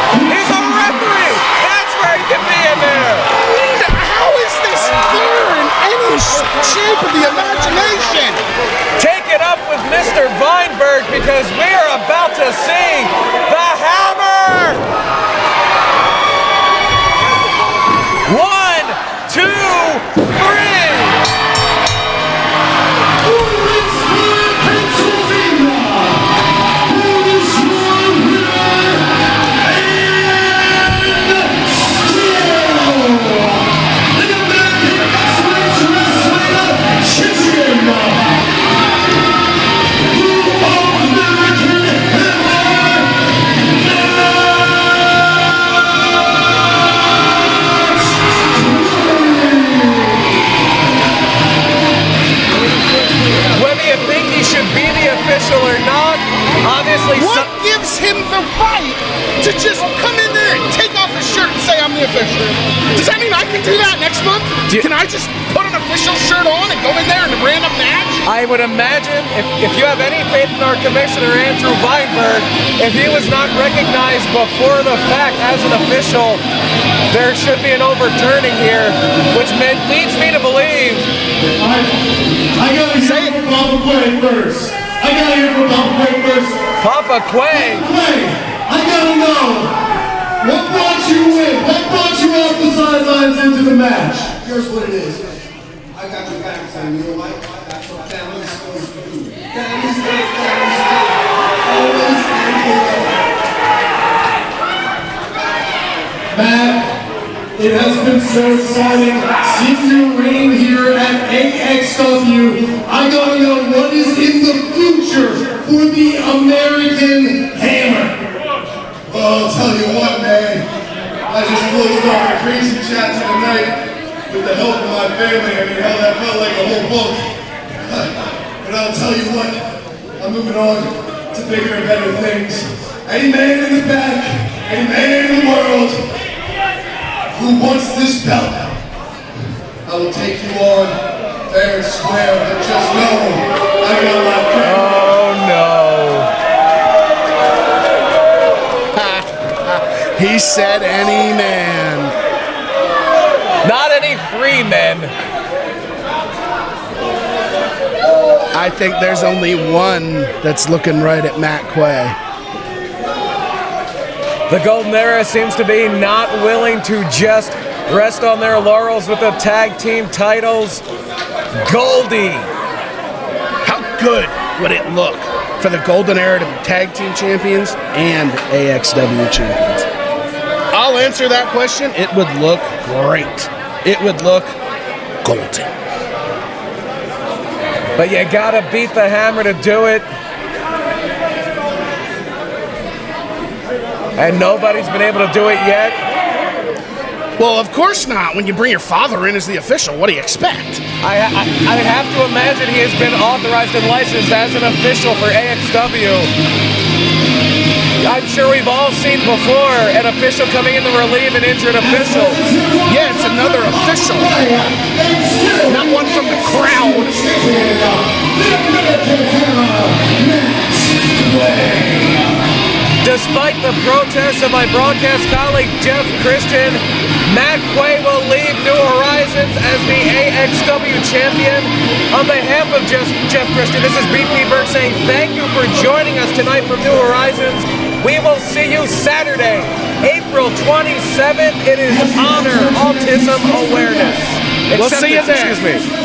He's a referee. That's where he can be in there. How is this fair in any shape of the imagination? Take it up with Mr. Weinberg because we are about to see the hammer. 1, 2, 3. Or not, obviously. What gives him the right to just come in there and take off his shirt and say I'm the official? Does that mean I can do that next month? Can I just put an official shirt on and go in there in a random match? I would imagine if you have any faith in our commissioner Andrew Weinberg, if he was not recognized before the fact as an official, there should be an overturning here, which leads me to believe. I gotta hear from Papa Quay first. Papa Quay. I gotta know, what brought you in? What brought you off the sidelines into the match? Here's what it is. I got your back, son. You know what? That's what family's supposed to do. Family's supposed to always stand together. Matt, it has been so exciting seeing you reign here at AXW. I gotta know what is in the future for the American Hammer. Well, I'll tell you what, man. I just closed off a crazy chat tonight with the help of my family. I mean, hell, that felt like a whole book. But I'll tell you what, I'm moving on to bigger and better things. Any man in the back, any man in the world who wants this belt, I will take you on fair and square, but just know I got my family. Oh no. He said any man. Not any free men. I think there's only one that's looking right at Matt Quay. The Golden Era seems to be not willing to just rest on their laurels with the tag team titles. Goldie. How good would it look for the Golden Era to be tag team champions and AXW champions? I'll answer that question. It would look great. It would look golden. But you gotta beat the Hammer to do it. And nobody's been able to do it yet. Well, of course not. When you bring your father in as the official, what do you expect? I have to imagine he has been authorized and licensed as an official for AXW. I'm sure we've all seen before an official coming in to relieve an injured official. Yeah, it's another official. Not one from the crowd. Despite the protests of my broadcast colleague Jeff Christian, Matt Quay will leave New Horizons as the AXW champion. On behalf of Jeff Christian, this is BP Berg saying thank you for joining us tonight from New Horizons. We will see you Saturday, April 27th. It is Honor Autism Awareness. We'll see you there. Excuse me.